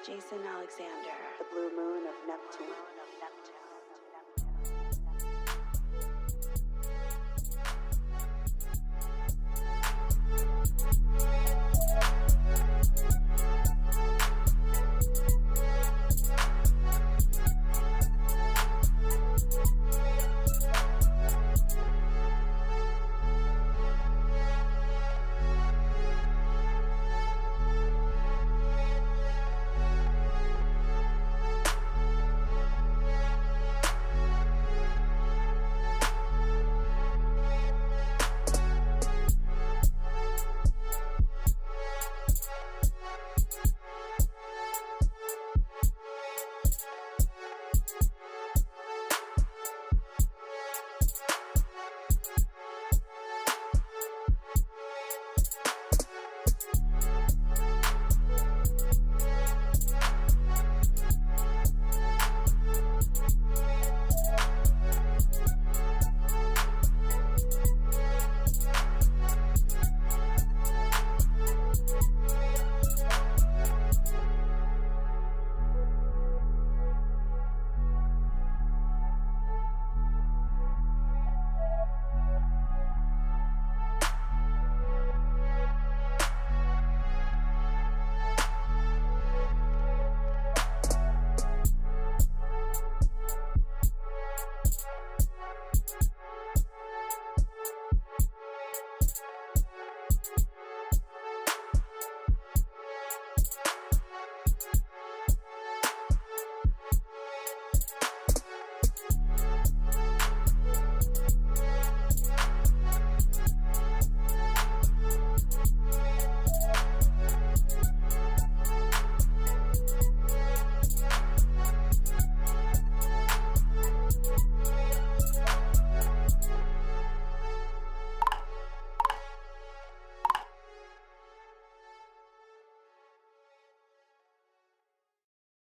Jason Alexander, the blue moon of Neptune.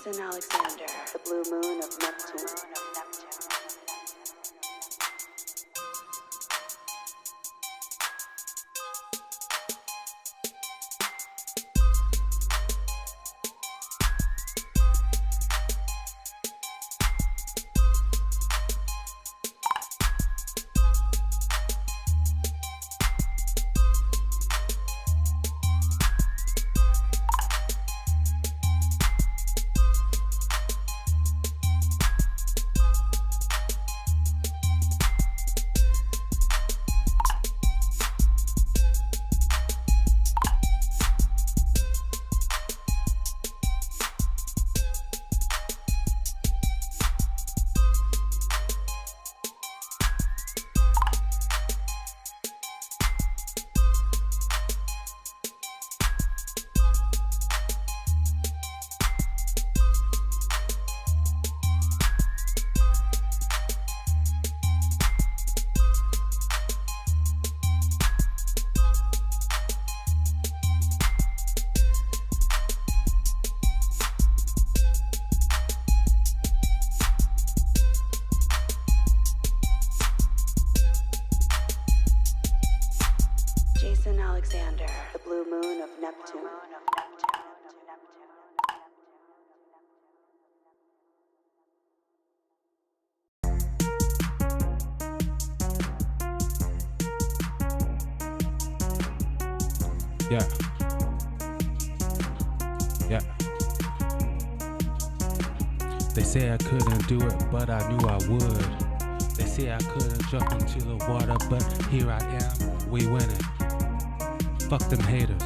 Jason Alexander, the blue moon of Neptune. Jason Alexander, the blue moon of Neptune. Yeah. They say I couldn't do it, but I knew I would. They say I couldn't jump into the water, but here I am, we winning. Fuck them haters.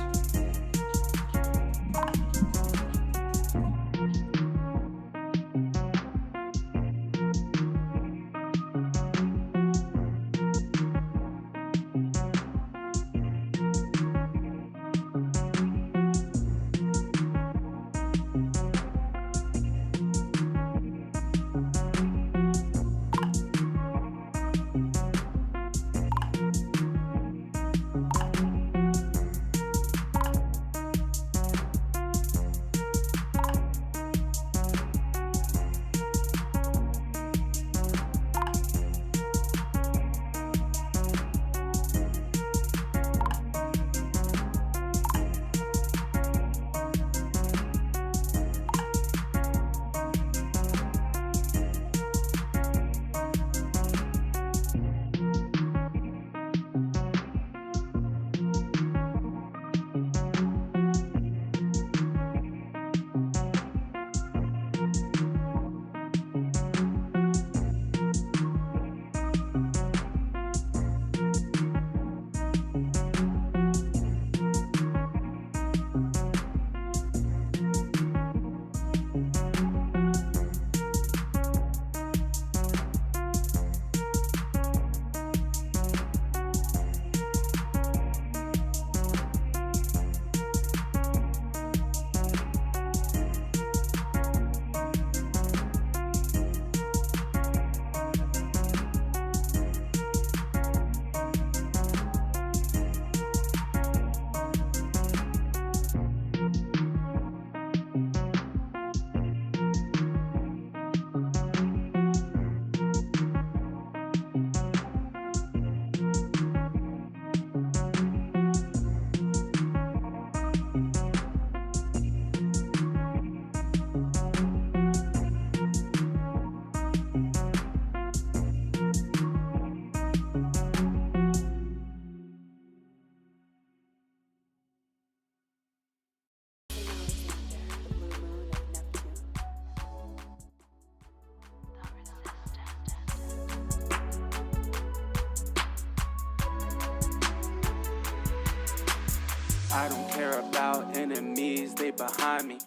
I don't care about enemies, they behind me.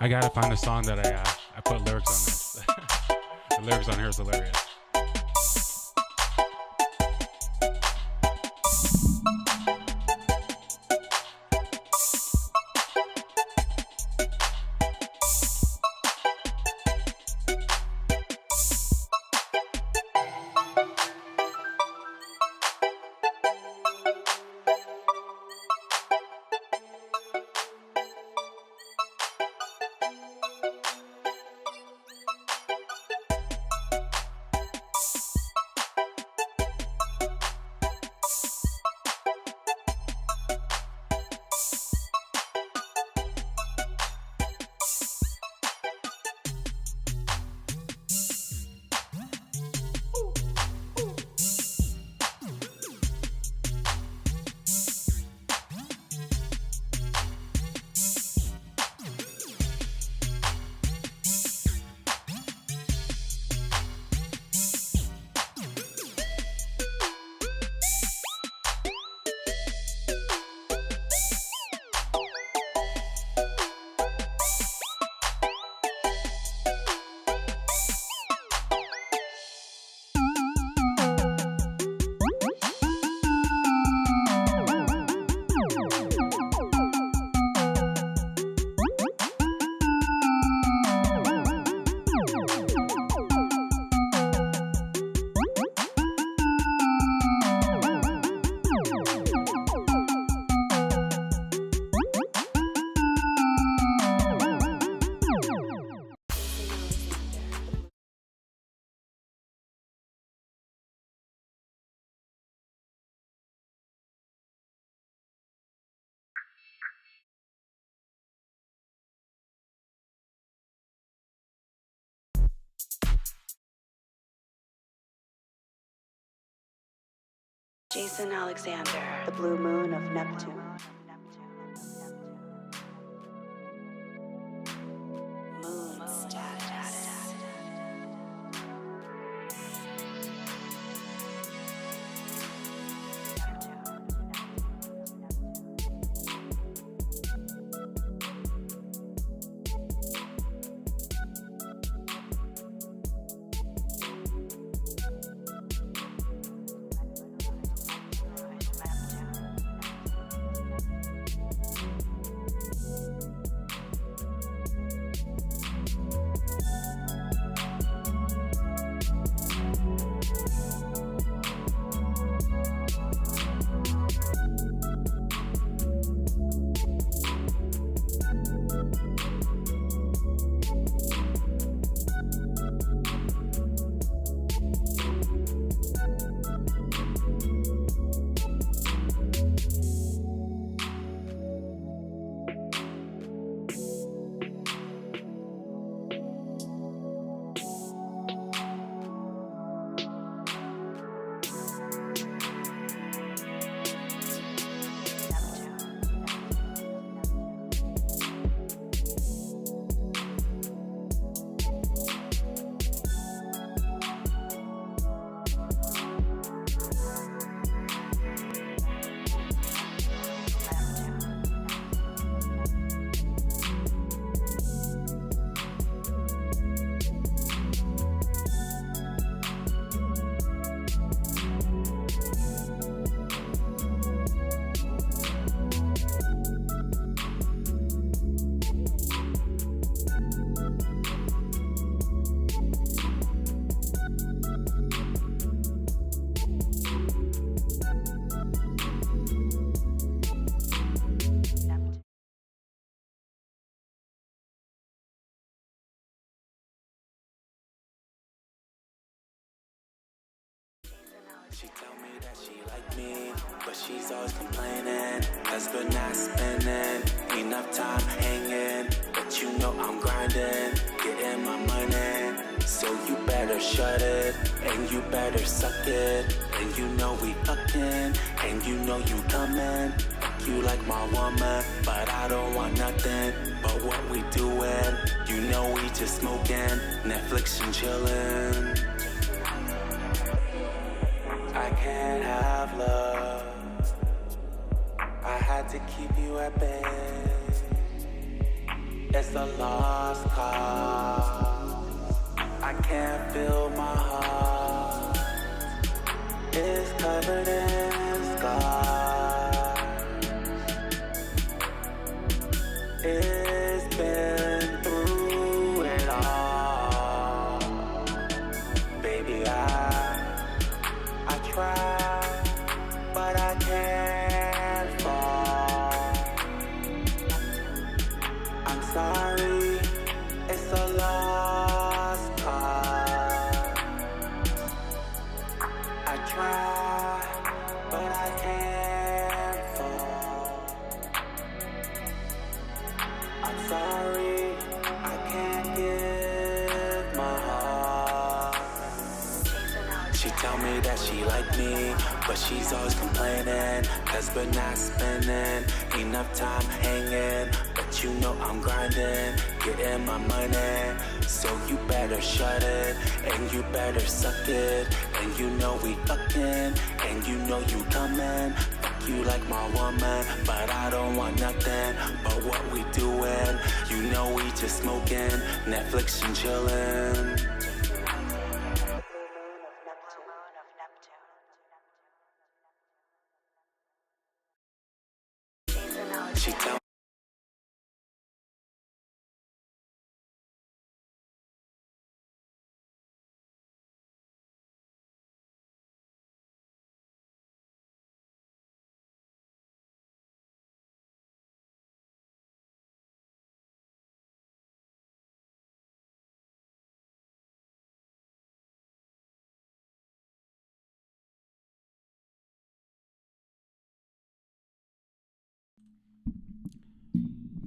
I gotta find a song that I put lyrics on this. The lyrics on here is hilarious. Jason Alexander, the blue moon of Neptune. Moon status. She tell me that she like me, but she's always complaining, cause we're not spending enough time hanging. But you know I'm grinding, getting my money. So you better shut it, and you better suck it. And you know we fucking, and you know you coming. Fuck you like my woman, but I don't want nothing but what we doing. You know we just smoking, Netflix and chilling. I can't have love, I had to keep you at bay. It's a lost cause, I can't feel my heart. It's covered in scars. It's been through it all. Baby, I try, but I can't fall. I'm sorry, it's a lost cause. I try, but I can't fall. I'm sorry, I can't give my heart. She tell me that she like me, but she's always complaining, cause we're not spending enough time hanging. But you know I'm grinding, getting my money. So you better shut it, and you better suck it. And you know we fucking, and you know you coming. Fuck you like my woman, but I don't want nothing but what we doing. You know we just smoking, Netflix and chilling. She tell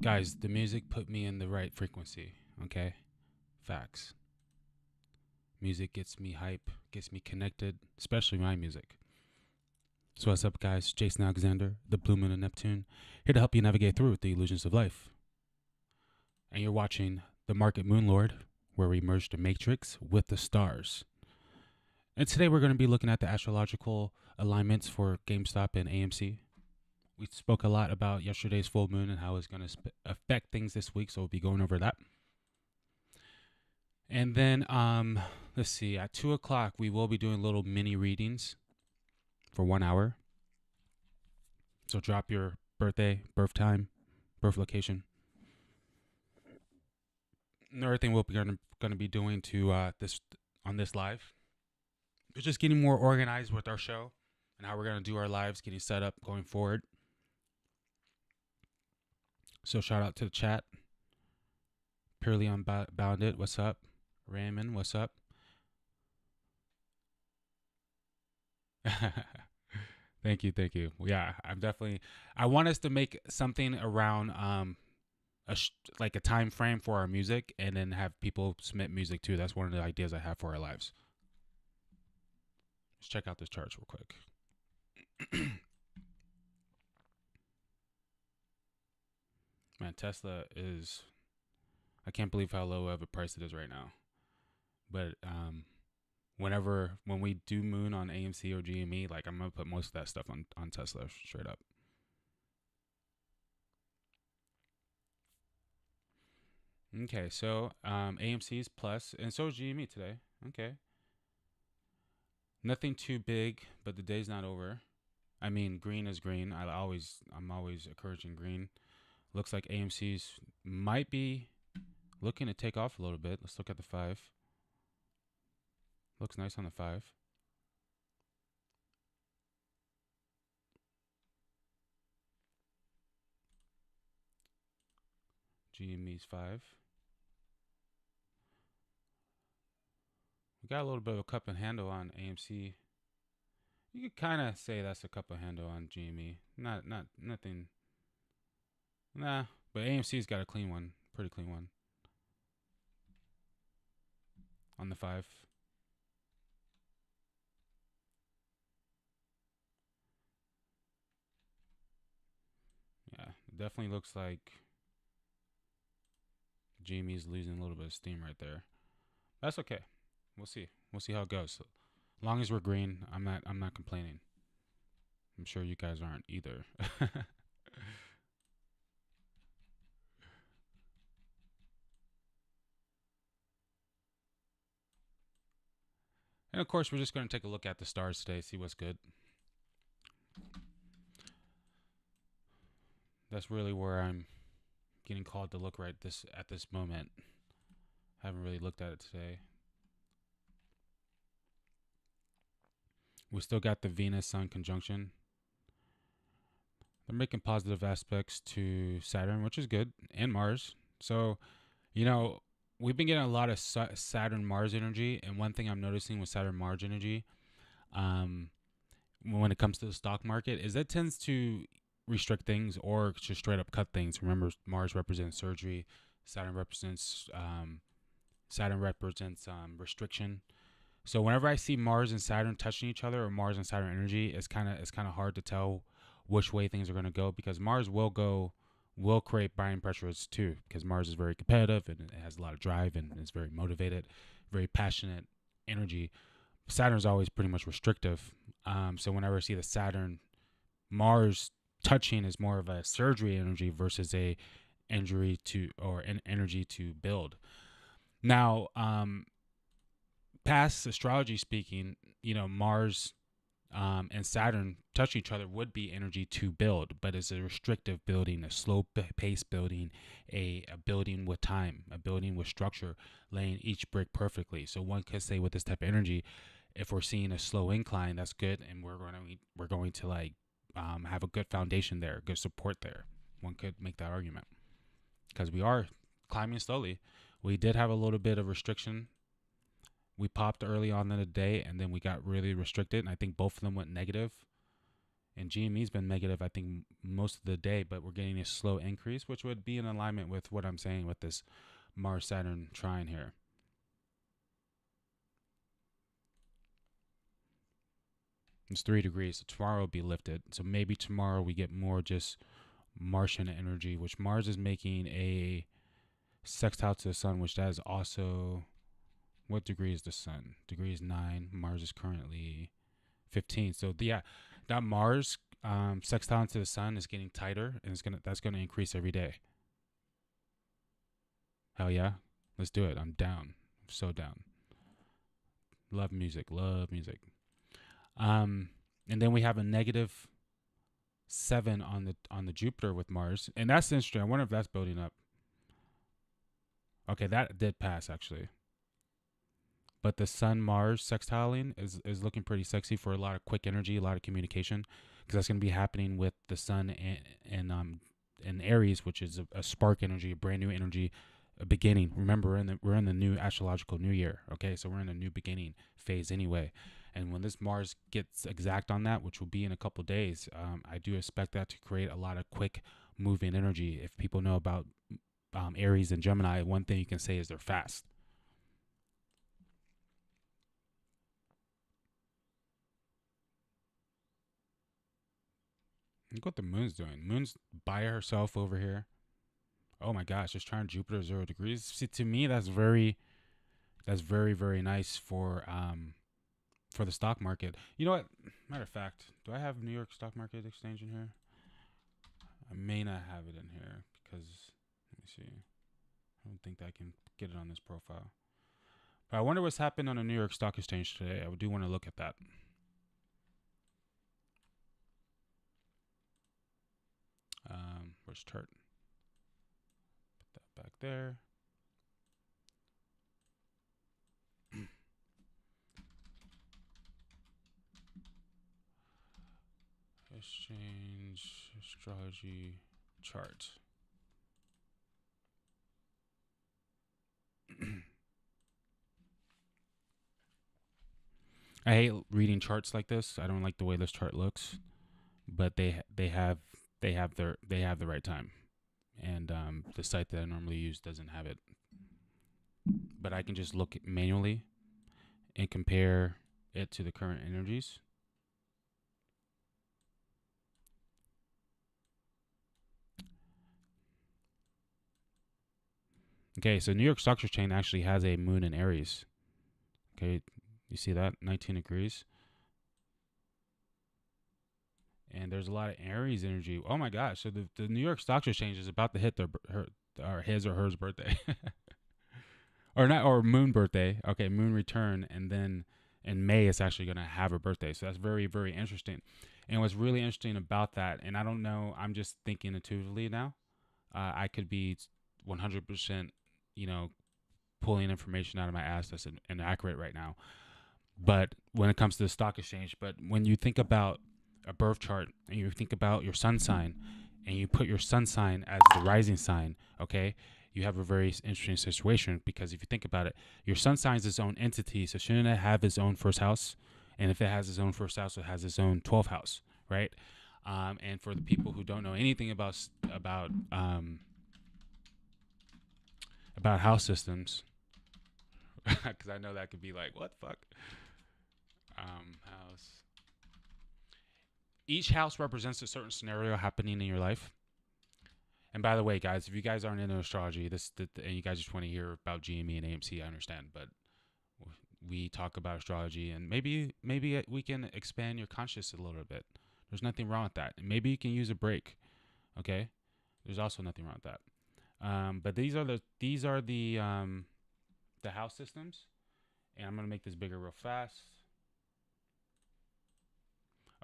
Guys, the music put me in the right frequency, okay? Facts. Music gets me hype, gets me connected, especially my music. So what's up, guys? Jason Alexander, the Blue Moon of Neptune, here to help you navigate through the illusions of life. And you're watching The Market Moon Lord, where we merge the matrix with the stars. And today we're going to be looking at the astrological alignments for Gamestop and AMC. We spoke a lot about yesterday's full moon and how it's going to affect things this week, so we'll be going over that. And then, let's see, at 2 o'clock, we will be doing little mini readings for 1 hour. So drop your birthday, birth time, birth location. Another thing we'll be going to be doing to this live is just getting more organized with our show and how we're going to do our lives, getting set up going forward. So shout out to the chat. Purely Unbounded, what's up? Raymond, what's up? Thank you. Yeah, I want us to make something around like a time frame for our music, and then have people submit music too. That's one of the ideas I have for our lives. Let's check out this chart real quick. Man, Tesla is, I can't believe how low of a price it is right now. But when we do moon on AMC or GME, like I'm gonna put most of that stuff on Tesla straight up. Okay, so AMC is plus, and so is GME today. Okay, nothing too big, but the day's not over. I mean, green is green. I'm always encouraging green. Looks like AMC's might be looking to take off a little bit. Let's look at the 5. Looks nice on the 5. GME's 5. We got a little bit of a cup and handle on AMC. You could kind of say that's a cup and handle on GME. Nothing. Nah, but AMC's got a clean one, pretty clean one. On the 5. Yeah, it definitely looks like GME's losing a little bit of steam right there. That's okay. We'll see. We'll see how it goes. So, as long as we're green, I'm not complaining. I'm sure you guys aren't either. And of course, we're just going to take a look at the stars today, see what's good. That's really where I'm getting called to look at this moment. Haven't really looked at it today. We still got the Venus-Sun conjunction. They're making positive aspects to Saturn, which is good, and Mars. So, we've been getting a lot of Saturn-Mars energy, and one thing I'm noticing with Saturn-Mars energy, when it comes to the stock market, is that tends to restrict things or just straight up cut things. Remember, Mars represents surgery, Saturn represents restriction. So whenever I see Mars and Saturn touching each other, or Mars and Saturn energy, it's kind of hard to tell which way things are going to go, because Mars will create buying pressures too, because Mars is very competitive and it has a lot of drive and it's very motivated, very passionate energy. Saturn's always pretty much restrictive. So whenever I see the Saturn Mars touching, is more of a surgery energy versus a injury to, or an energy to build. Now, past astrology speaking, Mars and Saturn touching each other would be energy to build, but it's a restrictive building, a slow pace building, a building with time, a building with structure, laying each brick perfectly. So one could say with this type of energy, if we're seeing a slow incline, that's good, and we're going to like have a good foundation there, good support there. One could make that argument, because we are climbing slowly. We did have a little bit of restriction. We popped early on in the day, and then we got really restricted, and I think both of them went negative. And GME's been negative, I think, most of the day, but we're getting a slow increase, which would be in alignment with what I'm saying with this Mars-Saturn trine here. It's 3 degrees. So tomorrow will be lifted. So maybe tomorrow we get more just Martian energy, which Mars is making a sextile to the sun, which that is also, what degree is the sun? Degree is 9. Mars is currently 15. So that Mars sextile to the sun is getting tighter, and that's gonna increase every day. Hell yeah, let's do it. I'm down. I'm so down. Love music. And then we have a -7 on the Jupiter with Mars, and that's interesting. I wonder if that's building up. Okay, that did pass actually. But the Sun Mars sextiling is looking pretty sexy for a lot of quick energy, a lot of communication, because that's going to be happening with the Sun and Aries, which is a spark energy, a brand new energy, a beginning. Remember, we're in the new astrological new year. Okay, so we're in a new beginning phase anyway. And when this Mars gets exact on that, which will be in a couple days, I do expect that to create a lot of quick moving energy. If people know about Aries and Gemini, one thing you can say is they're fast. Look what the moon's doing. Moon's by herself over here. Oh my gosh, just trying Jupiter 0 degrees. See, to me, that's very, very nice for the stock market. You know what? Matter of fact, do I have New York Stock Market Exchange in here? I may not have it in here because, let me see. I don't think that I can get it on this profile. But I wonder what's happened on the New York Stock Exchange today. I do want to look at that. Where's chart? Put that back there. Exchange astrology chart. I hate reading charts like this. I don't like the way this chart looks, but they have the right time, and the site that I normally use doesn't have it. But I can just look manually and compare it to the current energies. Okay, so New York Stock Exchange actually has a moon in Aries. Okay, you see that? 19 degrees. And there's a lot of Aries energy. Oh my gosh! So the New York Stock Exchange is about to hit his or hers birthday, or moon birthday. Okay, moon return, and then in May it's actually going to have a birthday. So that's very, very interesting. And what's really interesting about that, and I don't know, I'm just thinking intuitively now. I could be 100%, pulling information out of my ass that's inaccurate right now. But when it comes to the stock exchange, but when you think about a birth chart and you think about your sun sign and you put your sun sign as the rising sign, okay, you have a very interesting situation, because if you think about it, your sun sign is its own entity, so shouldn't it have its own first house? And if it has its own first house, it has its own 12th house, right? And for the people who don't know anything about house systems, because I know that could be like, what the fuck? House. Each house represents a certain scenario happening in your life. And by the way, guys, if you guys aren't into astrology, and you guys just want to hear about GME and AMC, I understand. But we talk about astrology, and maybe we can expand your conscious a little bit. There's nothing wrong with that. Maybe you can use a break. Okay, there's also nothing wrong with that. But these are the house systems, and I'm gonna make this bigger real fast.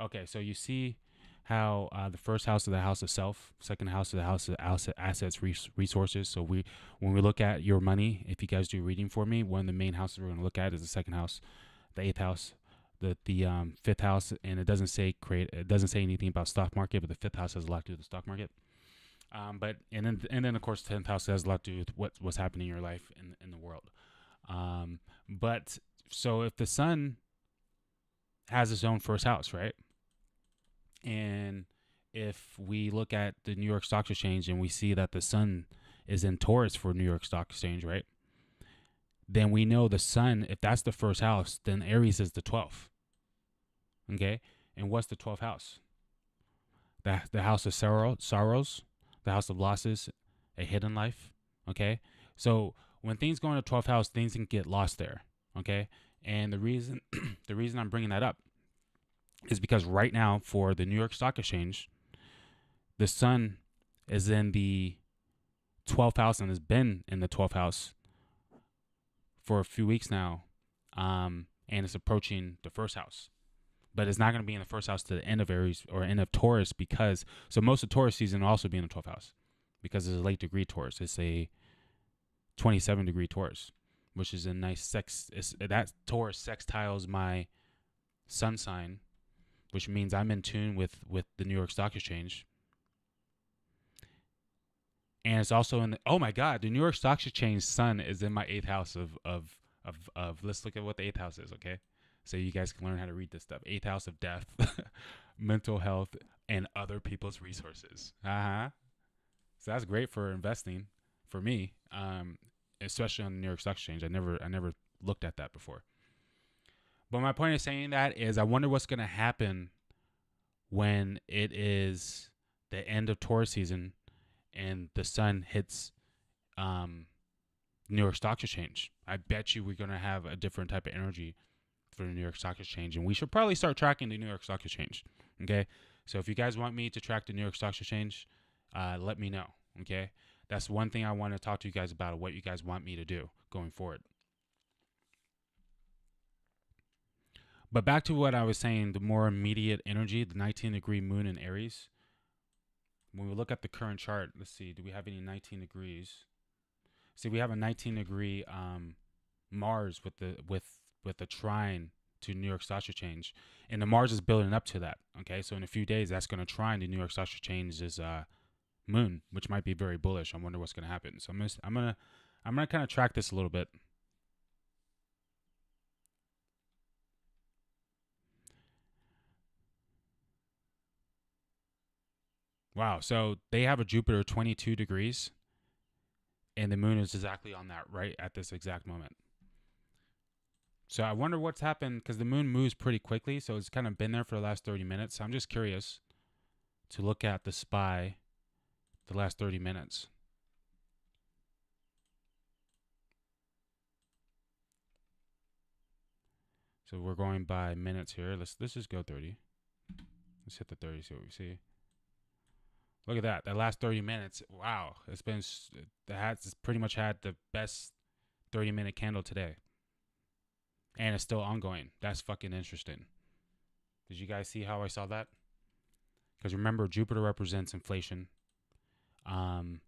Okay, so you see how the first house is the house of self, second house is the house of assets, resources. So when we look at your money, if you guys do reading for me, one of the main houses we're going to look at is the second house, the eighth house, the fifth house, and it doesn't say anything about stock market, but the fifth house has a lot to do with the stock market. But then of course the 10th house has a lot to do with what's happening in your life in the world. But so if the sun has its own first house, right? And if we look at the New York Stock Exchange and we see that the sun is in Taurus for New York Stock Exchange, right? Then we know the sun, if that's the first house, then Aries is the 12th. Okay, and what's the 12th house? The house of sorrows, the house of losses, a hidden life. Okay, so when things go into 12th house, things can get lost there. Okay, and the reason the reason I'm bringing that up is because right now for the New York Stock Exchange, the sun is in the 12th house and has been in the 12th house for a few weeks now, and it's approaching the first house. But it's not going to be in the first house to the end of Aries or end of Taurus because, so most of Taurus season will also be in the 12th house because it's a late degree Taurus. It's a 27 degree Taurus, which is a nice that Taurus sextiles my sun sign, which means I'm in tune with the New York Stock Exchange. And it's also in the, oh my God, the New York Stock Exchange sun is in my 8th house of let's look at what the 8th house is, okay? So you guys can learn how to read this stuff. 8th house of death, mental health, and other people's resources. So that's great for investing for me, especially on the New York Stock Exchange. I never looked at that before. But my point of saying that is I wonder what's going to happen when it is the end of Taurus season and the sun hits New York Stock Exchange. I bet you we're going to have a different type of energy for the New York Stock Exchange, and we should probably start tracking the New York Stock Exchange. Okay, so if you guys want me to track the New York Stock Exchange, let me know. Okay, that's one thing I want to talk to you guys about, what you guys want me to do going forward. But back to what I was saying, the more immediate energy, the 19-degree moon in Aries. When we look at the current chart, let's see, do we have any 19 degrees? See, we have a 19-degree Mars with the trine to New York Stock Exchange, and the Mars is building up to that. Okay, so in a few days, that's going to trine the New York Stock Exchange's moon, which might be very bullish. I wonder what's going to happen. So I'm gonna kind of track this a little bit. Wow, so they have a Jupiter 22 degrees, and the moon is exactly on that right at this exact moment. So I wonder what's happened because the moon moves pretty quickly, so it's kind of been there for the last 30 minutes. So I'm just curious to look at the SPY the last 30 minutes. So we're going by minutes here. Let's just go 30. Let's hit the 30, see what we see. Look at that. That last 30 minutes. Wow. It's pretty much had the best 30-minute candle today. And it's still ongoing. That's fucking interesting. Did you guys see how I saw that? Because remember, Jupiter represents inflation. And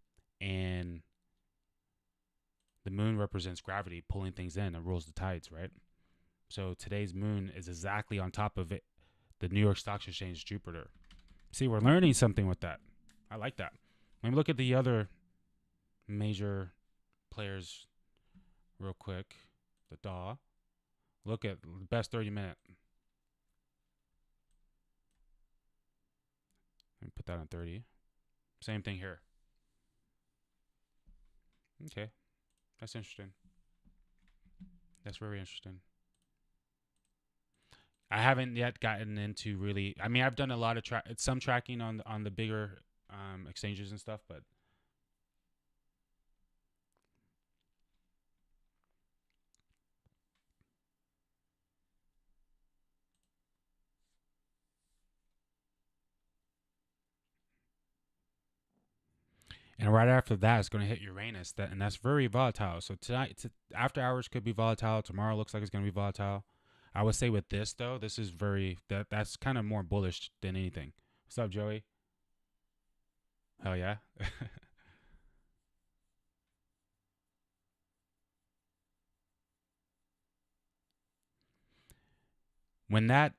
the moon represents gravity, pulling things in and rules the tides, right? So today's moon is exactly on top of it, the New York Stock Exchange Jupiter. See, we're learning something with that. I like that. Let me look at the other major players real quick. The DAW. Look at the best 30-minute. Let me put that on 30. Same thing here. Okay. That's interesting. That's very interesting. I haven't yet gotten into really. I mean, I've done a lot of some tracking on the bigger exchanges and stuff, but and right after that, it's going to hit Uranus, and that's very volatile. So tonight, after hours could be volatile. Tomorrow looks like it's going to be volatile. I would say with this though, this is that's kind of more bullish than anything. What's up, Joey? Hell yeah. When that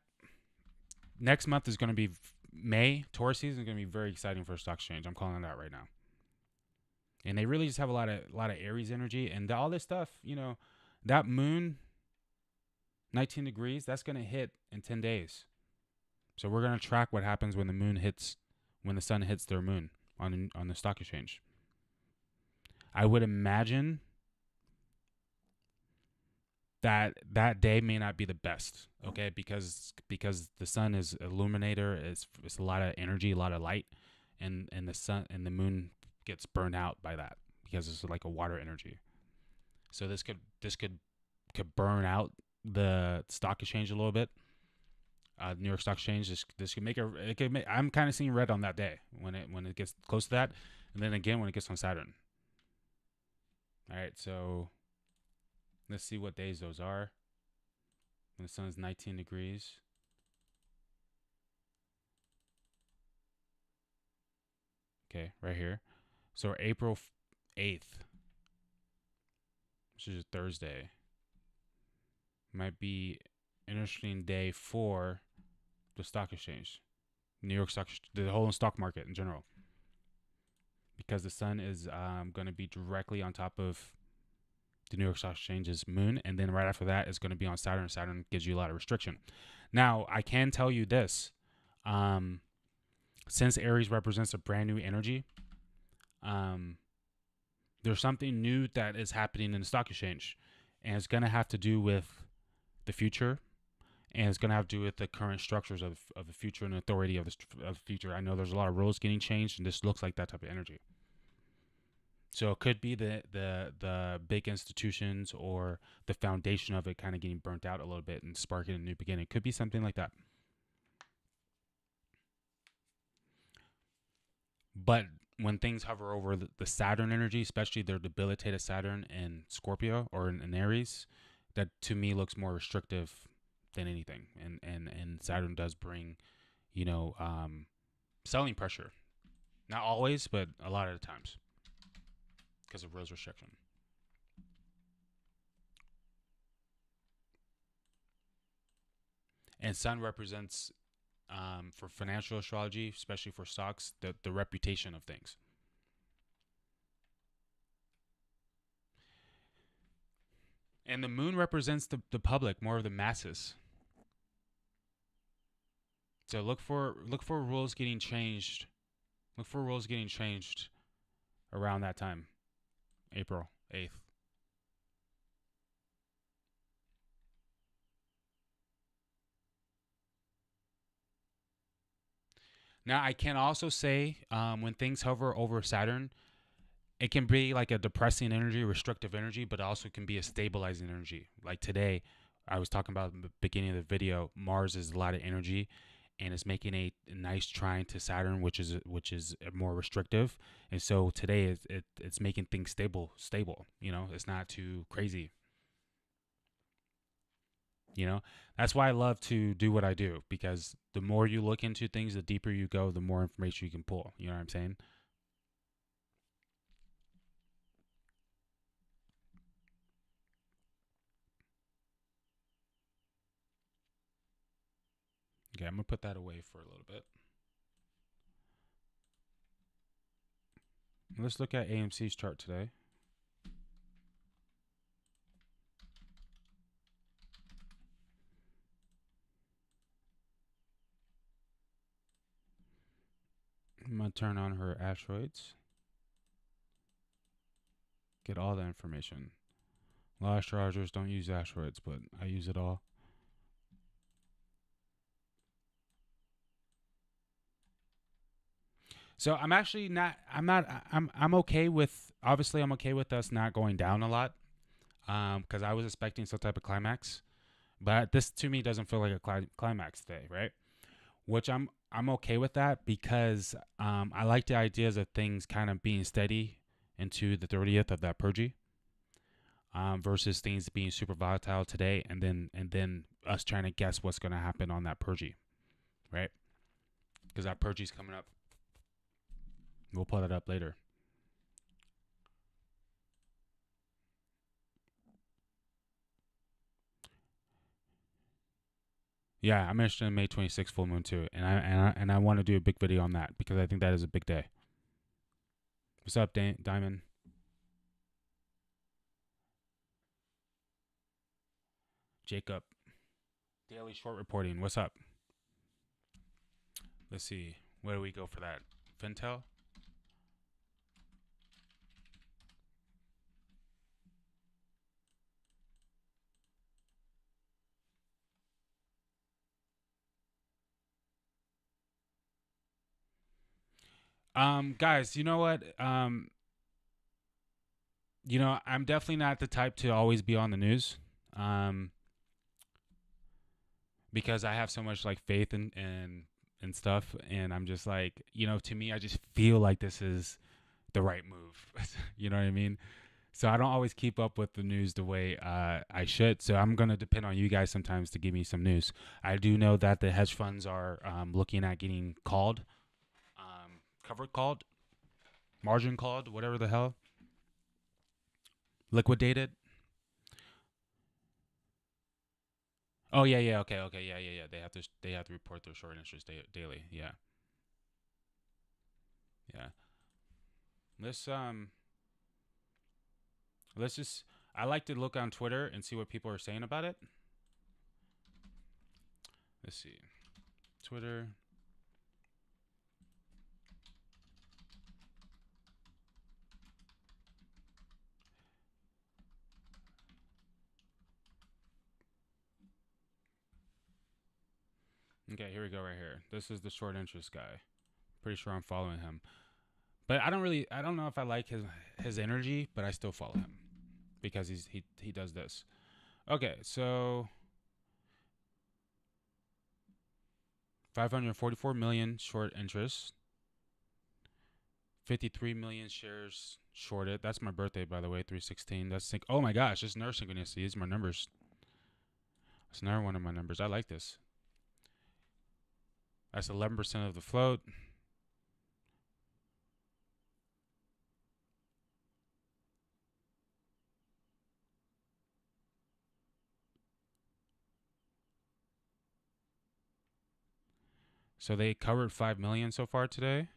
next month is going to be May, Taurus season is going to be very exciting for a stock exchange. I'm calling it out right now. And they really just have a lot of Aries energy and all this stuff, that moon 19 degrees, that's going to hit in 10 days. So we're going to track what happens when the sun hits their moon on the stock exchange. I would imagine that day may not be the best, okay, because the sun is illuminator, it's a lot of energy, a lot of light, and the sun and the moon gets burned out by that because it's like a water energy. So this could burn out the stock exchange a little bit. New York Stock Exchange. This could make I'm kind of seeing red on that day when it gets close to that, and then again when it gets on Saturn. All right, so let's see what days those are. When the sun is 19 degrees. Okay, right here. So April 8th, which is a Thursday, might be an interesting day for the stock exchange, New York Stock, the whole stock market in general, because the sun is going to be directly on top of the New York Stock Exchange's moon, and then right after that is going to be on Saturn. Saturn gives you a lot of restriction. Now, I can tell you this, since Aries represents a brand new energy, there's something new that is happening in the stock exchange, and it's going to have to do with the future, and it's going to have to do with the current structures of the future and authority of the future. I know there's a lot of rules getting changed, and this looks like that type of energy. So it could be the big institutions or the foundation of it kind of getting burnt out a little bit and sparking a new beginning. It could be something like that. But when things hover over the Saturn energy, especially their debilitated Saturn in Scorpio or in Aries, that to me looks more restrictive than anything. And Saturn does bring, selling pressure. Not always, but a lot of the times, because of rules restriction. And Sun represents, for financial astrology, especially for stocks, the reputation of things. And the moon represents the public, more of the masses. So look for rules getting changed. Look for rules getting changed around that time, April 8th. Now, I can also say when things hover over Saturn, it can be like a depressing energy, restrictive energy, but also can be a stabilizing energy. Like today, I was talking about in the beginning of the video, Mars is a lot of energy, and it's making a nice trine to Saturn, which is more restrictive. And so today it's making things stable. It's not too crazy. That's why I love to do what I do, because the more you look into things, the deeper you go, the more information you can pull. You know what I'm saying? Okay, I'm going to put that away for a little bit. Let's look at AMC's chart today. I'm going to turn on her asteroids. Get all the information. A lot of astrologers don't use asteroids, but I use it all. So I'm actually not. I'm okay with. Obviously, I'm okay with us not going down a lot, because I was expecting some type of climax, but this to me doesn't feel like a climax day, right? Which I'm okay with that, because I like the ideas of things kind of being steady into the 30th of that purgy, versus things being super volatile today, and then us trying to guess what's going to happen on that purgy, right? Because that purgy's coming up. We'll pull that up later. Yeah, I'm interested in May 26th full moon too, and I want to do a big video on that, because I think that is a big day. What's up, Diamond? Jacob. Daily short reporting. What's up? Let's see. Where do we go for that? Fintel? Guys, you know what? I'm definitely not the type to always be on the news. Um, because I have so much like faith and stuff, and I'm just like, to me, I just feel like this is the right move. You know what I mean? So I don't always keep up with the news the way I should. So I'm gonna depend on you guys sometimes to give me some news. I do know that the hedge funds are looking at getting called, covered called, margin called, whatever the hell, liquidated. Oh yeah, yeah, okay, yeah. They have to report their short interest daily. Yeah, yeah. Let's um let's just. I like to look on Twitter and see what people are saying about it. Let's see, Twitter. Okay, here we go right here. This is the short interest guy. Pretty sure I'm following him. But I don't know if I like his energy, but I still follow him because he does this. Okay, so 544 million short interest, 53 million shares shorted. That's my birthday, by the way, 316. Oh my gosh, this nerve synchronicity. These are my numbers. That's another one of my numbers. I like this. That's 11% of the float. So they covered 5 million so far today.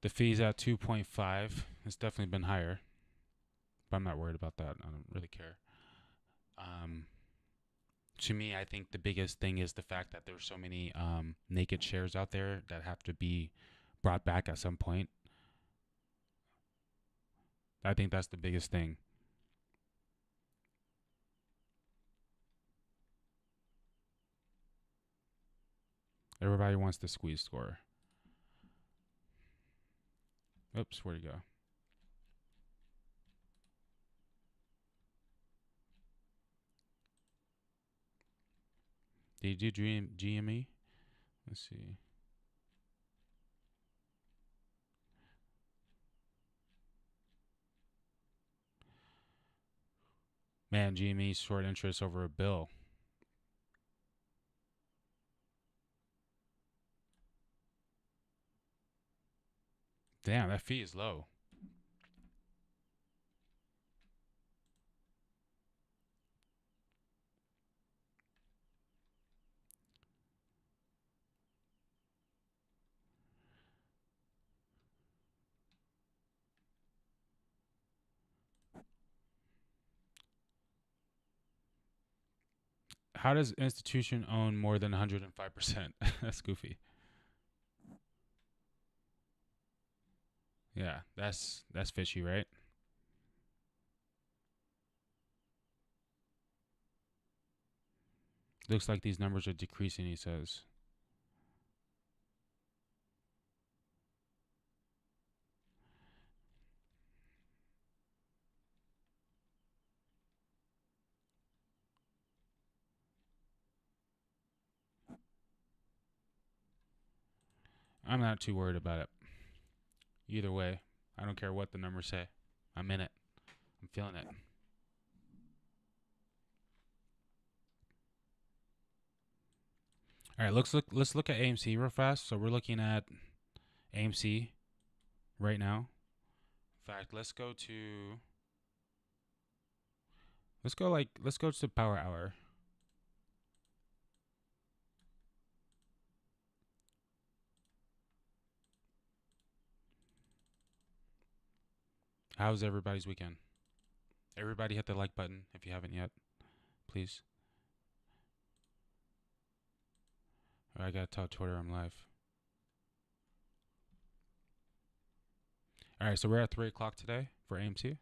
The fee's at 2.5. It's definitely been higher, but I'm not worried about that. I don't really care. Um, to me, I think the biggest thing is the fact that there's so many naked shares out there that have to be brought back at some point. I think that's the biggest thing. Everybody wants the squeeze score. Oops, where'd he go? Did you do GME? Let's see. Man, GME short interest over a bill. Damn, that fee is low. How does institution own more than 105%? That's goofy. Yeah, that's fishy, right? Looks like these numbers are decreasing, he says. I'm not too worried about it. Either way, I don't care what the numbers say. I'm in it. I'm feeling it. All right, let's look at AMC real fast. So we're looking at AMC right now. In fact, let's go to power hour. How's everybody's weekend? Everybody hit the like button if you haven't yet, please. I gotta tell Twitter I'm live. All right, so we're at 3 o'clock today for AMC.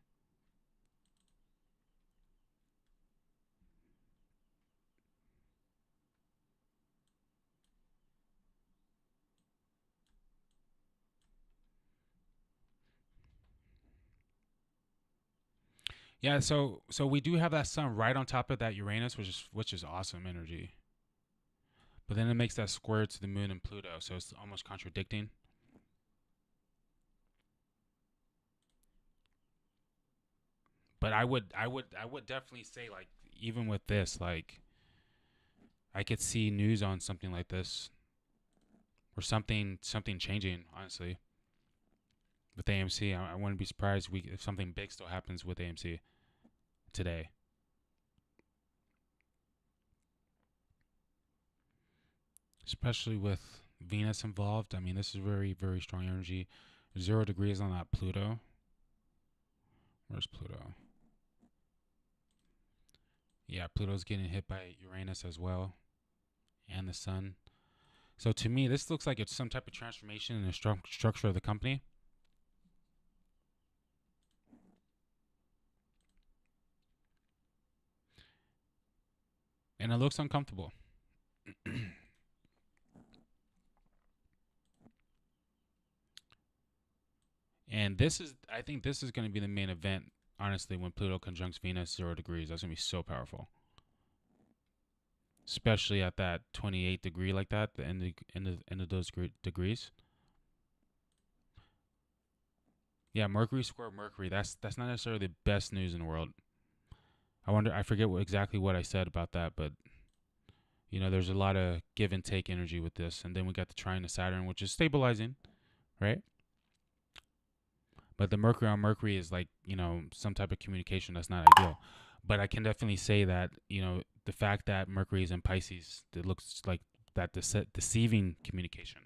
Yeah, so we do have that sun right on top of that Uranus, which is awesome energy. But then it makes that square to the moon and Pluto, so it's almost contradicting. But I would definitely say, like, even with this, like, I could see news on something like this or something changing, honestly. With AMC, I wouldn't be surprised if something big still happens with AMC today. Especially with Venus involved. I mean, this is very, very strong energy. 0 degrees on that Pluto. Where's Pluto? Yeah, Pluto's getting hit by Uranus as well, and the sun. So to me, this looks like it's some type of transformation in the structure of the company. And it looks uncomfortable. And I think this is going to be the main event, honestly, when Pluto conjuncts Venus 0 degrees. That's going to be so powerful. Especially at that 28 degree like that, the end of those degrees. Yeah, Mercury square Mercury. That's not necessarily the best news in the world. I forget exactly what I said about that, but you know, there's a lot of give and take energy with this. And then we got the trine to Saturn, which is stabilizing, right? But the Mercury on Mercury is like, you know, some type of communication that's not ideal. But I can definitely say that, you know, the fact that Mercury is in Pisces, it looks like that deceiving communication.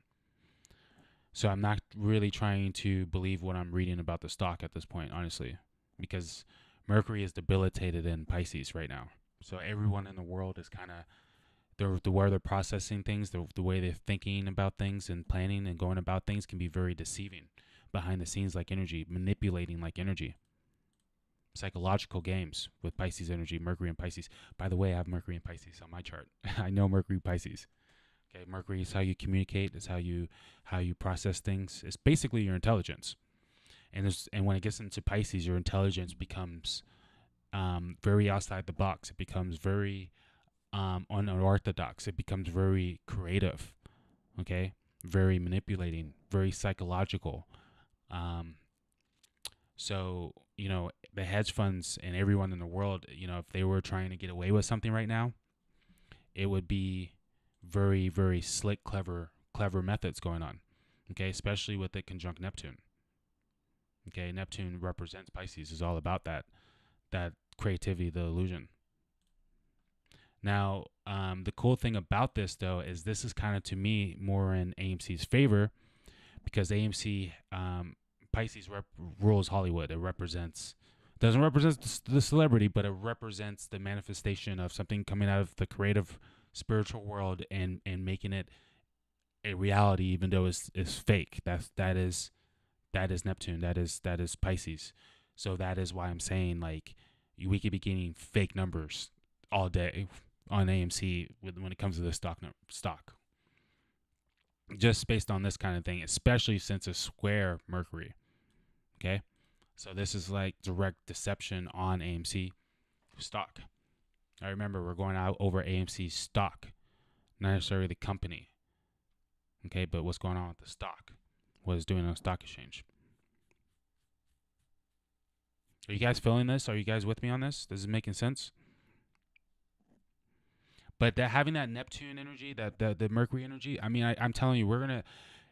So I'm not really trying to believe what I'm reading about the stock at this point, honestly, because Mercury is debilitated in Pisces right now. So everyone in the world is kind of, the way they're processing things, the way they're thinking about things and planning and going about things can be very deceiving behind the scenes, like energy, manipulating like energy. Psychological games with Pisces energy, Mercury and Pisces. By the way, I have Mercury and Pisces on my chart. I know Mercury Pisces. Okay, Mercury is how you communicate. It's how you process things. It's basically your intelligence. And when it gets into Pisces, your intelligence becomes very outside the box. It becomes very unorthodox. It becomes very creative. Okay, very manipulating, very psychological. So you know, the hedge funds and everyone in the world, you know, if they were trying to get away with something right now, it would be very, very slick, clever methods going on. Okay, especially with the conjunct Neptune. Okay, Neptune represents Pisces, is all about that creativity, the illusion. Now, the cool thing about this though is this is kind of, to me, more in AMC's favor, because AMC Pisces rules Hollywood. It doesn't represent the celebrity, but it represents the manifestation of something coming out of the creative spiritual world and making it a reality, even though it's fake. That is Neptune. That is Pisces. So that is why I'm saying, like, we could be getting fake numbers all day on AMC when it comes to the stock. Just based on this kind of thing, especially since it's square Mercury. Okay, so this is like direct deception on AMC stock. I remember we're going out over AMC stock, not necessarily the company. Okay, but what's going on with the stock? What it's doing on the stock exchange? Are you guys feeling this? Are you guys with me on this? This is making sense? But having that Neptune energy, that the Mercury energy, I mean, I'm telling you, we're gonna,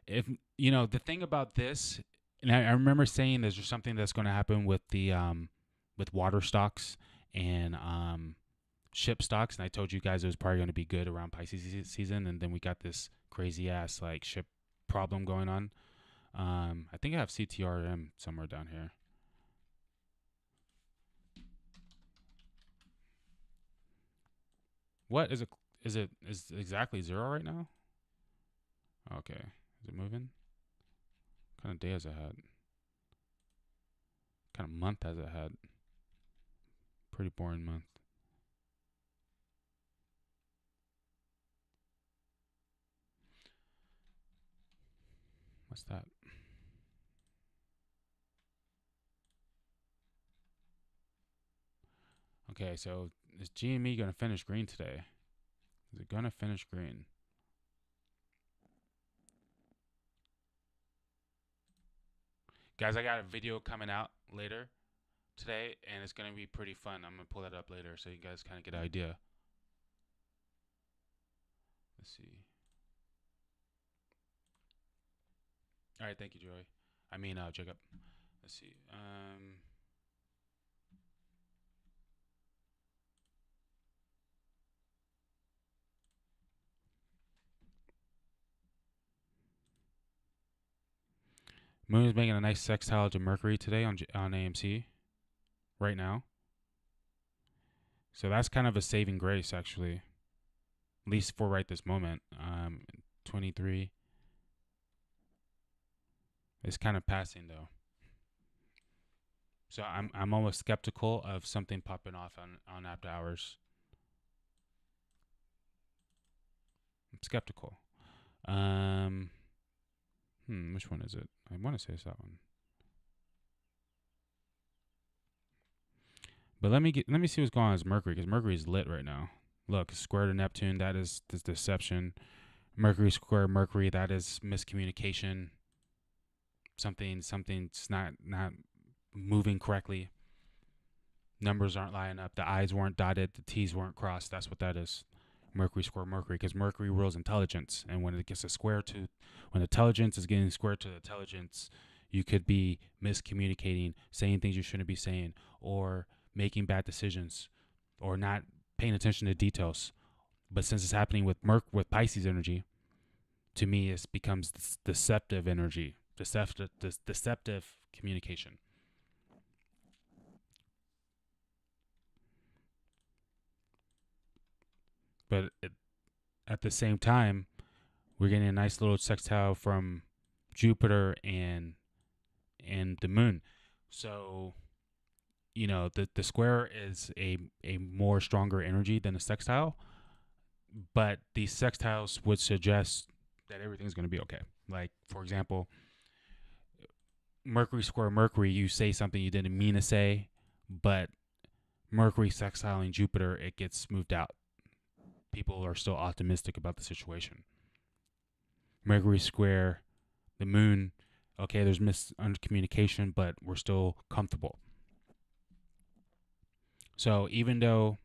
if you know, the thing about this, and I remember saying there's just something that's going to happen with the with water stocks and ship stocks, and I told you guys it was probably going to be good around Pisces season, and then we got this crazy ass like ship problem going on. I think I have CTRM somewhere down here. What is it? Is exactly 0 right now? Okay. Is it moving? What kind of day has it had? What kind of month has it had? Pretty boring month. What's that? Okay, so is GME going to finish green today? Is it going to finish green? Guys, I got a video coming out later today, and it's going to be pretty fun. I'm going to pull that up later so you guys kind of get an idea. Let's see. All right, thank you, Joey. I mean, Jacob. Let's see. Moon is making a nice sextile to Mercury today on AMC right now. So that's kind of a saving grace, actually. At least for right this moment. 23. It's kind of passing, though. So I'm almost skeptical of something popping off on after hours. I'm skeptical. Which one is it? I want to say it's that one. But let me see what's going on with Mercury, because Mercury is lit right now. Look, square to Neptune, that is this deception. Mercury square Mercury, that is miscommunication. Something's not moving correctly. Numbers aren't lining up. The I's weren't dotted. The T's weren't crossed. That's what that is. Mercury square Mercury, because Mercury rules intelligence, and when it gets a square to, when intelligence is getting square to intelligence, you could be miscommunicating, saying things you shouldn't be saying, or making bad decisions, or not paying attention to details. But since it's happening with Pisces energy, to me it becomes deceptive energy, deceptive communication. But at the same time, we're getting a nice little sextile from Jupiter and the moon. So, you know, the square is a more stronger energy than a sextile, but these sextiles would suggest that everything's going to be okay. Like, for example, Mercury square Mercury, you say something you didn't mean to say, but Mercury sextiling Jupiter, it gets smoothed out. People are still optimistic about the situation. Mercury square the moon, okay, there's miscommunication, but we're still comfortable. So even though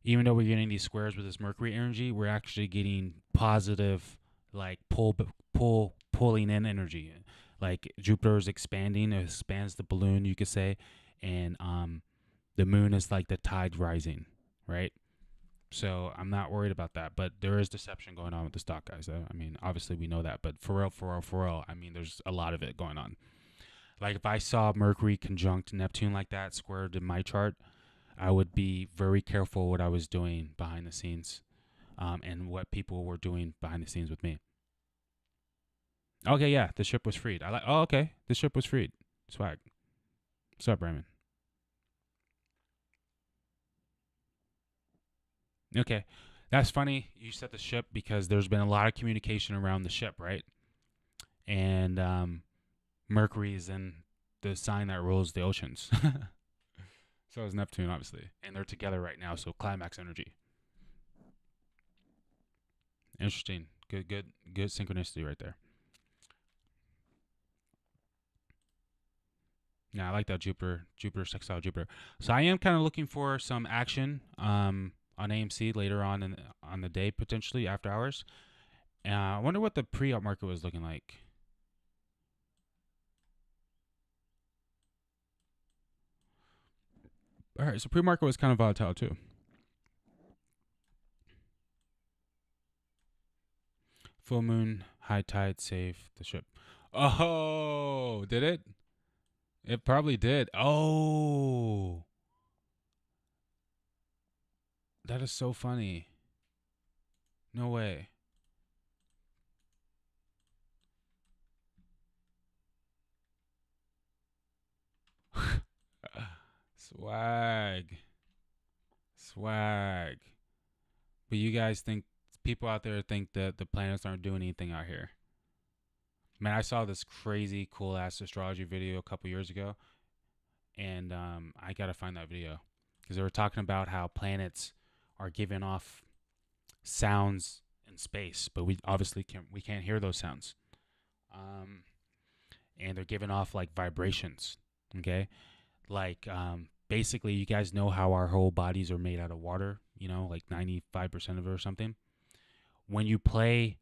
we're getting these squares with this Mercury energy, we're actually getting positive, like pulling in energy. Like Jupiter is expanding, it expands the balloon, you could say, and the moon is like the tide rising, right? So I'm not worried about that, but there is deception going on with the stock, guys. I mean, obviously we know that, but for real, I mean, there's a lot of it going on. Like if I saw Mercury conjunct Neptune like that, squared in my chart, I would be very careful what I was doing behind the scenes, and what people were doing behind the scenes with me. Okay, yeah, the ship was freed. Okay, the ship was freed. Swag. What's up, Raymond? Okay, that's funny. You said the ship because there's been a lot of communication around the ship, right? And Mercury is in the sign that rules the oceans. So is Neptune, obviously. And they're together right now, so climax energy. Interesting. Good synchronicity right there. Yeah, I like that Jupiter sextile Jupiter. So I am kind of looking for some action on AMC later on on the day, potentially after hours. I wonder what the pre-op market was looking like. All right, so pre-market was kind of volatile too. Full moon, high tide, save the ship. Oh, did it? It probably did. Oh, that is so funny. No way. Swag. Swag. But you guys think, people out there think that the planets aren't doing anything out here. Man, I saw this crazy cool ass astrology video a couple years ago, and I gotta find that video because they were talking about how planets are giving off sounds in space, but we obviously can't hear those sounds. And they're giving off like vibrations. Okay, like basically, you guys know how our whole bodies are made out of water. You know, like 95% of it or something. When you play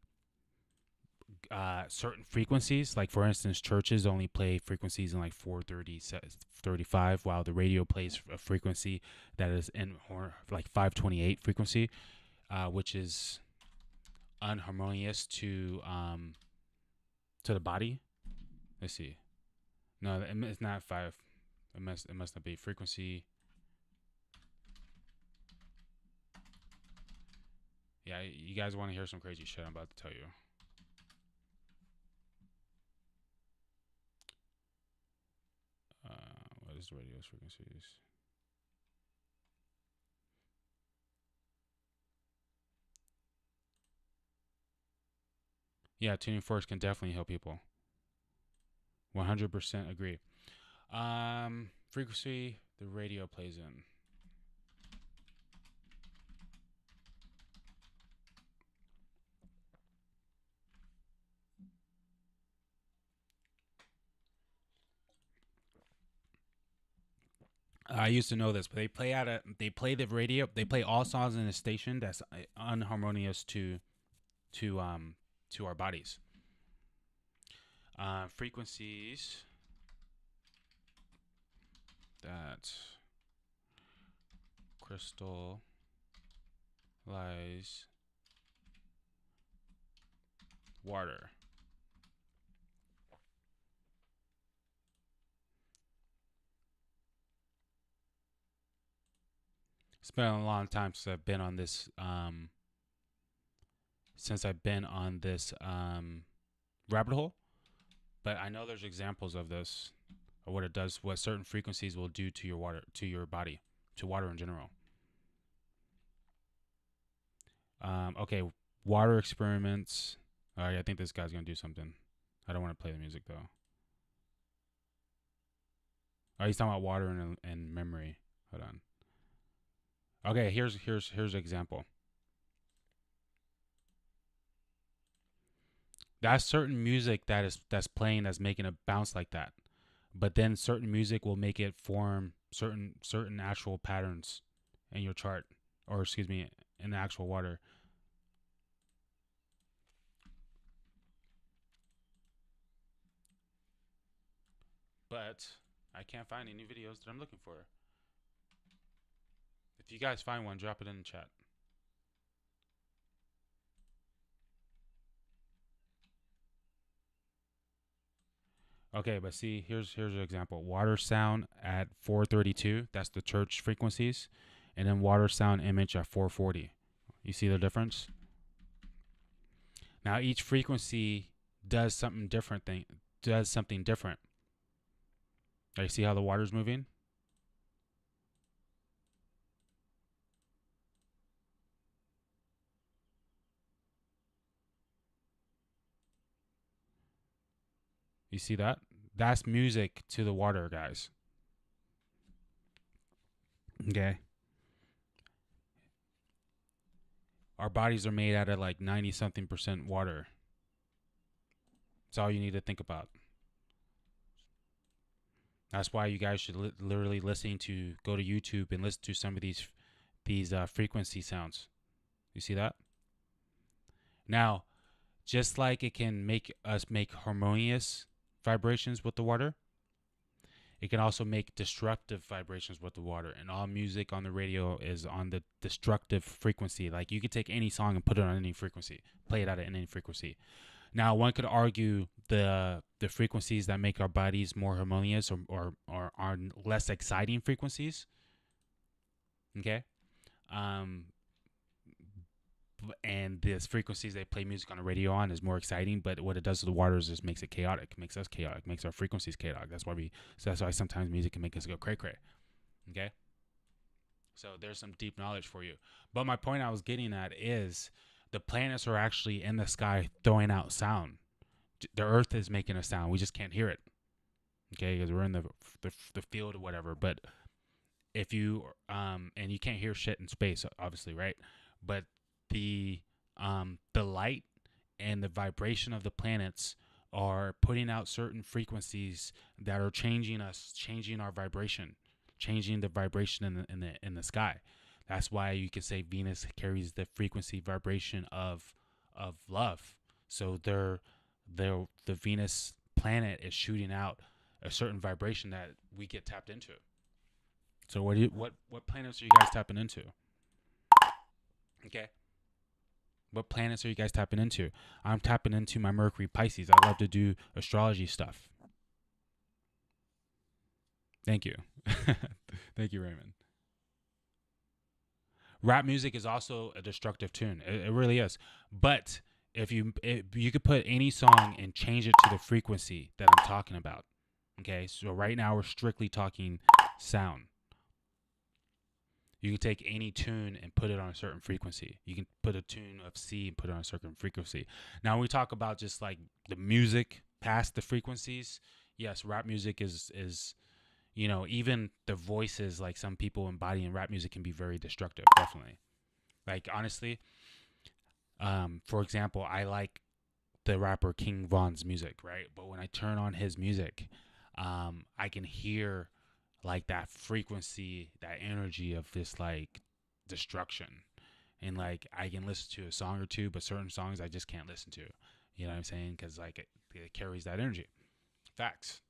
certain frequencies, like for instance, churches only play frequencies in like 430, 35, while the radio plays a frequency that is in like 528 frequency, which is unharmonious to the body. Let's see. No, it's not 5. It must not be frequency. Yeah, you guys want to hear some crazy shit I'm about to tell you. What is the radio's frequencies? Yeah, tuning forks can definitely help people. 100% agree. Frequency the radio plays in. I used to know this, but they play the radio. They play all songs in a station that's unharmonious to our bodies. Frequencies that crystallize water. It's been a long time since I've been on this rabbit hole, but I know there's examples of this, or what it does, what certain frequencies will do to your water, to your body, to water in general. Okay, water experiments. All right, I think this guy's gonna do something. I don't want to play the music though. Oh, he's talking about water and memory. Hold on. Okay, here's an example. That's certain music that's playing, that's making it bounce like that. But then certain music will make it form certain actual patterns in your chart, or excuse me, in the actual water. But I can't find any videos that I'm looking for. If you guys find one, drop it in the chat. Okay, but see, here's an example. Water sound at 432, that's the church frequencies, and then water sound image at 440. You see the difference? Now each frequency does something different. You see how the water's moving? You see that? That's music to the water, guys. Okay. Our bodies are made out of like 90-something% water. That's all you need to think about. That's why you guys should literally go to YouTube and listen to some of these frequency sounds. You see that? Now, just like it can make us make harmonious vibrations with the water, it can also make destructive vibrations with the water. And all music on the radio is on the destructive frequency. Like you could take any song and put it on any frequency, play it out at any frequency. Now, one could argue the frequencies that make our bodies more harmonious or are less exciting frequencies. Okay. And these frequencies they play music on the radio on is more exciting, but what it does to the water is just makes it chaotic, makes us chaotic, makes our frequencies chaotic. That's why sometimes music can make us go cray cray. Okay? So there's some deep knowledge for you. But my point I was getting at is the planets are actually in the sky throwing out sound. The Earth is making a sound. We just can't hear it. Okay? Because we're in the field or whatever. But if you and you can't hear shit in space, obviously, right? But the light and the vibration of the planets are putting out certain frequencies that are changing our vibration, changing the vibration in the sky. That's why you can say Venus carries the frequency vibration of love. So the Venus planet is shooting out a certain vibration that we get tapped into. So what planets are you guys tapping into? Okay. What planets are you guys tapping into? I'm tapping into my Mercury Pisces. I love to do astrology stuff. Thank you. Thank you, Raymond. Rap music is also a destructive tune. It really is. But if you could put any song and change it to the frequency that I'm talking about. Okay, so right now we're strictly talking sound. You can take any tune and put it on a certain frequency. You can put a tune of C and put it on a certain frequency. Now, when we talk about just like the music past the frequencies, yes, rap music is even the voices, like some people embodying rap music can be very destructive, definitely. Like, honestly, for example, I like the rapper King Von's music, right? But when I turn on his music, I can hear like that frequency, that energy of this like destruction. And like I can listen to a song or two, but certain songs I just can't listen to. You know what I'm saying? Because like it carries that energy. Facts.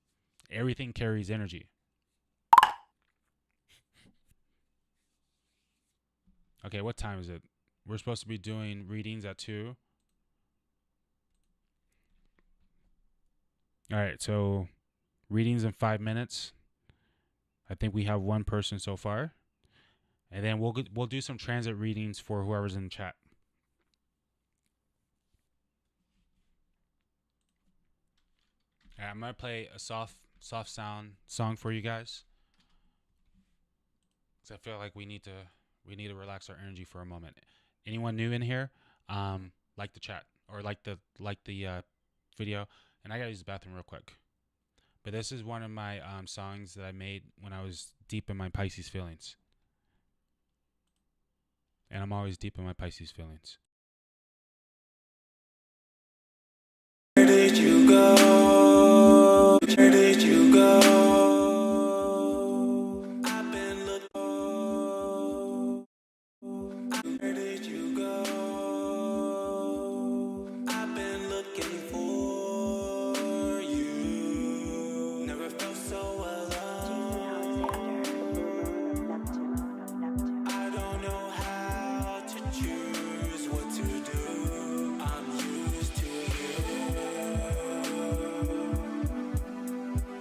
Everything carries energy. Okay, what time is it? We're supposed to be doing readings at 2. All right, so readings in 5 minutes. I think we have one person so far. And then we'll do some transit readings for whoever's in the chat. All right, I'm going to play a soft sound song for you guys. Cuz I feel like we need to relax our energy for a moment. Anyone new in here? Like the chat or like the video. And I got to use the bathroom real quick. But this is one of my songs that I made when I was deep in my Pisces feelings. And I'm always deep in my Pisces feelings. Where did you go? Where did you go? I've been looking. Where did you go? I've been looking for you. Never felt so alone. I don't know how to choose what to do. I'm used to you.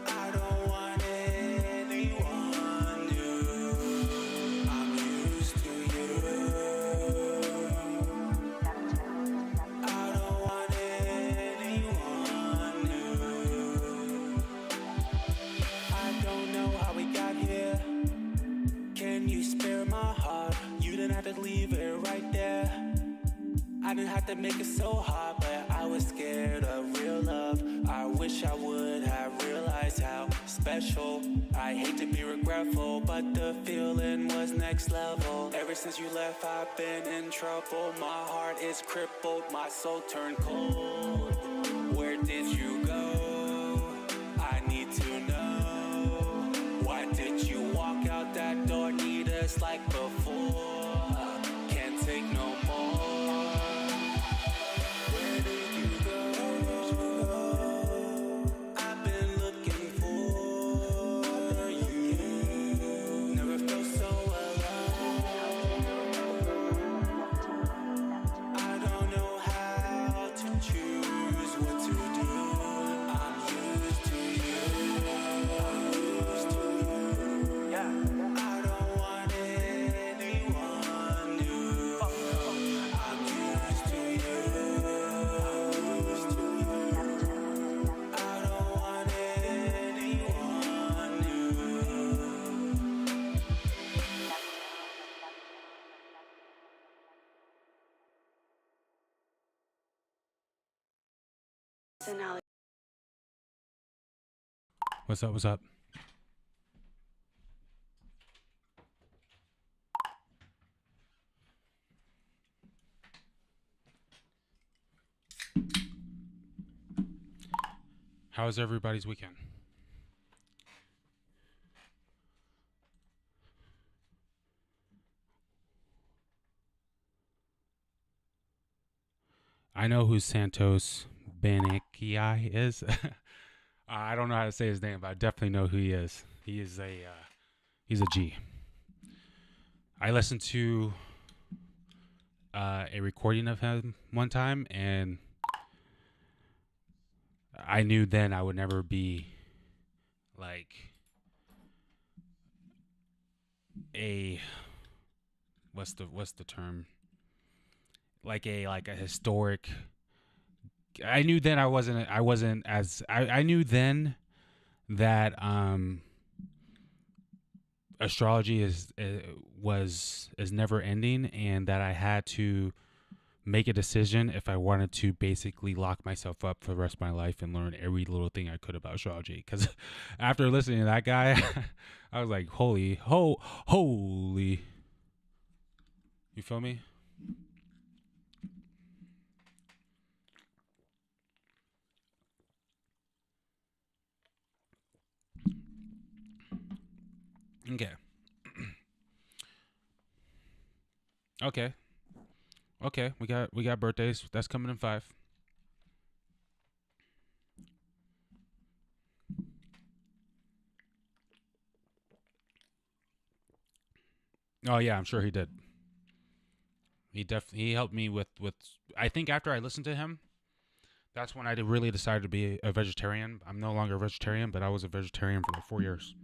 I don't want anyone new. I'm used to you. I don't want anyone new. I don't know how we got here. Can you spare my heart? You didn't have to leave it right there. I didn't have to make it so hard, but I was scared of real love. I wish I would have realized how special. I hate to be regretful, but the feeling was next level. Ever since you left, I've been in trouble. My heart is crippled, my soul turned cold. Where did you go? I need to know. Why did you walk out that door? Need us like before. Can't take no more. Where did you go? I've been looking for you. Never felt so alone. I don't know how to choose what to do. Jason Alex- What's up? What's up? How was everybody's weekend? I know who Santos Banikai is. I don't know how to say his name, but I definitely know who he is. He's a G. I listened to a recording of him one time, and I knew then I would never be like a what's the term, like a historic. I knew then I wasn't as I knew then that astrology is never ending, and that I had to make a decision if I wanted to basically lock myself up for the rest of my life and learn every little thing I could about astrology. Because after listening to that guy, I was like, holy. You feel me? Okay. Okay. We got birthdays. That's coming in 5. Oh yeah, I'm sure he did. He helped me with I think after I listened to him, that's when I really decided to be a vegetarian. I'm no longer a vegetarian, but I was a vegetarian for like 4 years.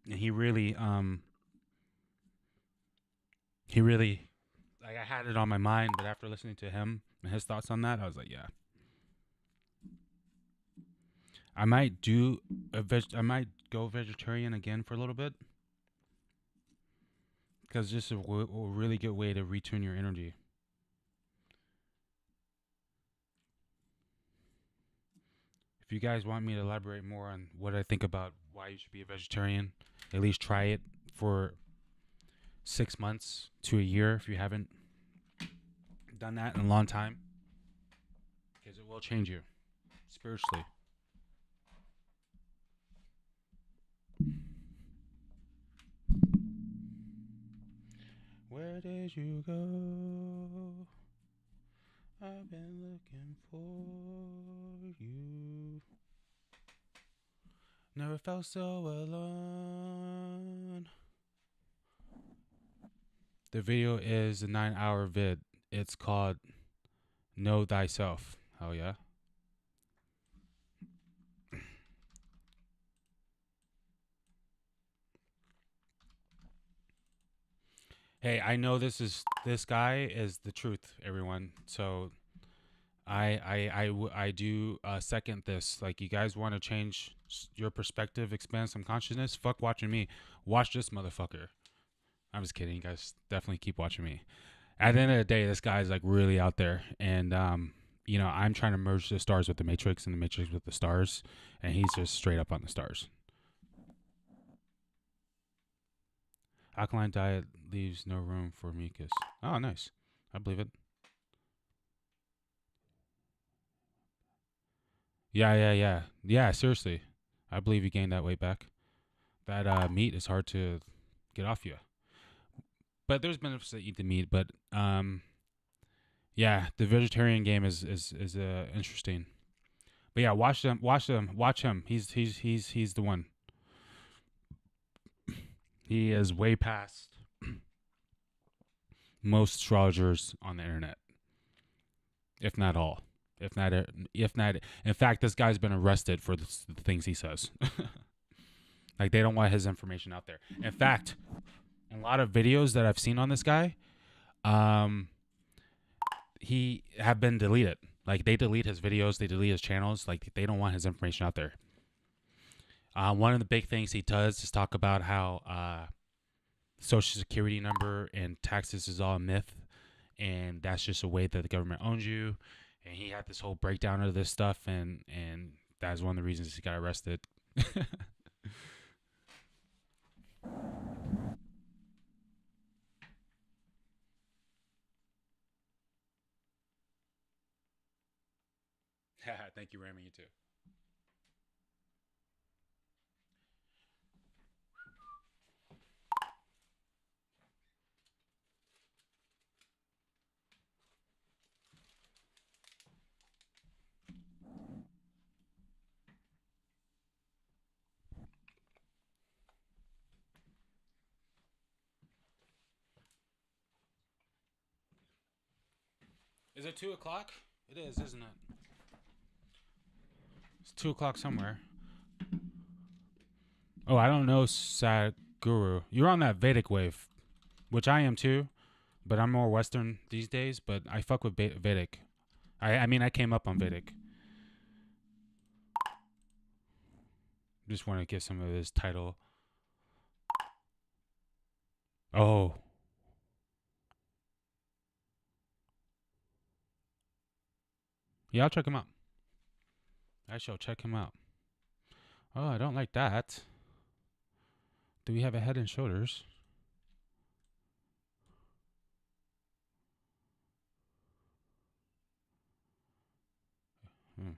And he really like, I had it on my mind, but after listening to him and his thoughts on that, I was like, yeah. I might I might go vegetarian again for a little bit. Because this is a really good way to retune your energy. If you guys want me to elaborate more on what I think about why you should be a vegetarian, at least try it for 6 months to a year if you haven't done that in a long time. Because it will change you spiritually. Where did you go? I've been looking for you. Never felt so alone. The video is a 9-hour vid. It's called Know Thyself. Hell yeah. Hey, I know this guy is the truth, everyone. So I do second this. Like, you guys want to change your perspective, expand some consciousness? Fuck watching me. Watch this motherfucker. I'm just kidding. You guys definitely keep watching me. At the end of the day, this guy's like really out there, and I'm trying to merge the stars with the matrix and the matrix with the stars, and he's just straight up on the stars. Alkaline diet leaves no room for mucus. Oh, nice. I believe it. Yeah, seriously. I believe you gained that weight back. That meat is hard to get off you. But there's benefits to eat the meat, but yeah, the vegetarian game is interesting. But yeah, watch him. He's the one. He is way past most astrologers on the internet, if not all. If not, in fact, this guy's been arrested for the things he says. Like, they don't want his information out there. In fact, a lot of videos that I've seen on this guy, he have been deleted. Like, they delete his videos, they delete his channels. Like, they don't want his information out there. One of the big things he does is talk about how Social Security number and taxes is all a myth, and that's just a way that the government owns you. And he had this whole breakdown of this stuff, and that's one of the reasons he got arrested. Thank you, Rami. You too. Is it 2 o'clock? It is, isn't it? It's 2 o'clock somewhere. Oh, I don't know, Sadhguru. You're on that Vedic wave, which I am too, but I'm more Western these days. But I fuck with Vedic. I mean, I came up on Vedic. Just want to get some of his title. Oh. Yeah, I'll check him out. I shall check him out. Oh, I don't like that. Do we have a Head and Shoulders? Hmm.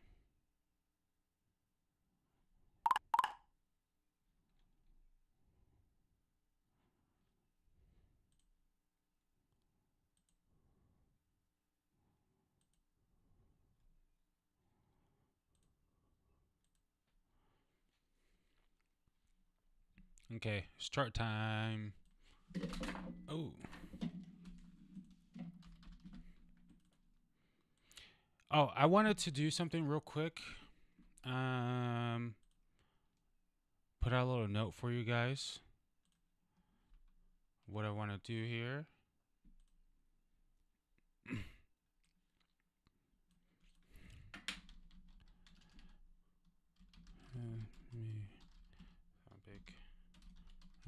Okay, start time. Oh. Oh, I wanted to do something real quick. Put out a little note for you guys. What I want to do here. Me topic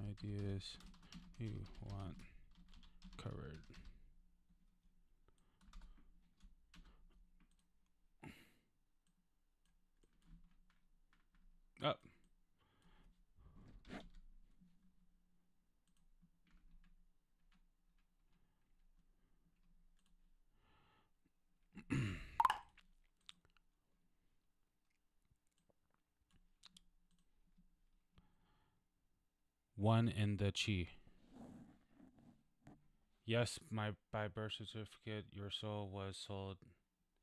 ideas you want covered. Oh. One in the chi. Yes, by birth certificate, your soul was sold.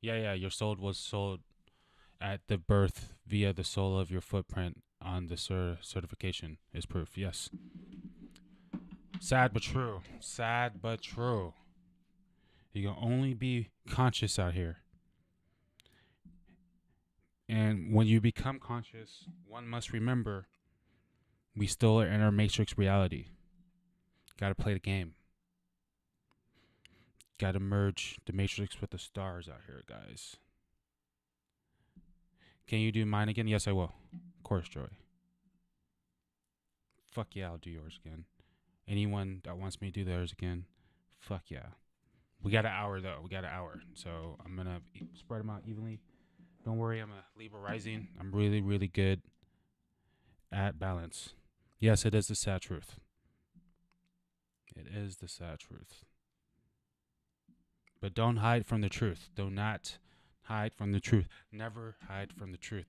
Yeah, your soul was sold at the birth via the soul of your footprint on the certification is proof. Yes. Sad but true. Sad but true. You can only be conscious out here. And when you become conscious, one must remember we still are in our matrix reality. Gotta play the game. Gotta merge the matrix with the stars out here, guys. Can you do mine again? Yes, I will. Of course, Joy. Fuck yeah, I'll do yours again. Anyone that wants me to do theirs again, fuck yeah. We got an hour, though. We got an hour. So I'm going to spread them out evenly. Don't worry, I'm a Libra rising. I'm really, really good at balance. Yes, it is the sad truth. It is the sad truth. But don't hide from the truth. Do not hide from the truth. Never hide from the truth.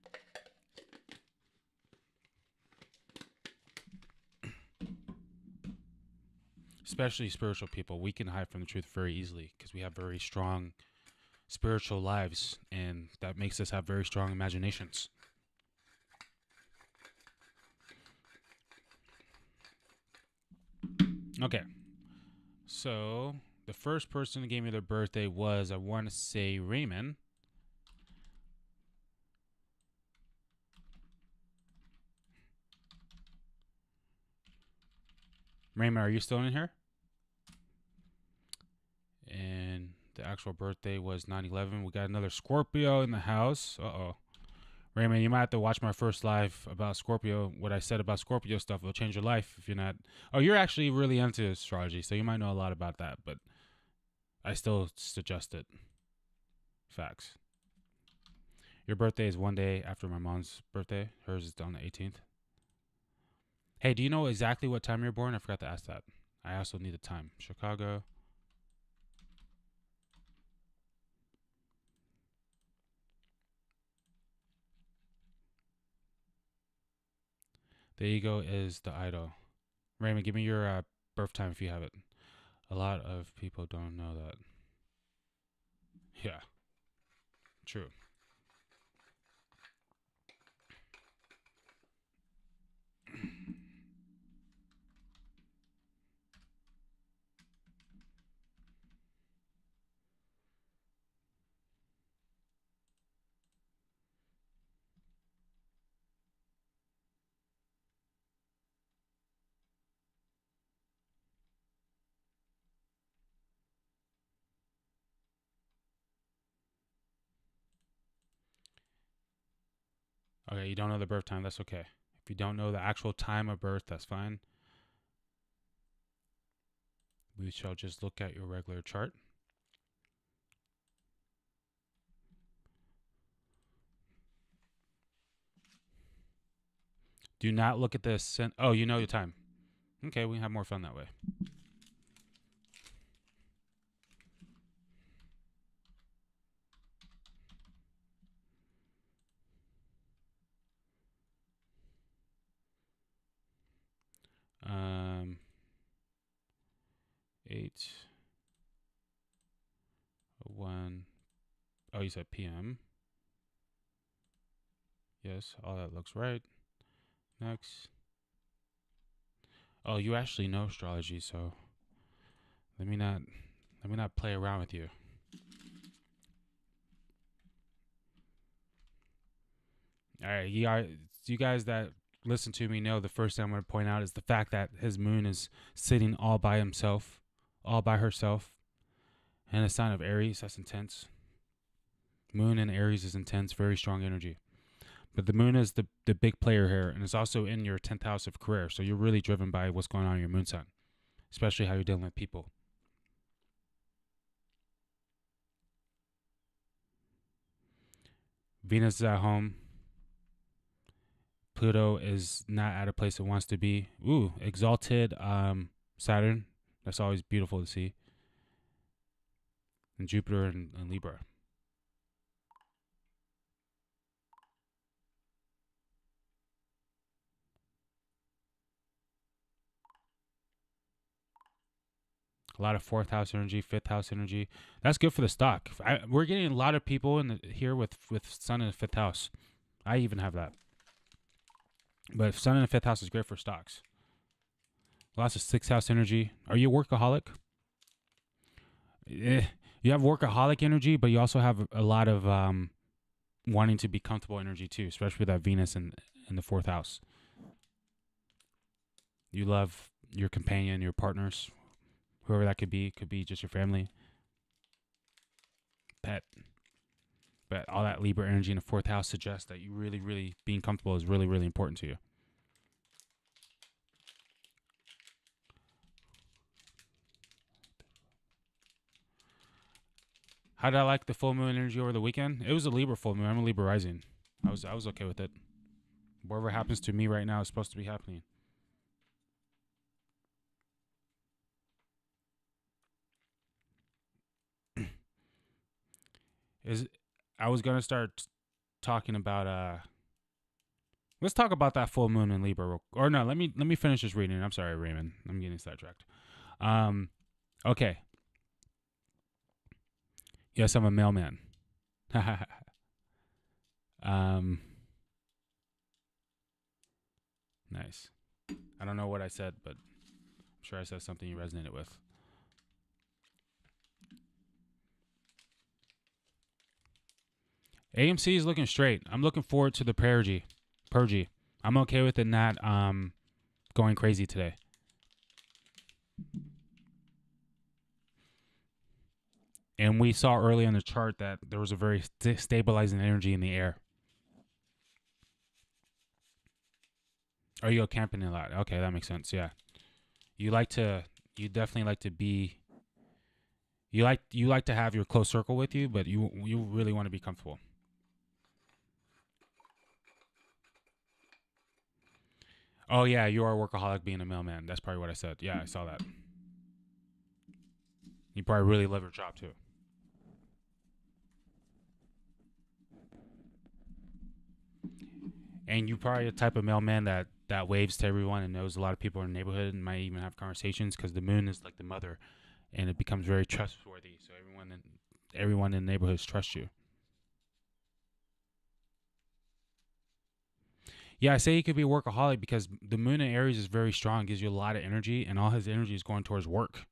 Especially spiritual people. We can hide from the truth very easily because we have very strong spiritual lives, and that makes us have very strong imaginations. Okay. So the first person who gave me their birthday was, I want to say, Raymond. Raymond, are you still in here? And the actual birthday was 9/11. We got another Scorpio in the house. Uh-oh. Raymond, you might have to watch my first live about Scorpio. What I said about Scorpio stuff will change your life if you're not. Oh, you're actually really into astrology, so you might know a lot about that, but I still suggest it. Facts. Your birthday is one day after my mom's birthday. Hers is on the 18th. Hey, do you know exactly what time you're born? I forgot to ask that. I also need the time. Chicago. The ego is the idol. Raymond, give me your birth time if you have it. A lot of people don't know that. Yeah, true. Okay, you don't know the birth time. That's okay. If you don't know the actual time of birth, that's fine. We shall just look at your regular chart. Do not look at this. Oh, you know your time. Okay, we can have more fun that way. Um, 8:01. Oh, you said PM. Yes, all that looks right. Next. Oh, you actually know astrology, so let me not play around with you. All right, you guys that listen to me know the first thing I'm going to point out is the fact that his moon is sitting all by himself, all by herself, and a sign of Aries. That's intense. Moon in Aries is intense, very strong energy. But the moon is the big player here, and it's also in your 10th house of career. So you're really driven by what's going on in your moon sign, especially how you're dealing with people. Venus is at home. Pluto is not at a place it wants to be. Ooh, exalted Saturn. That's always beautiful to see. And Jupiter and Libra. A lot of 4th house energy, 5th house energy. That's good for the stock. We're getting a lot of people here with Sun in the 5th house. I even have that. But Sun in the 5th house is great for stocks. Lots of 6th house energy. Are you a workaholic? You have workaholic energy, but you also have a lot of wanting to be comfortable energy too, especially with that Venus in the 4th house. You love your companion, your partners, whoever that could be just your family, pet. But all that Libra energy in the 4th house suggests that you really, really being comfortable is really, really important to you. How did I like the full moon energy over the weekend? It was a Libra full moon. I'm a Libra rising. I was okay with it. Whatever happens to me right now is supposed to be happening. I was gonna start talking about let's talk about that full moon in Libra or no, let me finish this reading. I'm sorry, Raymond. I'm getting sidetracked. Okay. Yes, I'm a mailman. Nice. I don't know what I said, but I'm sure I said something you resonated with. AMC is looking straight. I'm looking forward to the purgy. I'm okay with it not going crazy today. And we saw early in the chart that there was a very stabilizing energy in the air. Oh, you go camping a lot. Okay, that makes sense. Yeah. You definitely like to be You like to have your close circle with you, but you really want to be comfortable. Oh yeah, you are a workaholic being a mailman. That's probably what I said. Yeah, I saw that. You probably really love your job too. And you probably the type of mailman that waves to everyone and knows a lot of people in the neighborhood and might even have conversations because the moon is like the mother, and it becomes very trustworthy. So everyone in the neighborhoods trust you. Yeah, I say he could be a workaholic because the moon in Aries is very strong, gives you a lot of energy, and all his energy is going towards work.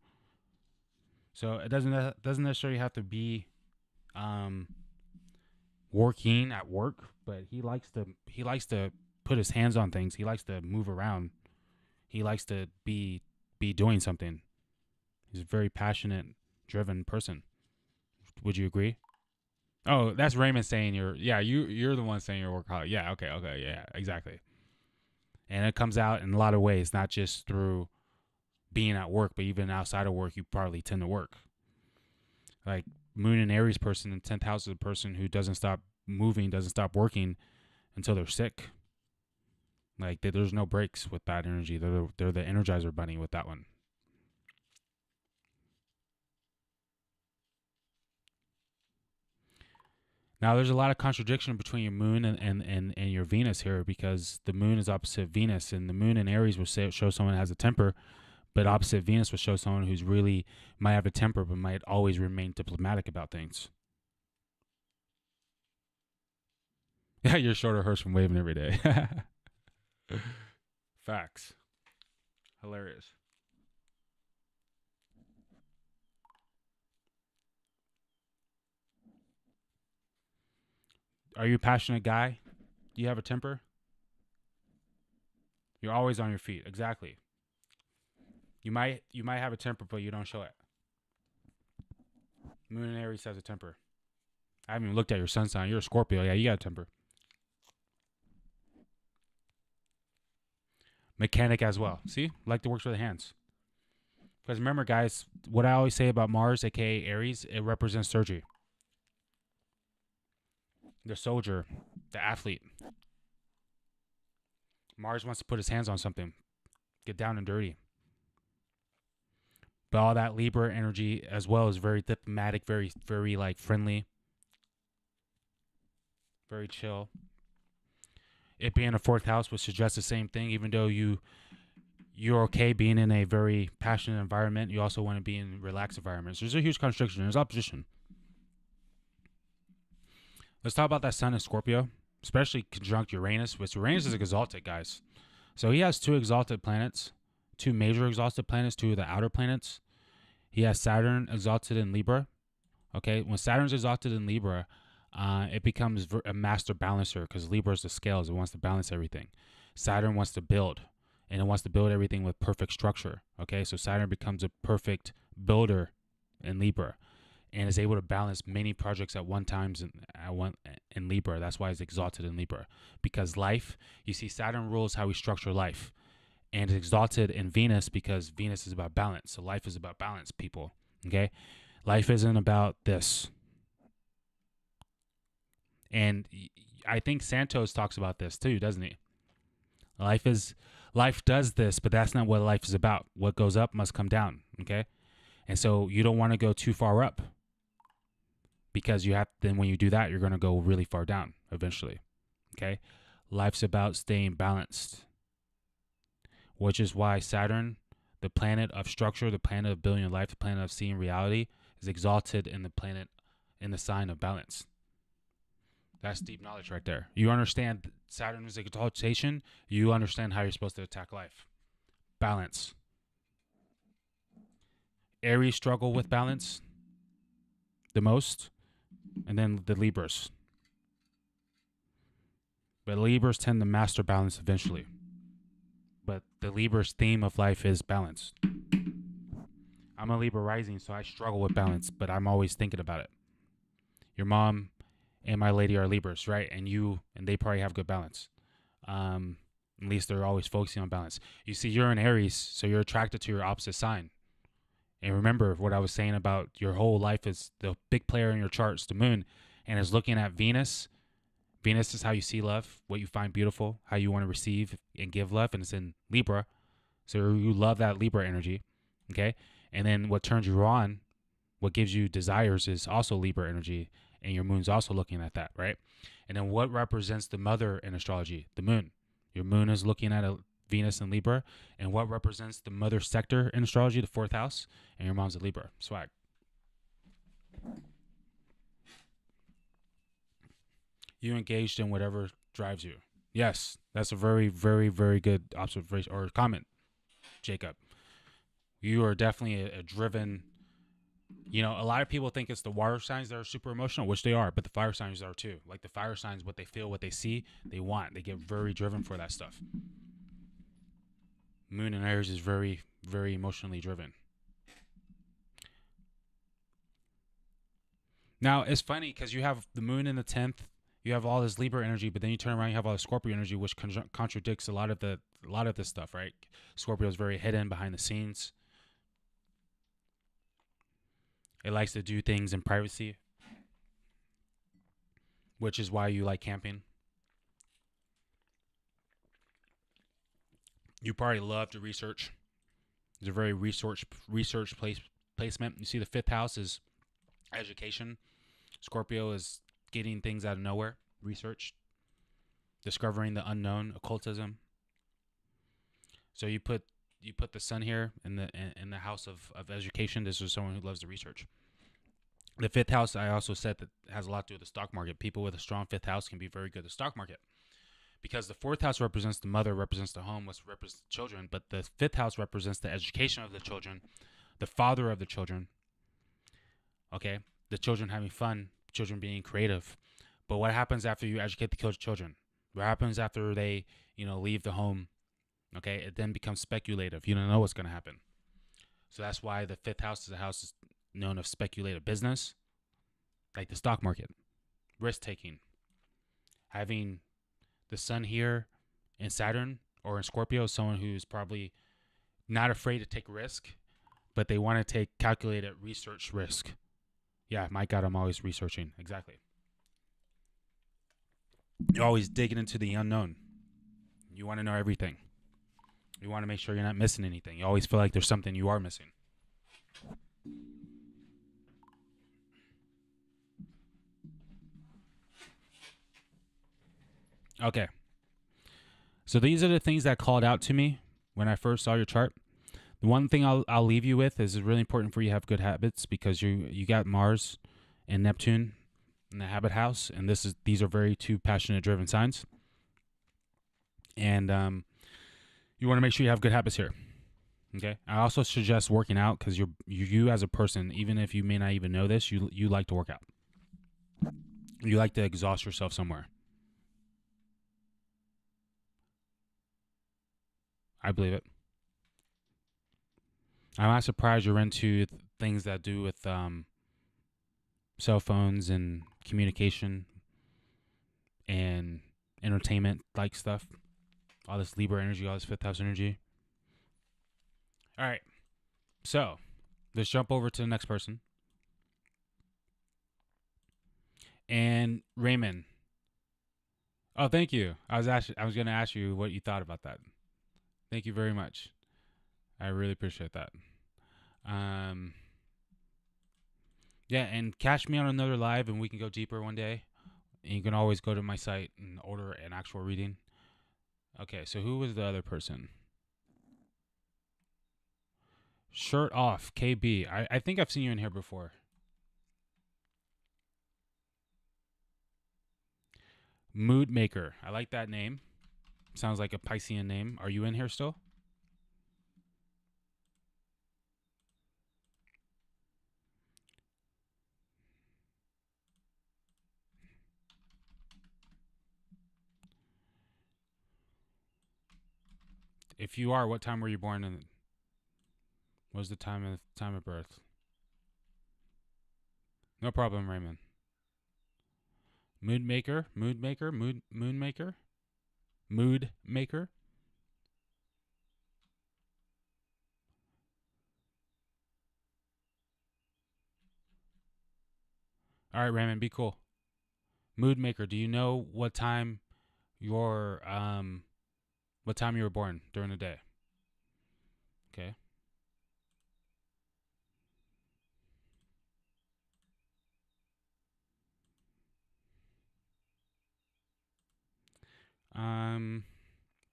So it doesn't necessarily have to be working at work, but he likes to put his hands on things. He likes to move around. He likes to be doing something. He's a very passionate, driven person. Would you agree? Oh, that's Raymond saying you're the one saying you're a workaholic. Yeah, okay, yeah, exactly. And it comes out in a lot of ways, not just through being at work, but even outside of work, you probably tend to work. Like Moon and Aries person in 10th house is a person who doesn't stop moving, doesn't stop working until they're sick. Like there's no breaks with that energy. They're the Energizer Bunny with that one. Now, there's a lot of contradiction between your moon and your Venus here because the moon is opposite Venus, and the moon in Aries will show someone has a temper, but opposite Venus will show someone who's really might have a temper but might always remain diplomatic about things. Yeah, your shoulder hurts from waving every day. Facts. Hilarious. Are you a passionate guy? Do you have a temper? You're always on your feet. Exactly. You might have a temper, but you don't show it. Moon and Aries has a temper. I haven't even looked at your sun sign. You're a Scorpio. Yeah, you got a temper. Mechanic as well. See? Like to work with the hands. Because remember, guys, what I always say about Mars, aka Aries, it represents surgery. The soldier, the athlete. Mars wants to put his hands on something, get down and dirty. But all that Libra energy as well is very diplomatic, very, very like friendly, very chill. It being a 4th house would suggest the same thing, even though you're okay being in a very passionate environment. You also want to be in relaxed environments. There's a huge contradiction. There's opposition. Let's talk about that sun in Scorpio, especially conjunct Uranus, which Uranus is exalted, guys. So he has 2 exalted planets, 2 major exalted planets, 2 of the outer planets. He has Saturn exalted in Libra. Okay, when Saturn's exalted in Libra, it becomes a master balancer because Libra is the scales. It wants to balance everything. Saturn wants to build, and it wants to build everything with perfect structure. Okay, so Saturn becomes a perfect builder in Libra, and is able to balance many projects at one time in Libra. That's why it's exalted in Libra. Because life, you see, Saturn rules how we structure life. And it's exalted in Venus because Venus is about balance. So life is about balance, people. Okay? Life isn't about this. And I think Santos talks about this too, doesn't he? Life does this, but that's not what life is about. What goes up must come down. Okay? And so you don't want to go too far up. Because then when you do that, you're going to go really far down eventually. Okay? Life's about staying balanced. Which is why Saturn, the planet of structure, the planet of building life, the planet of seeing reality, is exalted in the sign of balance. That's deep knowledge right there. You understand Saturn's exaltation, you understand how you're supposed to attack life. Balance. Aries struggle with balance the most, and then the Libras. But Libras tend to master balance eventually. But the Libra's theme of life is balance. I'm a Libra rising, so I struggle with balance, but I'm always thinking about it. Your mom and my lady are Libras, right? And they probably have good balance. At least they're always focusing on balance. You see, you're in Aries, so you're attracted to your opposite sign. And remember what I was saying about your whole life is the big player in your charts, the moon, and is looking at Venus. Venus is how you see love, what you find beautiful, how you want to receive and give love, and it's in Libra. So you love that Libra energy, okay? And then what turns you on, what gives you desires is also Libra energy, and your moon's also looking at that, right? And then what represents the mother in astrology? The moon. Your moon is looking at a Venus and Libra, and what represents the mother sector in astrology? The fourth house, and your mom's a Libra. Swag. You engaged in whatever drives you. Yes, that's a very, very, very good observation or comment, Jacob. You are definitely a driven. You know, a lot of people think it's the water signs that are super emotional, which they are, but the fire signs are too. Like the fire signs, what they feel, what they see, they want. They get very driven for that stuff. Moon in Aries is very, very emotionally driven. Now, it's funny because you have the moon in the 10th, you have all this Libra energy, but then you turn around, you have all the Scorpio energy, which contradicts a lot of this stuff, right? Scorpio is very hidden behind the scenes. It likes to do things in privacy, which is why you like camping. You probably love to research. It's a very research placement. You see the 5th house is education. Scorpio is getting things out of nowhere, research, discovering the unknown, occultism. So you put the sun here in the house of education. This is someone who loves to research. The 5th house, I also said, that has a lot to do with the stock market. People with a strong 5th house can be very good at the stock market because the 4th house represents the mother, represents the home, which represents the children, but the 5th house represents the education of the children, the father of the children. Okay, the children having fun, children being creative. But what happens after you educate the children? What happens after they, leave the home? Okay, it then becomes speculative. You don't know what's going to happen. So that's why the 5th house is a house known of speculative business, like the stock market, risk taking. Having the sun here in Saturn or in Scorpio, someone who's probably not afraid to take risk, but they want to take calculated research risk. Yeah, my God, I'm always researching. Exactly. You're always digging into the unknown. You want to know everything. You want to make sure you're not missing anything. You always feel like there's something you are missing. Okay. So these are the things that called out to me when I first saw your chart. The one thing I'll leave you with is it's really important for you to have good habits because you got Mars and Neptune in the habit house, and these are very two passionate, driven signs. And you want to make sure you have good habits here. Okay. I also suggest working out because you as a person, even if you may not even know this, you like to work out. You like to exhaust yourself somewhere. I believe it. I'm not surprised you're into things that do with cell phones and communication and entertainment like stuff. All this Libra energy, all this 5th house energy. All right. So let's jump over to the next person. And Raymond. Oh, thank you. I was going to ask you what you thought about that. Thank you very much. I really appreciate that. Yeah, and catch me on another live and we can go deeper one day. And you can always go to my site and order an actual reading. Okay, so who was the other person? Shirt Off, KB. I think I've seen you in here before. Mood Maker. I like that name. Sounds like a Piscean name. Are you in here still? If you are, what time were you born in? What was the time of birth? No problem, Raymond. Mood Maker. All right, Raymond, be cool. Mood maker, do you know what time you were born during the day? Okay. Um,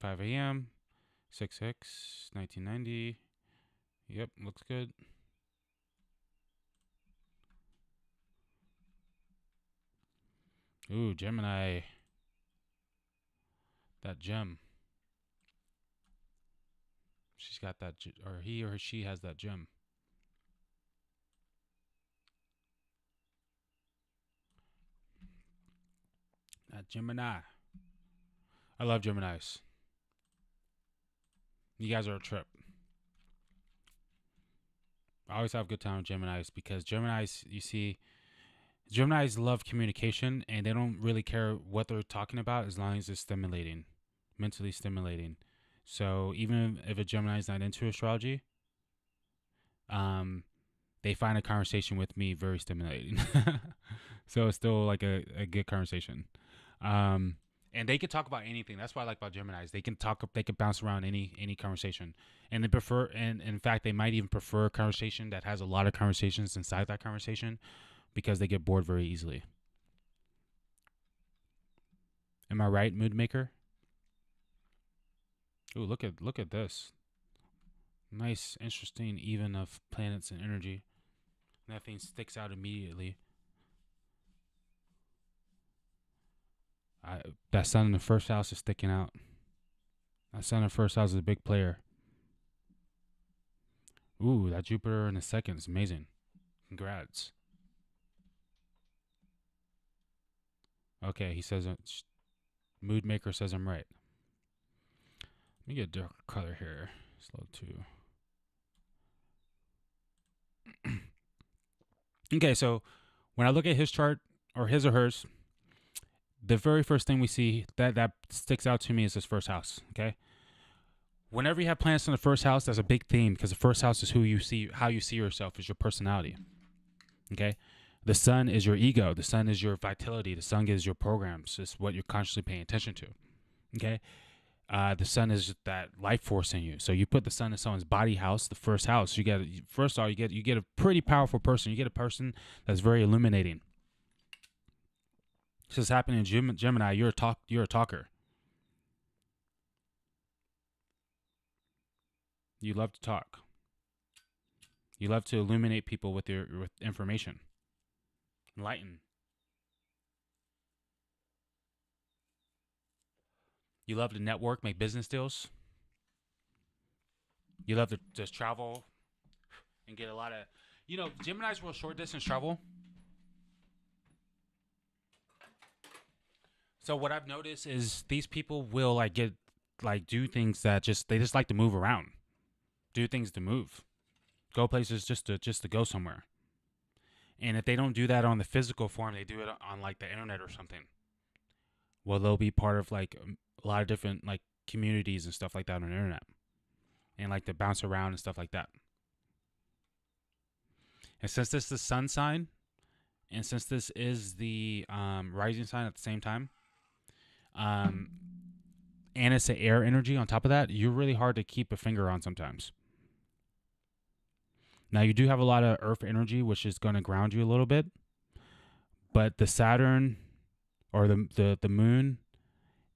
5 a.m. 6/6, 1990. Yep, looks good. Ooh, Gemini. That gem. She's got that, or he or she has that gem. That Gemini. I love Geminis. You guys are a trip. I always have a good time with Geminis because Geminis, you see, Geminis love communication and they don't really care what they're talking about as long as it's stimulating, mentally stimulating. So even if a Gemini is not into astrology, they find a conversation with me very stimulating. So it's still like a good conversation. And they can talk about anything. That's what I like about Geminis. They can talk. They can bounce around any conversation, and they prefer. And in fact, they might even prefer a conversation that has a lot of conversations inside that conversation, because they get bored very easily. Am I right, mood maker? Ooh, look at this. Nice, interesting even of planets and energy. Nothing sticks out immediately. That sun in the first house is sticking out. That sun in the first house is a big player. Ooh, that Jupiter in the second is amazing. Congrats. Okay, he says, mood maker says I'm right. Let me get a darker color here. Slow too. Okay, so when I look at his chart, or his or hers, the very first thing we see that sticks out to me is his first house. Okay, whenever you have planets in the first house, that's a big theme, because the first house is who you see, how you see yourself, is your personality. Okay, the sun is your ego. The sun is your vitality. The sun is your programs. It's what you're consciously paying attention to. Okay, the sun is that life force in you. So you put the sun in someone's body house, the first house. You get, first of all, you get a pretty powerful person. You get a person that's very illuminating. This is happening in Gemini. You're a talker. You love to talk. You love to illuminate people with information. Enlighten. You love to network, make business deals. You love to just travel and get a lot of, Geminis will short distance travel. So what I've noticed is these people will do things that they just like to move around, do things to move, go places just to go somewhere. And if they don't do that on the physical form, they do it on like the internet or something. Well, they'll be part of like a lot of different like communities and stuff like that on the internet, and like to bounce around and stuff like that. And since this is the sun sign, and since this is the rising sign at the same time, and it's an air energy on top of that, you're really hard to keep a finger on sometimes. Now, you do have a lot of earth energy, which is going to ground you a little bit. But the Saturn, or the moon,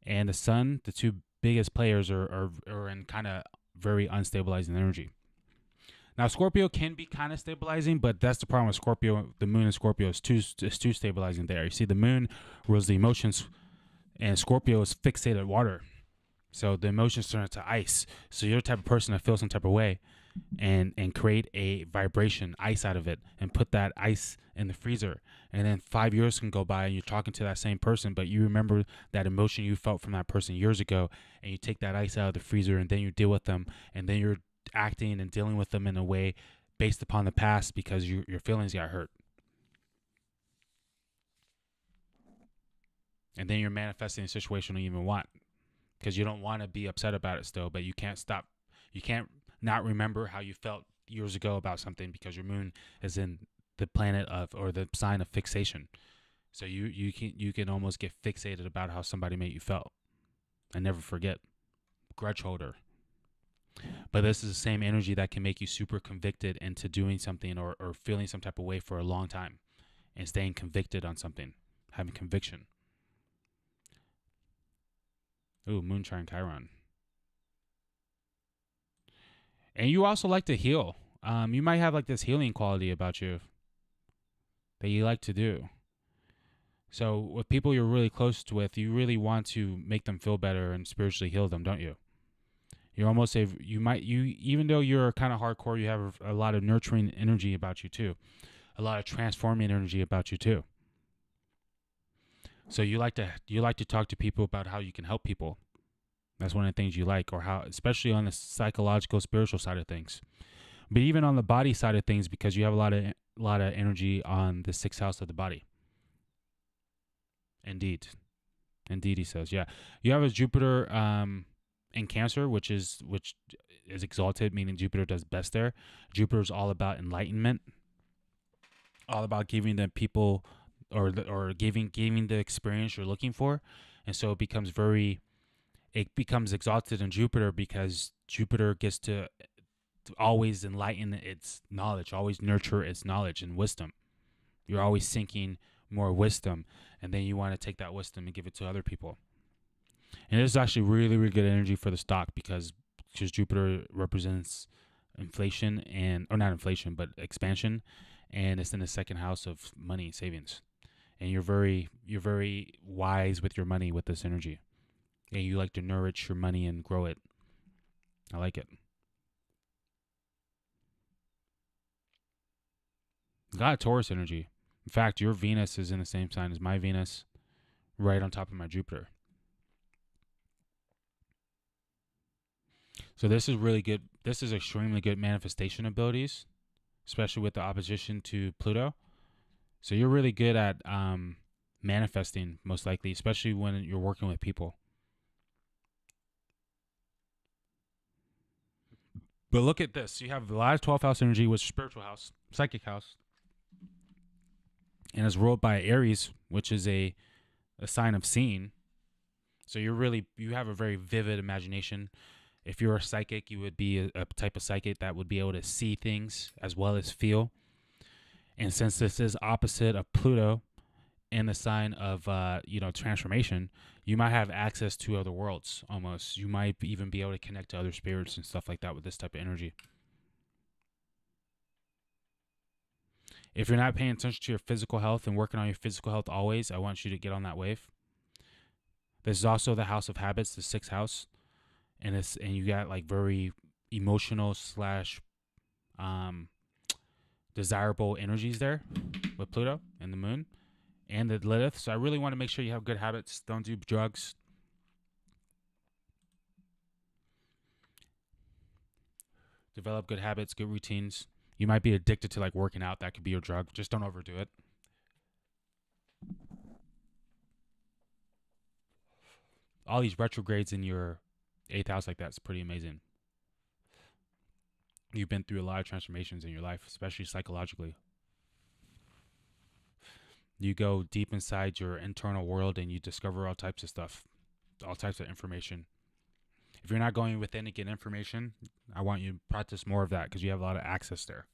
and the sun, the two biggest players, are in kind of very unstabilizing energy. Now, Scorpio can be kind of stabilizing, but that's the problem with Scorpio. The moon in Scorpio is too stabilizing there. You see, the moon rules the emotions, and Scorpio is fixated water. So the emotions turn into ice. So you're the type of person that feels some type of way and create a vibration, ice out of it, and put that ice in the freezer. And then 5 years can go by and you're talking to that same person, but you remember that emotion you felt from that person years ago, and you take that ice out of the freezer, and then you deal with them, and then you're acting and dealing with them in a way based upon the past because your feelings got hurt. And then you're manifesting a situation you don't even want, because you don't want to be upset about it still, but you can't stop. You can't not remember how you felt years ago about something because your moon is in the planet of, or the sign of fixation. So you can almost get fixated about how somebody made you felt and never forget. Grudge holder. But this is the same energy that can make you super convicted into doing something or feeling some type of way for a long time and staying convicted on something, having conviction. Ooh, Moonshine Chiron. And you also like to heal. You might have like this healing quality about you that you like to do. So with people you're really close with, you really want to make them feel better and spiritually heal them, don't you? You're almost even though you're kind of hardcore, you have a lot of nurturing energy about you too. A lot of transforming energy about you too. So you like to talk to people about how you can help people. That's one of the things you like, or how, especially on the psychological, spiritual side of things. But even on the body side of things, because you have a lot of energy on the 6th house of the body. Indeed, he says, yeah. You have a Jupiter in Cancer, which is exalted, meaning Jupiter does best there. Jupiter is all about enlightenment, all about giving the people or giving the experience you're looking for, and so it becomes exalted in Jupiter because Jupiter gets to always enlighten its knowledge, always nurture its knowledge and wisdom. You're always seeking more wisdom, and then you want to take that wisdom and give it to other people. And this is actually really, really good energy for the stock because Jupiter represents inflation or not inflation, but expansion, and it's in the 2nd house of money savings. And you're very wise with your money with this energy. And you like to nourish your money and grow it. I like it. Got Taurus energy. In fact, your Venus is in the same sign as my Venus, right on top of my Jupiter. So this is really good. This is extremely good manifestation abilities, especially with the opposition to Pluto. So you're really good at manifesting, most likely, especially when you're working with people. But look at this. You have a lot of 12th house energy, which is spiritual house, psychic house. And it's ruled by Aries, which is a sign of seeing. So you have a very vivid imagination. If you're a psychic, you would be a type of psychic that would be able to see things as well as feel. And since this is opposite of Pluto in the sign of transformation, you might have access to other worlds almost. You might even be able to connect to other spirits and stuff like that with this type of energy. If you're not paying attention to your physical health and working on your physical health always, I want you to get on that wave. This is also the house of habits, the 6th house. And you got like very emotional / desirable energies there with Pluto and the moon and the Lilith. So I really want to make sure you have good habits. Don't do drugs. Develop good habits, good routines. You might be addicted to like working out. That could be your drug. Just don't overdo it. All these retrogrades in your 8th house like that's pretty amazing. You've been through a lot of transformations in your life, especially psychologically. You go deep inside your internal world and you discover all types of stuff, all types of information. If you're not going within to get information, I want you to practice more of that because you have a lot of access there.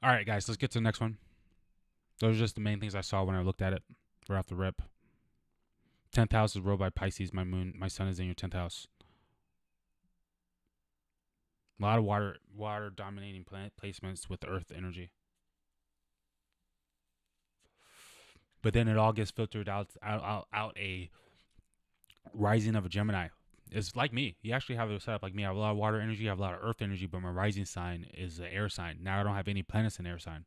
All right, guys, let's get to the next one. Those are just the main things I saw when I looked at it right off the rip. 10th house is ruled by Pisces. My sun is in your 10th house. A lot of water dominating planet placements with Earth energy. But then it all gets filtered out a rising of a Gemini. It's like me. You actually have it set up like me. I have a lot of water energy. I have a lot of Earth energy, but my rising sign is an air sign. Now I don't have any planets in air sign.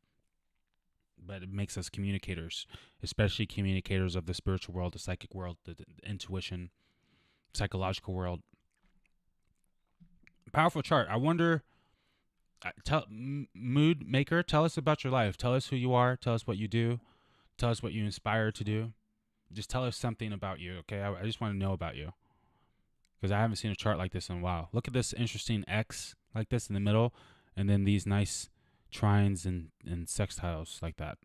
But it makes us communicators, especially communicators of the spiritual world, the psychic world, the intuition, psychological world. Powerful chart. I wonder, mood maker, tell us about your life. Tell us who you are. Tell us what you do. Tell us what you inspire to do. Just tell us something about you, okay? I just want to know about you because I haven't seen a chart like this in a while. Look at this interesting X like this in the middle and then these nice trines and sextiles like that.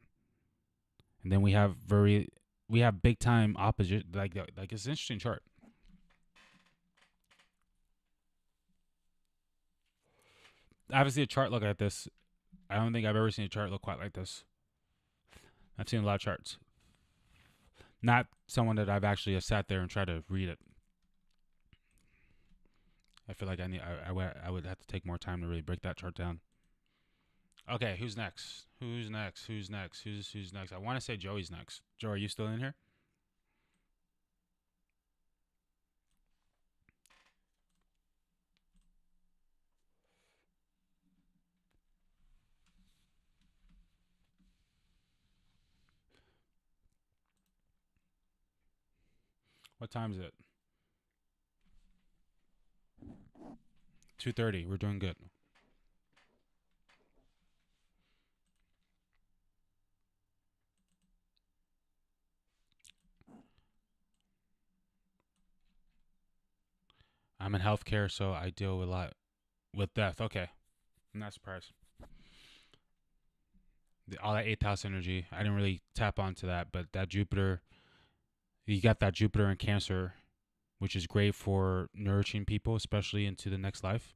And then we have big time opposite, like it's an interesting chart. I haven't seen a chart look like this. I don't think I've ever seen a chart look quite like this. I've seen a lot of charts. Not someone that I've actually sat there and tried to read it. I feel like I would have to take more time to really break that chart down. Okay, who's next? Who's next? Who's next? Who's next? I want to say Joey's next. Joe, are you still in here? What time is it? 2:30. We're doing good. I'm in healthcare, so I deal a lot with death. Okay, I'm not surprised. All that 8th house energy, I didn't really tap onto that, but that Jupiter, you got that Jupiter in Cancer, which is great for nourishing people, especially into the next life.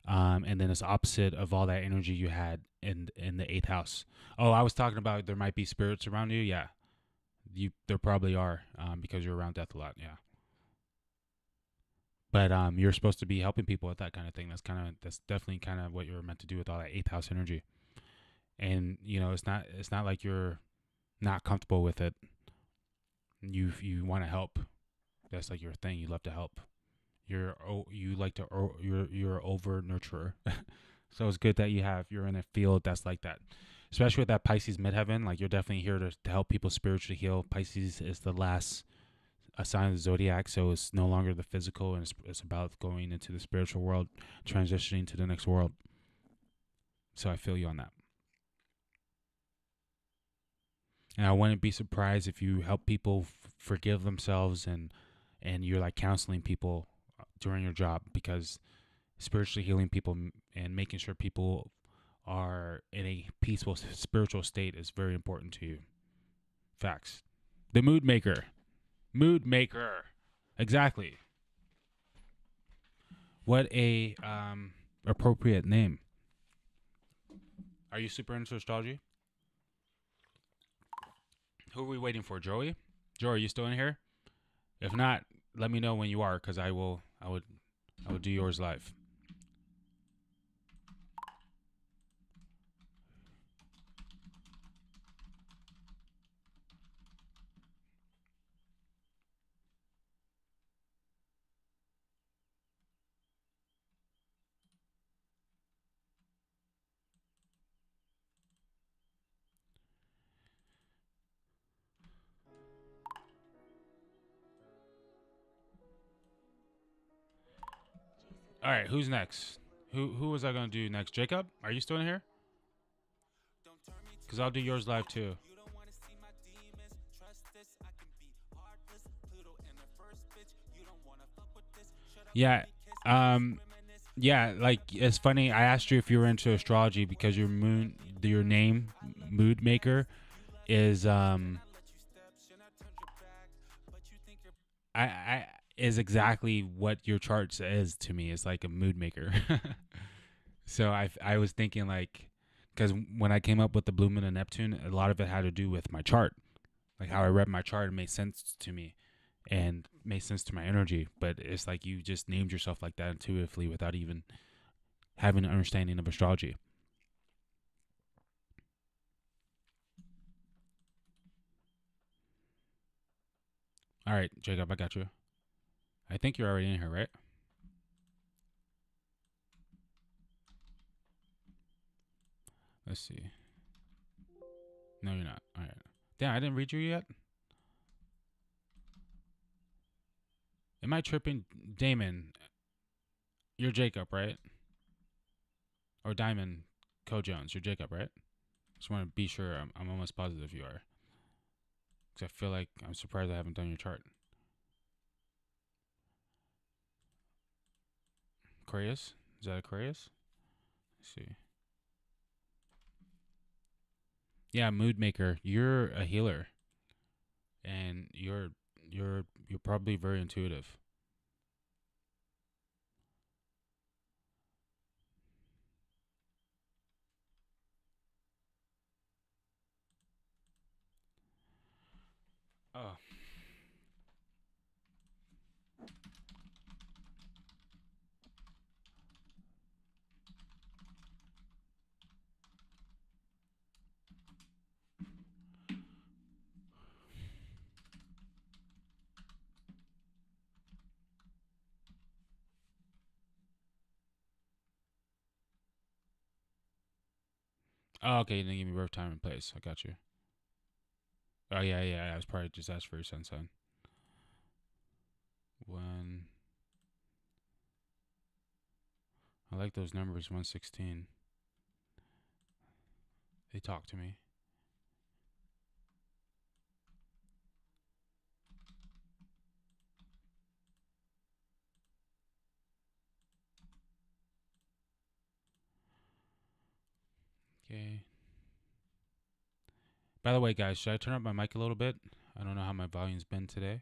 And then it's opposite of all that energy you had in the 8th house. Oh, I was talking about there might be spirits around you. Yeah, there probably are, because you're around death a lot. Yeah. But you're supposed to be helping people with that kind of thing. That's definitely kind of what you're meant to do with all that 8th house energy. And it's not like you're not comfortable with it. You want to help. That's like your thing. You love to help. You're over nurturer. So it's good that you're in a field that's like that. Especially with that Pisces midheaven, like you're definitely here to help people spiritually heal. Pisces is the last a sign of the zodiac, so it's no longer the physical, and it's about going into the spiritual world, transitioning to the next world. So I feel you on that. And I wouldn't be surprised if you help people forgive themselves and you're like counseling people during your job, because spiritually healing people and making sure people are in a peaceful spiritual state is very important to you. Facts. The mood maker. Mood maker. Exactly. What a appropriate name. Are you super into astrology? Who are we waiting for, Joey? Joey, are you still in here? If not, let me know when you are, because I would do yours live. All right, who's next? Who was I gonna do next? Jacob, are you still in here? Because I'll do yours live too. Yeah. Yeah, like it's funny. I asked you if you were into astrology because your name, Mood Maker, is I is exactly what your chart says to me. It's like a mood maker. So I was thinking, like, because when I came up with the Blue Moon and Neptune, a lot of it had to do with my chart, like how I read my chart. It made sense to me and made sense to my energy. But it's like you just named yourself like that intuitively without even having an understanding of astrology. All right, Jacob, I got you. I think you're already in here, right? Let's see. No, you're not. All right. Damn, I didn't read you yet. Am I tripping? Damon, you're Jacob, right? Or Diamond Co-Jones, you're Jacob, right? Just want to be sure. I'm almost positive you are. Because I feel like I'm surprised I haven't done your chart. Aquarius? Is that Aquarius? Let's see. Yeah, mood maker. You're a healer, and you're probably very intuitive. Oh. Oh, okay. You didn't give me birth time and place. I got you. Oh yeah, yeah. I was probably just asked for your sun sign. One. I like those numbers. 116. They talk to me. Okay. By the way, guys, should I turn up my mic a little bit? I don't know how my volume's been today,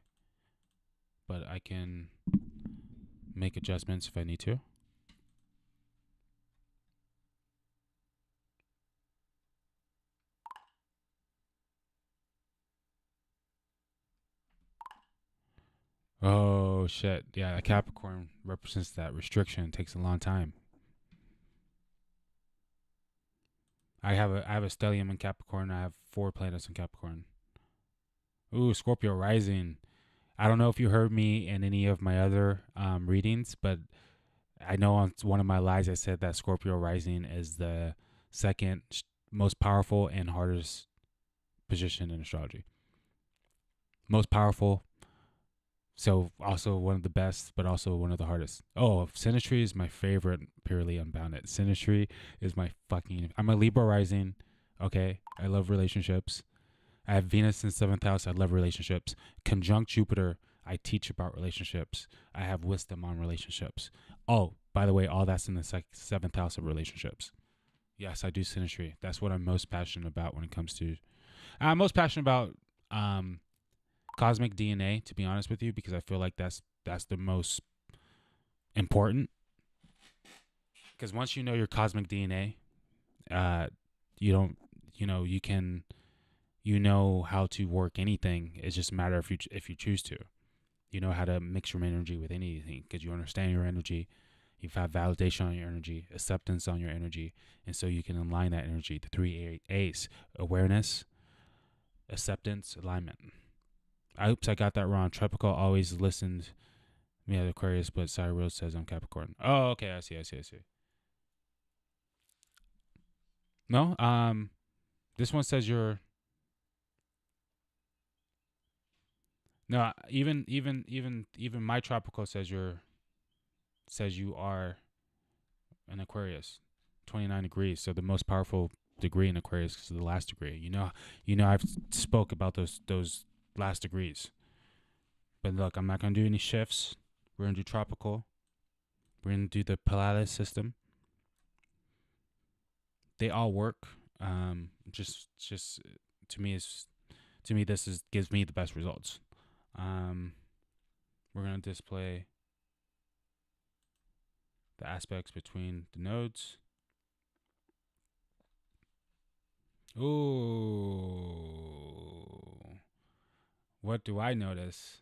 but I can make adjustments if I need to. Oh shit! Yeah, a Capricorn represents that restriction. It takes a long time. I have a stellium in Capricorn. I have 4 planets in Capricorn. Ooh, Scorpio rising. I don't know if you heard me in any of my other readings, but I know on one of my lives I said that Scorpio rising is the second most powerful and hardest position in astrology. Most powerful, so also one of the best, but also one of the hardest. Oh, Sinistry is my favorite, purely unbounded. Sinistry is my fucking. I'm a Libra rising. Okay, I love relationships. I have Venus in 7th house. I love relationships. Conjunct Jupiter. I teach about relationships. I have wisdom on relationships. Oh, by the way, all that's in the 7th house of relationships. Yes, I do Sinistry. That's what I'm most passionate about when it comes to. I'm most passionate about cosmic DNA, to be honest with you, because I feel like that's the most important. Because once you know your cosmic DNA, you don't, you can, how to work anything. It's just a matter if you choose to. You know how to mix your energy with anything because you understand your energy. You've had validation on your energy, acceptance on your energy, and so you can align that energy. The 3 A's: awareness, acceptance, alignment. Oops, I got that wrong. Tropical always listened. Yeah, Aquarius, but Cyril says I'm Capricorn. Oh, okay, I see. No, this one says you're. No, even my tropical says you are an Aquarius, 29 degrees. So the most powerful degree in Aquarius is the last degree. I've spoke about those last degrees. But look, I'm not gonna do any shifts. We're gonna do tropical. We're gonna do the Polaris system. They all work. Just to me this gives me the best results. We're gonna display the aspects between the nodes. Ooh, what do I notice?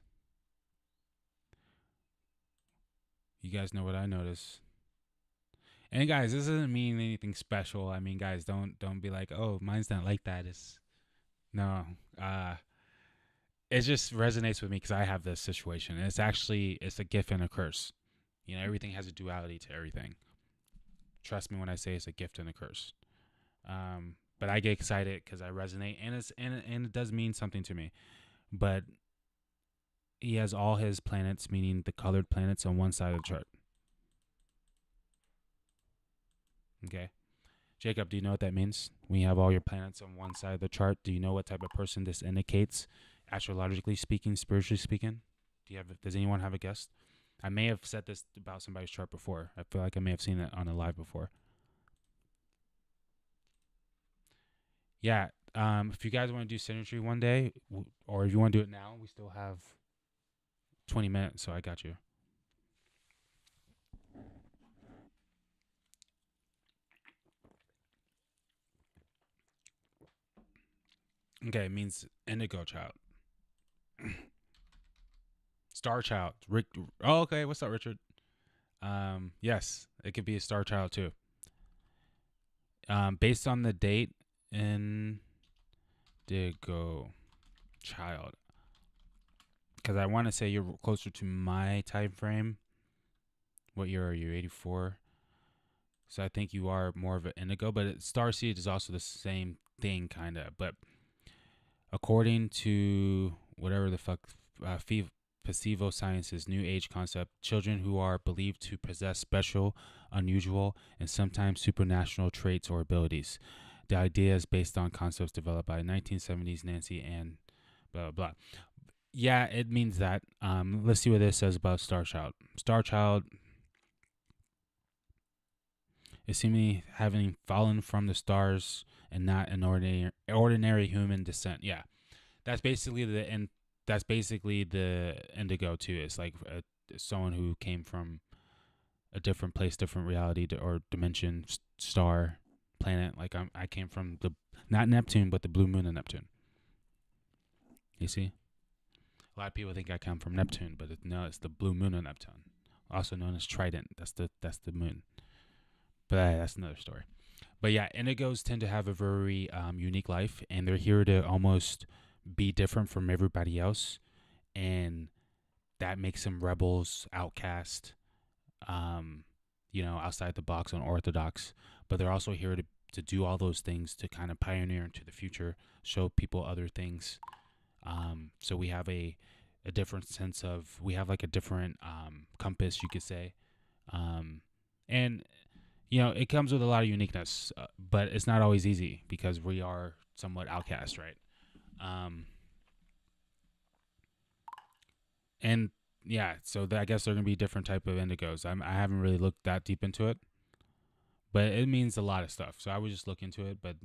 You guys know what I notice. And guys, this doesn't mean anything special. I mean, guys, don't be like, oh, mine's not like that. It's no. It just resonates with me because I have this situation. And it's a gift and a curse. Everything has a duality to everything. Trust me when I say it's a gift and a curse. But I get excited because I resonate, and it does mean something to me. But he has all his planets, meaning the colored planets, on one side of the chart. Okay. Jacob, do you know what that means? When you have all your planets on one side of the chart, do you know what type of person this indicates, astrologically speaking, spiritually speaking? Does anyone have a guess? I may have said this about somebody's chart before. I feel like I may have seen it on a live before. Yeah, If you guys want to do synergy one day, or if you want to do it now, we still have 20 minutes, so I got you. Okay, it means indigo child. Star child. Rick. Oh, okay. What's up, Richard? Yes, it could be a star child too. Based on the date, indigo child. Because I want to say you're closer to my time frame. What year are you? 84. So I think you are more of an indigo, but starseed is also the same thing, kind of. But according to whatever the fuck, Pasivo Science's New Age concept, children who are believed to possess special, unusual, and sometimes supernatural traits or abilities. The idea is based on concepts developed by 1970s Nancy and blah, blah, blah. Yeah, it means that. Let's see what this says about Star Child. Star Child is seemingly having fallen from the stars and not an ordinary human descent. Yeah, that's basically the indigo too. It's like someone who came from a different place, different reality, or dimension, star, planet. Like I came from not Neptune, but the blue moon of Neptune. You see, a lot of people think I come from Neptune, but no, it's the blue moon of Neptune, also known as Trident. That's the moon. But that's another story. But yeah, indigos tend to have a very unique life, and they're here to almost be different from everybody else, and that makes them rebels, outcast, outside the box, unorthodox. But they're also here to do all those things to kind of pioneer into the future, show people other things. So we have a different sense of, we have like a different compass, you could say, and it comes with a lot of uniqueness, but it's not always easy because we are somewhat outcast, right? And yeah, so I guess they're gonna be different type of indigos. I haven't really looked that deep into it, but it means a lot of stuff. So I would just look into it. But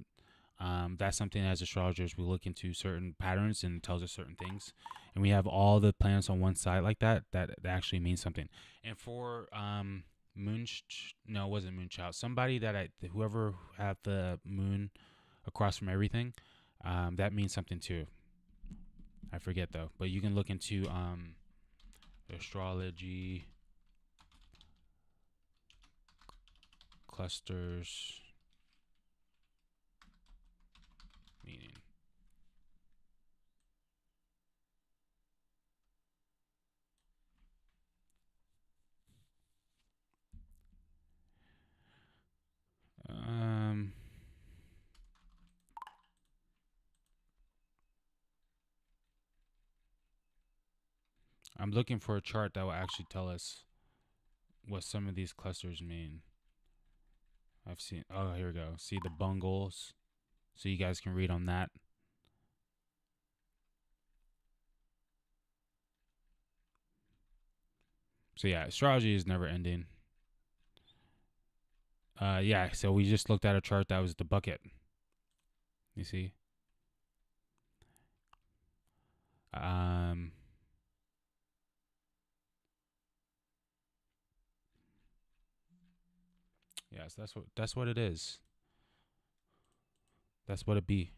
that's something as astrologers we look into certain patterns and it tells us certain things. And we have all the planets on one side like that actually means something. And for it wasn't Moonchild. Somebody whoever had the moon across from everything, that means something too. I forget though, but you can look into astrology clusters meaning. I'm looking for a chart that will actually tell us what some of these clusters mean. I've seen. Oh, here we go. See the bungles, so you guys can read on that. So yeah, astrology is never ending. Yeah. So we just looked at a chart that was the bucket. You see. Yes, that's what it is. That's what it be.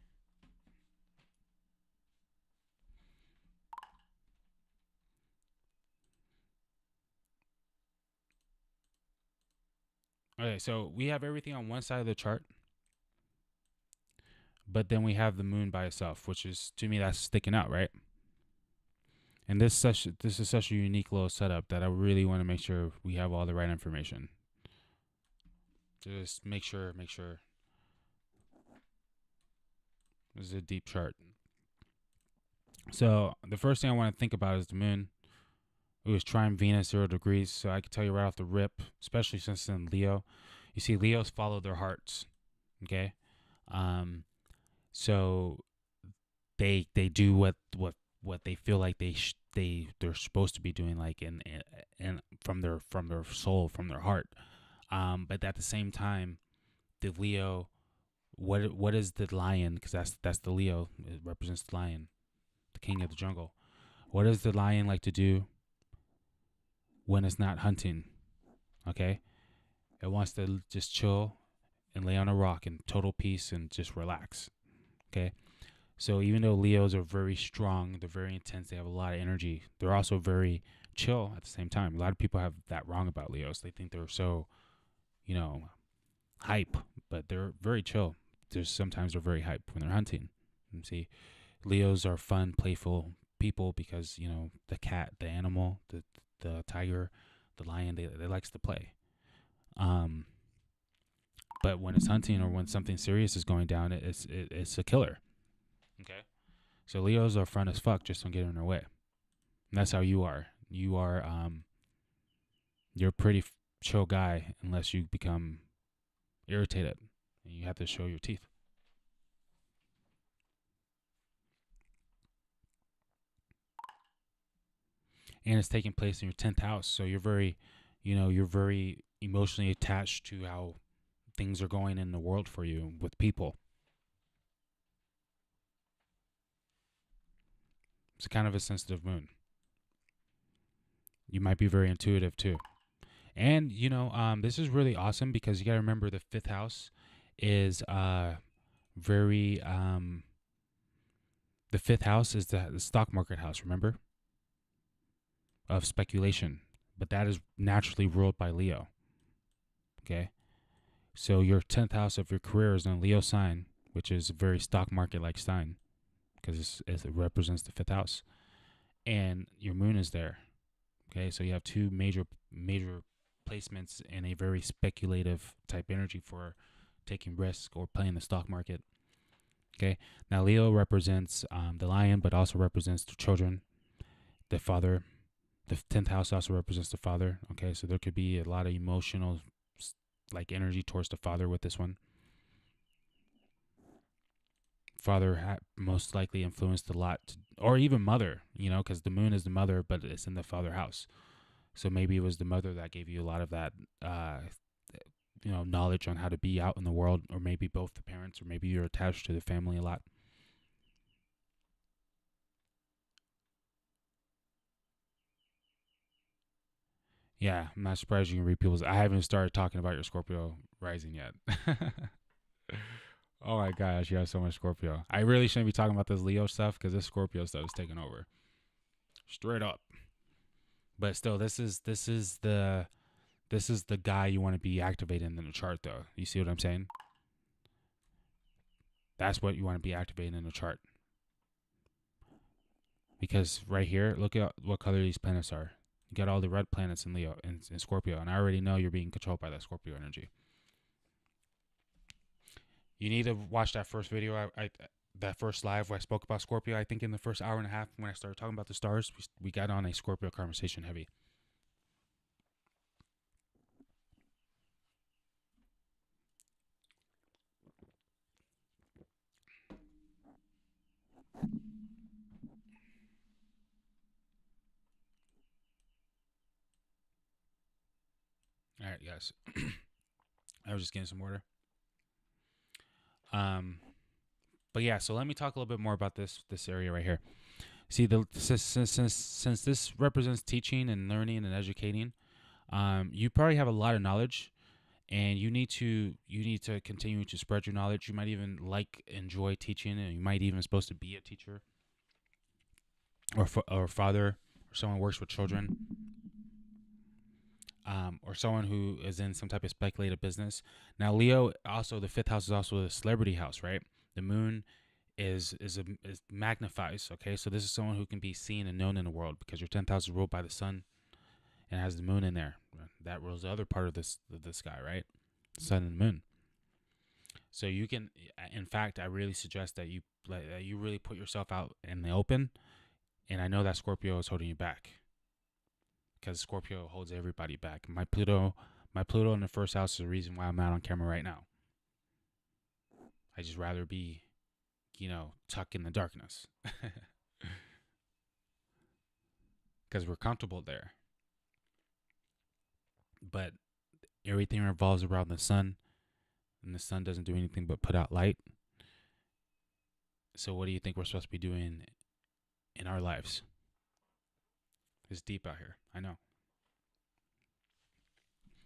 Okay, so we have everything on one side of the chart, but then we have the moon by itself, which is, to me, that's sticking out, right? And this is such a unique little setup that I really want to make sure we have all the right information. Just make sure. This is a deep chart. So the first thing I want to think about is the moon. It was trine Venus 0 degrees. So I can tell you right off the rip, especially since it's in Leo. You see, Leos follow their hearts. Okay. So they do what they feel like they're supposed to be doing, like in from their soul, from their heart. But at the same time, the Leo what is the lion? Because that's the Leo. It represents the lion, the king of the jungle. What does the lion like to do when it's not hunting? Okay, it wants to just chill and lay on a rock in total peace and just relax. Okay, so even though Leos are very strong, they're very intense, they have a lot of energy, they're also very chill at the same time. A lot of people have that wrong about Leos. They think they're so, hype, but they're very chill. There's sometimes they're very hype when they're hunting. You see, Leos are fun, playful people because, the cat, the animal, the tiger, the lion, they likes to play. But when it's hunting or when something serious is going down, it's a killer. Okay, so Leos are fun as fuck. Just don't get in their way. And that's how you are. You're a pretty chill guy unless you become irritated and you have to show your teeth. And it's taking place in your 10th house, so you're very emotionally attached to how things are going in the world for you with people. It's kind of a sensitive moon. You might be very intuitive too. And this is really awesome because you got to remember the 5th house is very the 5th house is the stock market house, remember? Of speculation, but that is naturally ruled by Leo. Okay, so your 10th house of your career is in a Leo sign, which is a very stock market like sign because it represents the 5th house, and your moon is there. Okay, so you have two major placements in a very speculative type energy for taking risk or playing the stock market. Okay, now Leo represents the lion, but also represents the children, the father. The 10th house also represents the father. Okay, so there could be a lot of emotional energy towards the father with this one. Father most likely influenced a lot, or even mother, because the moon is the mother, but it's in the father house. So maybe it was the mother that gave you a lot of that, knowledge on how to be out in the world, or maybe both the parents, or maybe you're attached to the family a lot. Yeah, I'm not surprised you can read people's. I haven't started talking about your Scorpio rising yet. Oh my gosh, you have so much Scorpio. I really shouldn't be talking about this Leo stuff because this Scorpio stuff is taking over. Straight up. But still, this is the guy you want to be activating in the chart, though. You see what I'm saying? That's what you want to be activating in the chart. Because right here, look at what color these planets are. You got all the red planets in Leo in Scorpio, and I already know you're being controlled by that Scorpio energy. You need to watch that first video. That first live where I spoke about Scorpio. I think in the first hour and a half when I started talking about the stars, we got on a Scorpio conversation heavy. All right, guys. I was just getting some water. But yeah, so let me talk a little bit more about this area right here. See, since this represents teaching and learning and educating, you probably have a lot of knowledge, and you need to continue to spread your knowledge. You might even enjoy teaching, and you might even supposed to be a teacher, or father, or someone who works with children. Or someone who is in some type of speculative business. Now, Leo, also the 5th house is also a celebrity house, right? The moon is magnifies. Okay, so this is someone who can be seen and known in the world because your 10th house is ruled by the sun and has the moon in there. That rules the other part of this sky, right? The sun and the moon. So you can, in fact, I really suggest that you really put yourself out in the open. And I know that Scorpio is holding you back, because Scorpio holds everybody back. My Pluto in the 1st house is the reason why I'm out on camera right now. I just rather be, tucked in the darkness. Because we're comfortable there. But everything revolves around the sun, and the sun doesn't do anything but put out light. So what do you think we're supposed to be doing in our lives? It's deep out here, I know.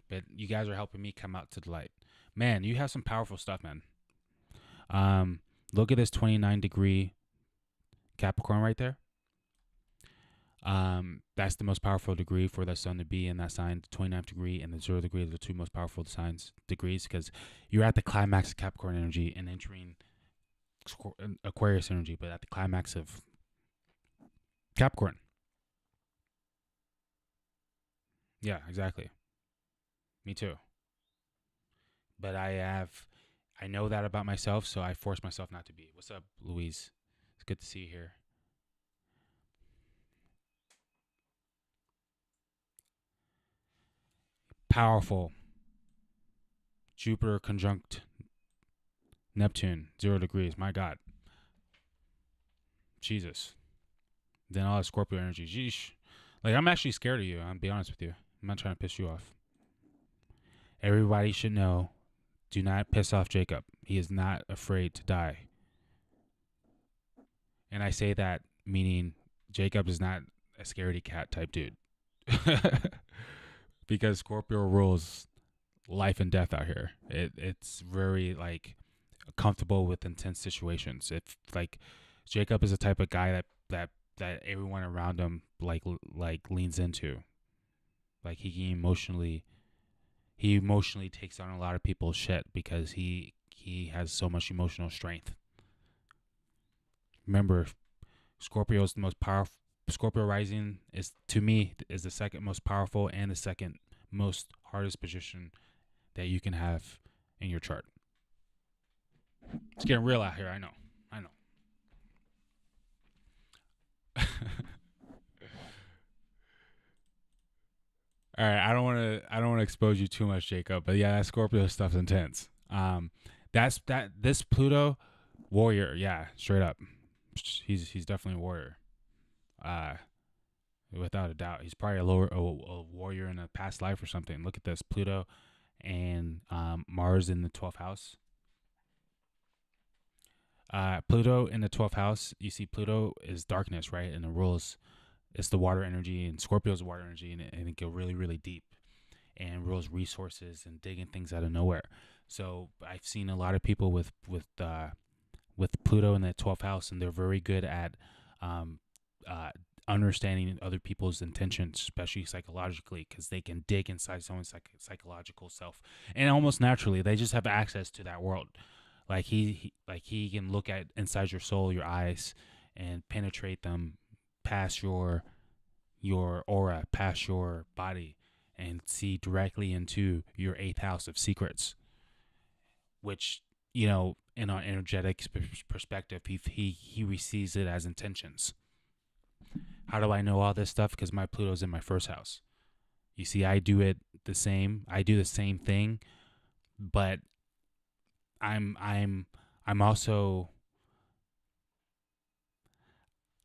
But you guys are helping me come out to the light. Man, you have some powerful stuff, man. Look at this 29-degree Capricorn right there. That's the most powerful degree for the sun to be in that sign. The 29th degree and the 0 degree are the two most powerful degrees, because you're at the climax of Capricorn energy and entering Aquarius energy, but at the climax of Capricorn. Yeah, exactly. Me too. But I know that about myself, so I force myself not to be. What's up, Louise? It's good to see you here. Powerful. Jupiter conjunct Neptune, 0 degrees. My God. Jesus. Then all the Scorpio energy. Jeesh. Like, I'm actually scared of you. I'll be honest with you. I'm not trying to piss you off. Everybody should know, do not piss off Jacob. He is not afraid to die. And I say that meaning Jacob is not a scaredy cat type dude. Because Scorpio rules life and death out here. It's very, like, comfortable with intense situations. If, like, Jacob is the type of guy that everyone around him like leans into. Like, he emotionally takes on a lot of people's shit because he has so much emotional strength. Remember, Scorpio is the most powerful. Scorpio rising is, to me, is the second most powerful and the second most hardest position that you can have in your chart. It's getting real out here. I know. All right, I don't want to expose you too much, Jacob, but yeah, that Scorpio stuff's intense. This Pluto warrior, yeah, straight up. He's definitely a warrior. Without a doubt. He's probably a warrior in a past life or something. Look at this, Pluto and Mars in the 12th house. Pluto in the 12th house, you see Pluto is darkness, right? And it rules, it's the water energy, and Scorpio's water energy, and it go really, really deep and rules resources and digging things out of nowhere. So I've seen a lot of people with Pluto in the 12th house, and they're very good at understanding other people's intentions, especially psychologically, because they can dig inside someone's psychological self, and almost naturally they just have access to that world. Like he can look at inside your soul, your eyes, and penetrate them past your aura, past your body, and see directly into your 8th house of secrets, which, you know, in our energetic perspective, he receives it as intentions. How do I know all this stuff? Because my Pluto's in my 1st house. You see, I do the same thing, but I'm also,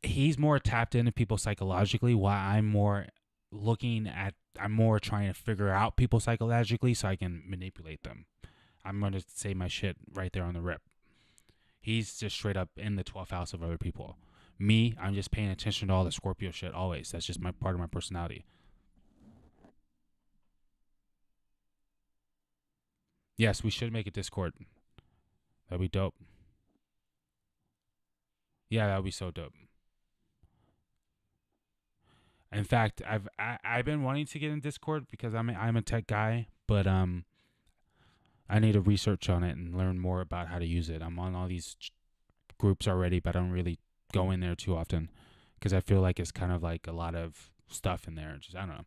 he's more tapped into people psychologically, while I'm more trying to figure out people psychologically so I can manipulate them. I'm going to say my shit right there on the rip. He's just straight up in the 12th house of other people. Me, I'm just paying attention to all the Scorpio shit always. That's just part of my personality. Yes, we should make a Discord. That'd be dope. Yeah, that'd be so dope. In fact, I've been wanting to get in Discord because I'm a tech guy, but I need to research on it and learn more about how to use it. I'm on all these groups already, but I don't really go in there too often because I feel like it's kind of like a lot of stuff in there. Just, I don't know.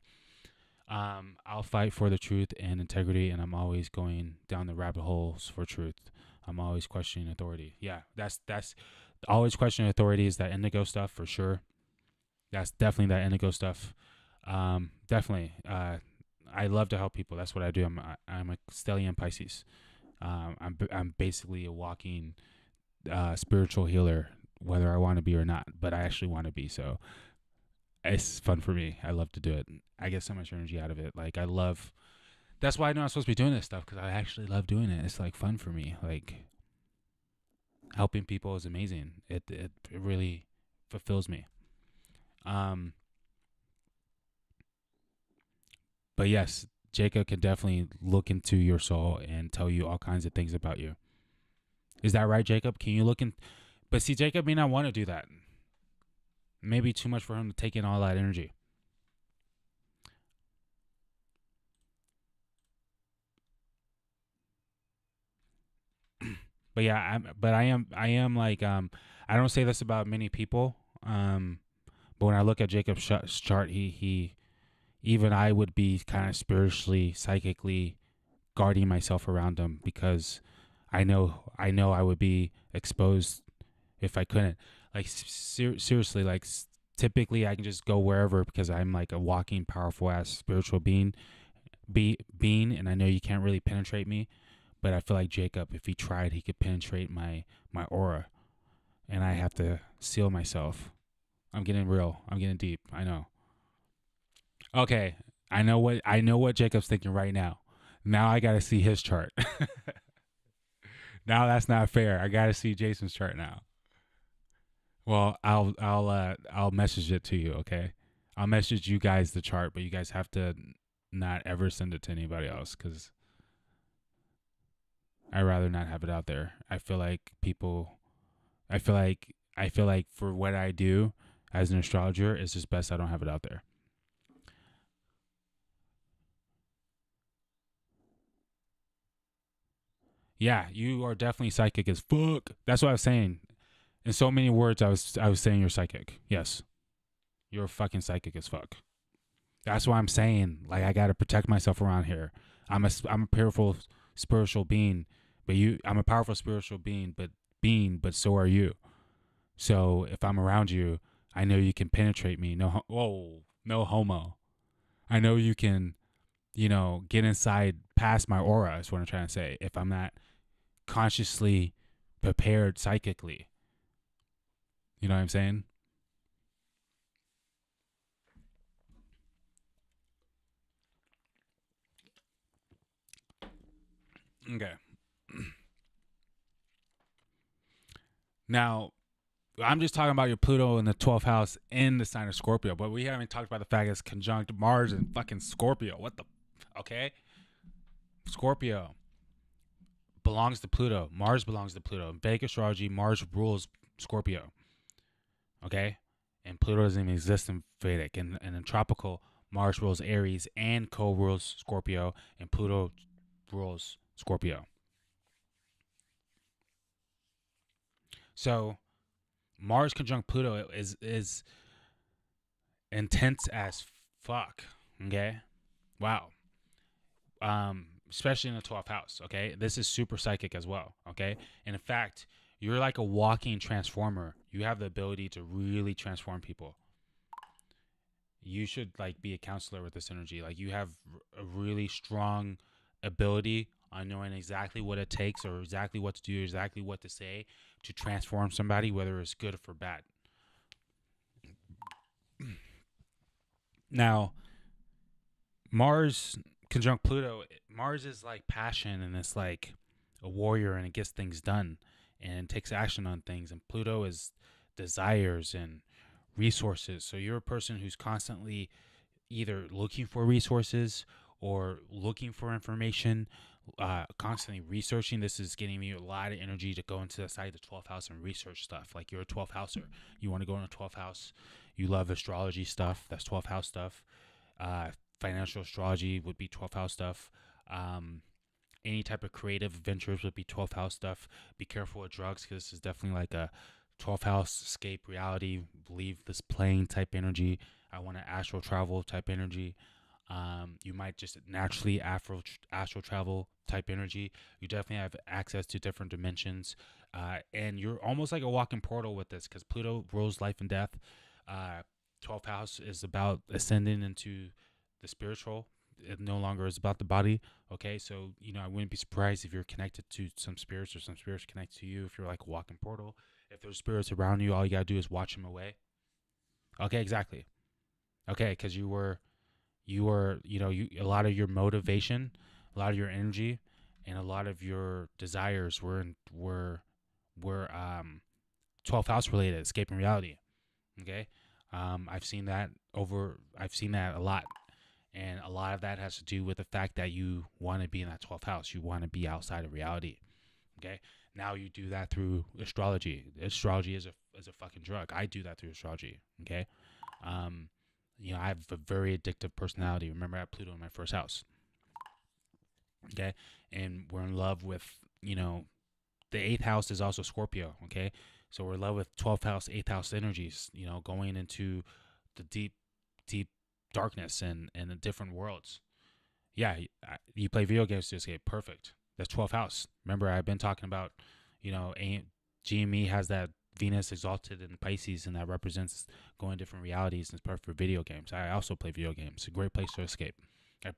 I'll fight for the truth and integrity, and I'm always going down the rabbit holes for truth. I'm always questioning authority. Yeah, that's always questioning authority is that indigo stuff for sure. That's definitely that indigo stuff. Definitely. I love to help people. That's what I do. I'm a stellium Pisces. I'm basically a walking spiritual healer, whether I want to be or not. But I actually want to be. So it's fun for me. I love to do it. I get so much energy out of it. Like, I love That's why I know I'm supposed to be doing this stuff, because I actually love doing it. It's like fun for me. Like helping people is amazing. It really fulfills me. But yes, Jacob can definitely look into your soul and tell you all kinds of things about you. Is that right, Jacob? Can you look in? But see, Jacob may not want to do that. Maybe too much for him to take in all that energy. But yeah, I am like, I don't say this about many people. But when I look at Jacob's chart, he even I would be kind of spiritually, psychically guarding myself around him, because I know I would be exposed if I couldn't. Like seriously, like typically I can just go wherever, because I'm like a walking, powerful ass spiritual being, and I know you can't really penetrate me. But I feel like Jacob, if he tried, he could penetrate my aura, and I have to seal myself. I'm getting real. I'm getting deep. I know. Okay, I know what Jacob's thinking right now. Now I got to see his chart. Now that's not fair. I got to see Jason's chart now. Well, I'll message it to you. Okay, I'll message you guys the chart, but you guys have to not ever send it to anybody else, because I'd rather not have it out there. I feel like for what I do as an astrologer, it's just best I don't have it out there. Yeah, you are definitely psychic as fuck. That's what I was saying. In so many words, I was saying you're psychic. Yes, you're fucking psychic as fuck. That's why I'm saying, like, I gotta protect myself around here. I'm a powerful spiritual being, but I'm a powerful spiritual being, but so are you. So if I'm around you, I know you can penetrate me. No homo. I know you can, get inside past my aura, is what I'm trying to say. If I'm not consciously prepared psychically. You know what I'm saying? Okay. Now, I'm just talking about your Pluto in the 12th house in the sign of Scorpio, but we haven't talked about the fact it's conjunct Mars and fucking Scorpio. What the? Okay? Scorpio belongs to Pluto. Mars belongs to Pluto. In Vedic astrology, Mars rules Scorpio. Okay? And Pluto doesn't even exist in Vedic. And in tropical, Mars rules Aries and co-rules Scorpio, and Pluto rules Scorpio. So Mars conjunct Pluto is intense as fuck. Okay? Wow. Especially in the 12th house. Okay? This is super psychic as well. Okay? And in fact, you're like a walking transformer. You have the ability to really transform people. You should like be a counselor with this energy. Like, you have a really strong ability on knowing exactly what it takes, or exactly what to do, exactly what to say to transform somebody, whether it's good or bad. Now, Mars conjunct Pluto, Mars is like passion, and it's like a warrior, and it gets things done and takes action on things. And Pluto is desires and resources. So you're a person who's constantly either looking for resources or looking for information, constantly researching. This is getting me a lot of energy to go into the side of the 12th house and research stuff. Like, you're a 12th houser. You want to go in the 12th house. You love astrology stuff. That's 12th house stuff. Financial astrology would be 12th house stuff. Any type of creative ventures would be 12th house stuff. Be careful with drugs, because this is definitely like a 12th house escape reality, leave this plane type energy. I want to astral travel type energy. You might just naturally astral travel type energy. You definitely have access to different dimensions. And you're almost like a walking portal with this, because Pluto rules life and death. 12th house is about ascending into the spiritual. It no longer is about the body. Okay, so I wouldn't be surprised if you're connected to some spirits, or some spirits connect to you, if you're like a walking portal. If there's spirits around you, all you gotta do is watch them away. Okay, exactly. Okay, because you were you are, a lot of your motivation, a lot of your energy, and a lot of your desires were 12th house related, escaping reality. Okay, I've seen that a lot, and a lot of that has to do with the fact that you want to be in that 12th house. You want to be outside of reality. Okay, now you do that through astrology. Astrology is a fucking drug. I do that through astrology. Okay, I have a very addictive personality. Remember, I had Pluto in my first house. Okay, and we're in love with, the 8th house is also Scorpio. Okay, so we're in love with 12th house, 8th house energies. Going into the deep, deep darkness and the different worlds. Yeah, you play video games to escape. Perfect. That's 12th house. Remember, I've been talking about, GME has that Venus exalted in Pisces, and that represents going different realities, and it's perfect for video games. I also play video games. It's a great place to escape.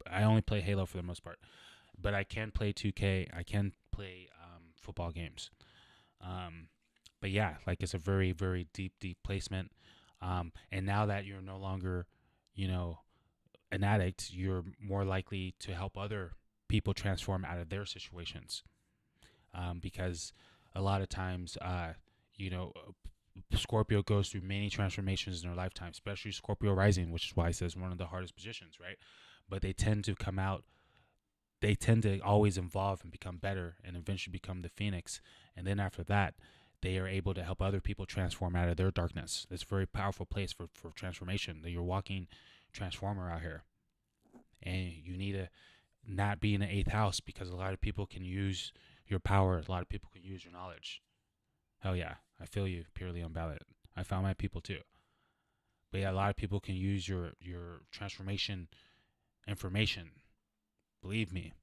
I only play Halo for the most part, but I can play 2K. I can play football games. But yeah, like, it's a very, very deep, deep placement. And now that you're no longer, an addict, you're more likely to help other people transform out of their situations. Because a lot of times, Scorpio goes through many transformations in their lifetime, especially Scorpio rising, which is why it says one of the hardest positions, right? But they tend to come out, they tend to always evolve and become better and eventually become the phoenix. And then after that, they are able to help other people transform out of their darkness. It's a very powerful place for transformation. That you're walking transformer out here. And you need to not be in the 8th house, because a lot of people can use your power. A lot of people can use your knowledge. Hell yeah, I feel you, purely unbalanced. I found my people too. But yeah, a lot of people can use your transformation information. Believe me.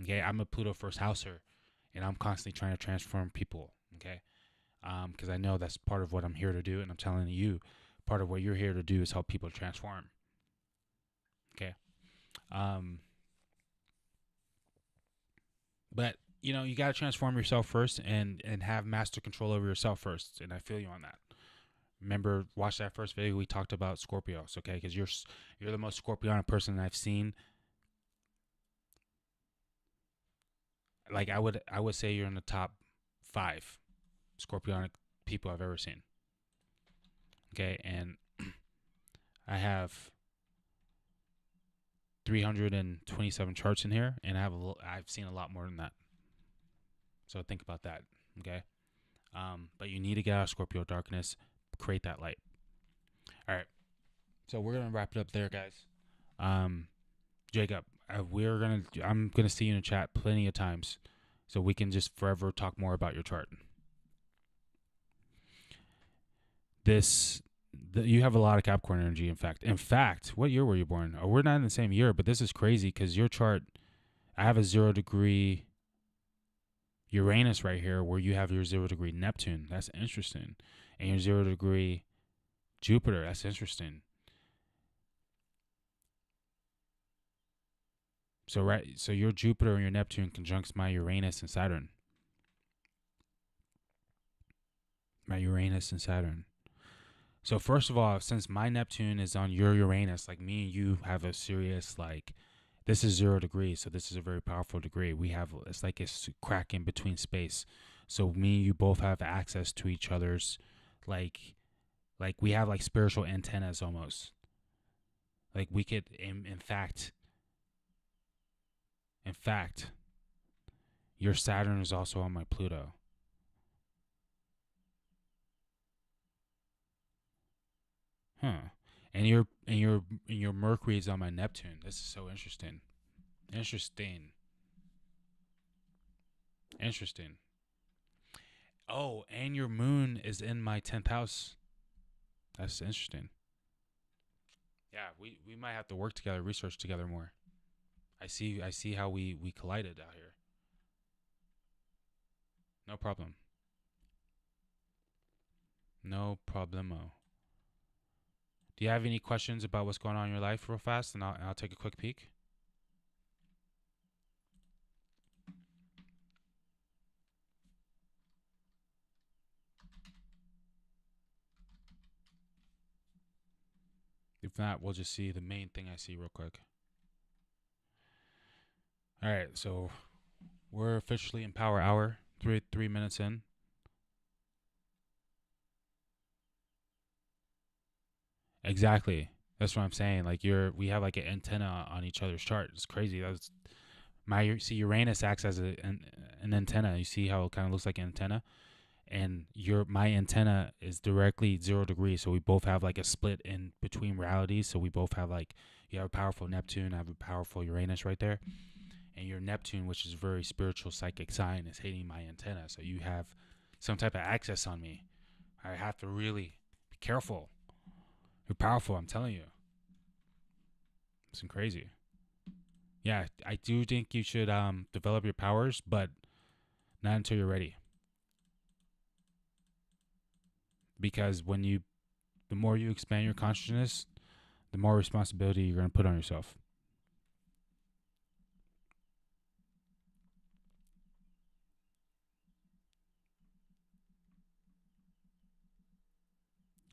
Okay, I'm a Pluto first houser, and I'm constantly trying to transform people. Okay, because I know that's part of what I'm here to do, and I'm telling you, part of what you're here to do is help people transform. Okay. But you got to transform yourself first, and have master control over yourself first. And I feel you on that. Remember, watch that first video. We talked about Scorpios, okay? Because you're the most Scorpionic person I've seen. Like, I would say you're in the top 5 Scorpionic people I've ever seen. Okay, and I have 327 charts in here, and I've seen a lot more than that. So think about that, okay? But you need to get out of Scorpio darkness, create that light. All right, so we're gonna wrap it up there, guys. Jacob, I'm gonna see you in the chat plenty of times, so we can just forever talk more about your chart. You have a lot of Capricorn energy. In fact, what year were you born? Oh, we're not in the same year, but this is crazy because your chart, I have a 0-degree Uranus right here, where you have your 0-degree Neptune. That's interesting. And your 0-degree Jupiter. That's interesting. So your Jupiter and your Neptune conjuncts my Uranus and Saturn. So first of all, since my Neptune is on your Uranus, like, me and you have a serious, like, this is 0 degrees, so this is a very powerful degree. It's like a crack in between space. So me and you both have access to each other's, like we have like spiritual antennas almost. Like, we could, in fact, your Saturn is also on my Pluto. Huh. And your Mercury is on my Neptune. This is so interesting. Interesting. Oh, and your moon is in my 10th house. That's interesting. Yeah, we might have to work together, research together more. I see how we collided out here. No problem. No problemo. Do you have any questions about what's going on in your life real fast? And I'll take a quick peek. If not, we'll just see the main thing I see real quick. All right, so we're officially in Power Hour, 3 minutes in. Exactly. That's what I'm saying. Like we have like an antenna on each other's chart. It's crazy. That's see Uranus acts as an antenna. You see how it kind of looks like an antenna, and my antenna is directly 0 degrees. So we both have like a split in between realities. So we both have like, you have a powerful Neptune, I have a powerful Uranus right there, and your Neptune, which is a very spiritual psychic sign, is hitting my antenna. So you have some type of access on me. I have to really be careful. You're powerful, I'm telling you. It's crazy. Yeah, I do think you should develop your powers, but not until you're ready. Because the more you expand your consciousness, the more responsibility you're going to put on yourself.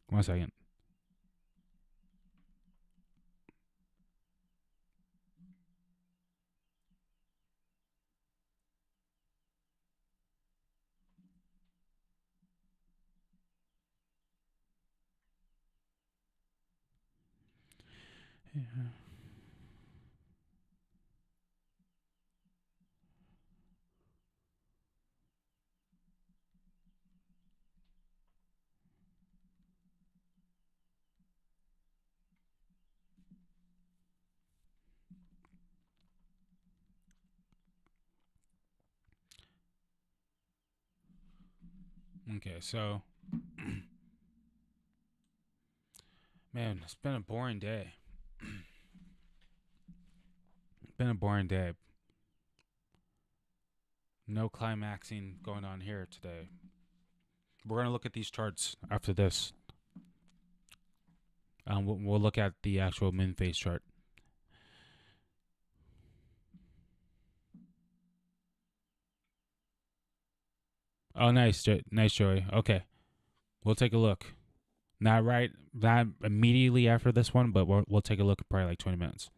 One second. Yeah. Okay, so man, it's been a boring day. No climaxing going on here today. We're going to look at these charts after this. We'll look at the actual moon phase chart. Oh, nice, nice, Joey. Okay, we'll take a look. Not immediately after this one, but we'll take a look in probably like 20 minutes.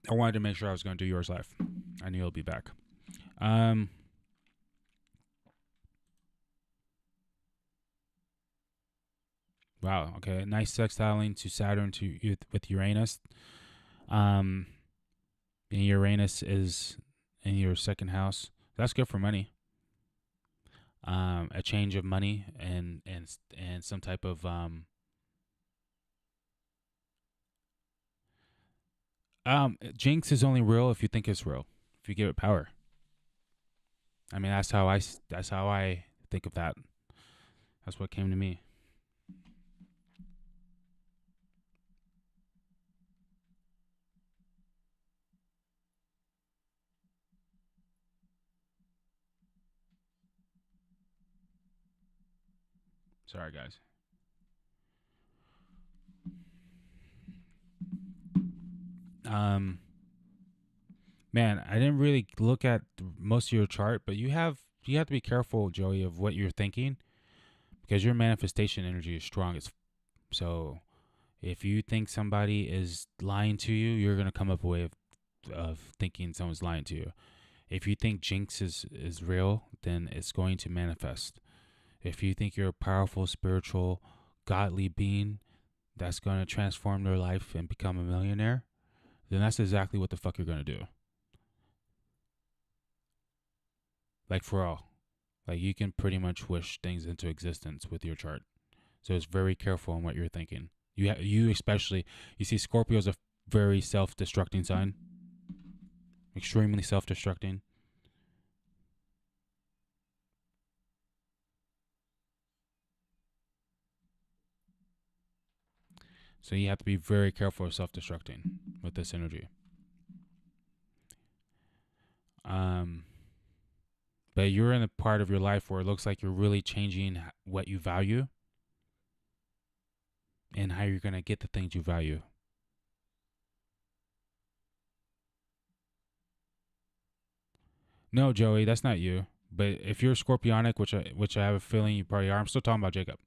I wanted to make sure I was going to do yours live. I knew you'll be back. Wow. Okay. Nice sextiling to Saturn with Uranus. And Uranus is in your second house. That's good for money. A change of money and some type of jinx is only real if you think it's real. If you give it power. I mean, that's how I think of that. That's what came to me. Sorry, guys. Man, I didn't really look at most of your chart, but you have to be careful, Joey, of what you're thinking, because your manifestation energy is strong. So if you think somebody is lying to you, you're gonna come up with a way of thinking someone's lying to you. If you think jinx is real, then it's going to manifest. If you think you're a powerful, spiritual, godly being that's going to transform their life and become a millionaire, then that's exactly what the fuck you're going to do. Like, for all. Like, you can pretty much wish things into existence with your chart. So it's very careful on what you're thinking. You especially, you see Scorpio is a very self-destructing sign. Extremely self-destructing. So you have to be very careful of self-destructing with this energy. But you're in a part of your life where it looks like you're really changing what you value and how you're going to get the things you value. No, Joey, that's not you. But if you're Scorpionic, which I have a feeling you probably are, I'm still talking about Jacob.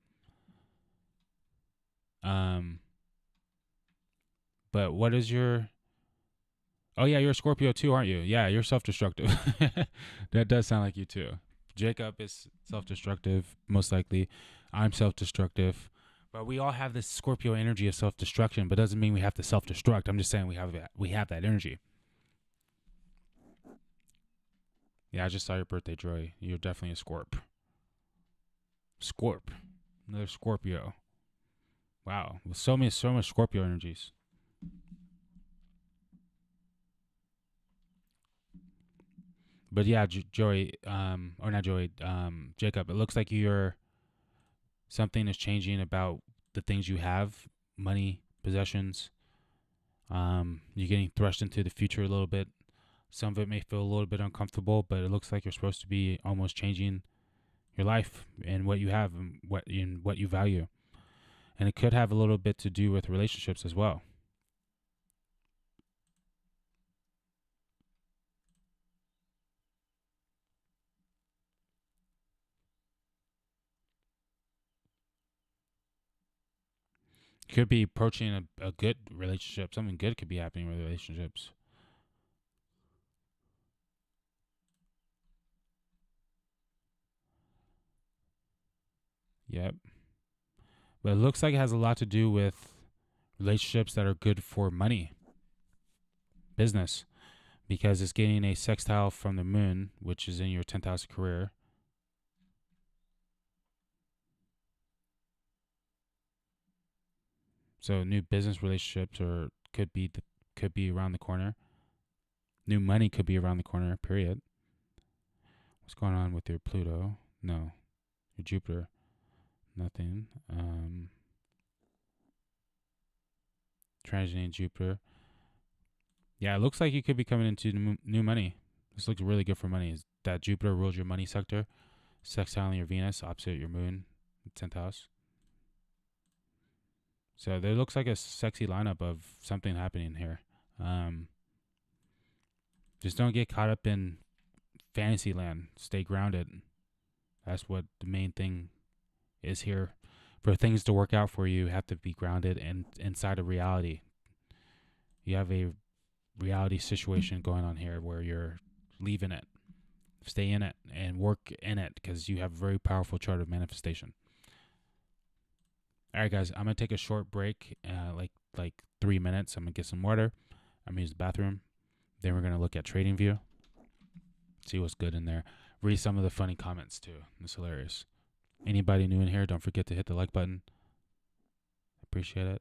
But what is your? Oh yeah, you're a Scorpio too, aren't you? Yeah, you're self-destructive. That does sound like you too. Jacob is self-destructive, most likely. I'm self-destructive. But we all have this Scorpio energy of self-destruction, but doesn't mean we have to self-destruct. I'm just saying we have that energy. Yeah, I just saw your birthday, Joy. You're definitely a Scorp. Scorp. Another Scorpio. Wow. With so much Scorpio energies. But yeah, Joey, or not Joey, Jacob, it looks like something is changing about the things you have, money, possessions. You're getting thrust into the future a little bit. Some of it may feel a little bit uncomfortable, but it looks like you're supposed to be almost changing your life and what you have and what you value. And it could have a little bit to do with relationships as well. Could be approaching a good relationship. Something good could be happening with relationships. Yep. But it looks like it has a lot to do with relationships that are good for money, business, because it's getting a sextile from the moon, which is in your 10th house career. So new business relationships could be around the corner. New money could be around the corner, period. What's going on with your Pluto? No. Your Jupiter? Nothing. Transiting Jupiter. Yeah, it looks like you could be coming into new money. This looks really good for money. That Jupiter rules your money sector, sextiling your Venus, opposite your moon, 10th house. So there looks like a sexy lineup of something happening here. Just don't get caught up in fantasy land. Stay grounded. That's what the main thing is here. For things to work out for you, you have to be grounded and inside of reality. You have a reality situation going on here where you're leaving it. Stay in it and work in it because you have a very powerful chart of manifestation. All right, guys, I'm going to take a short break, like 3 minutes. I'm going to get some water. I'm going to use the bathroom. Then we're going to look at TradingView. See what's good in there. Read some of the funny comments, too. It's hilarious. Anybody new in here, don't forget to hit the like button. Appreciate it.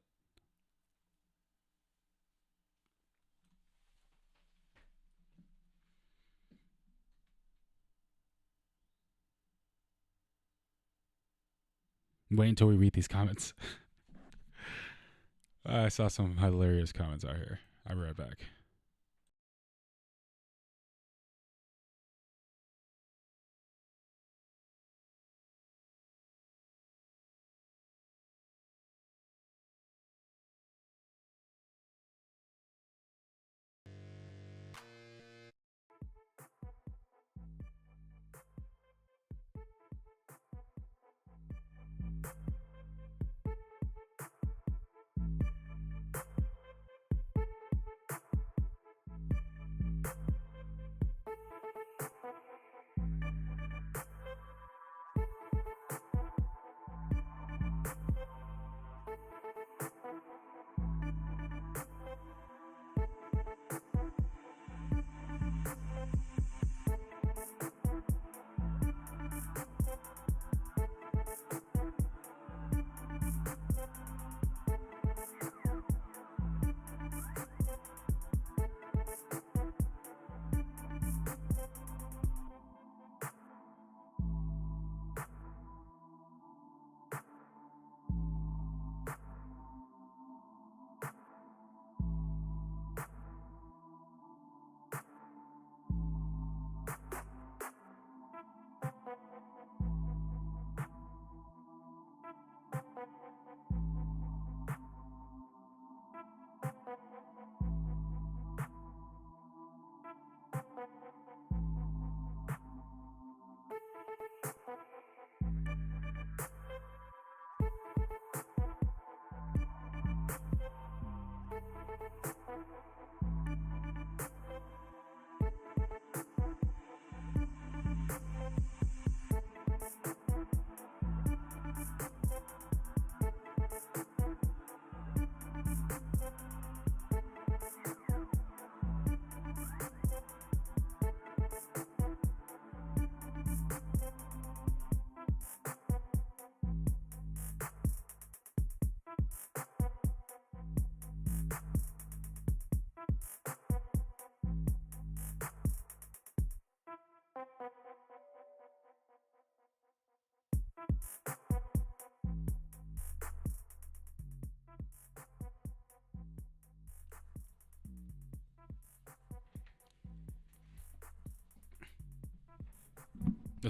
Wait until we read these comments. I saw some hilarious comments out here. I'll be right back.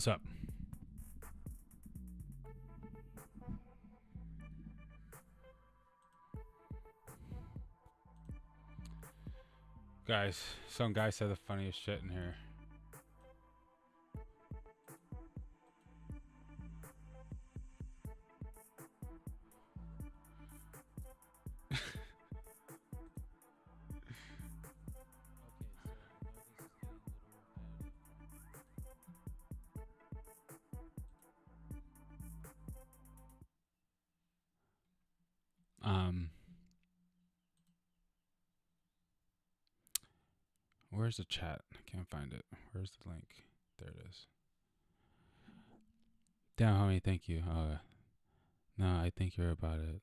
What's up? Guys, some guy said the funniest shit in here. Um, where's the chat? I can't find it. Where's the link? There it is. Damn, homie, thank you. No, I think you're about it.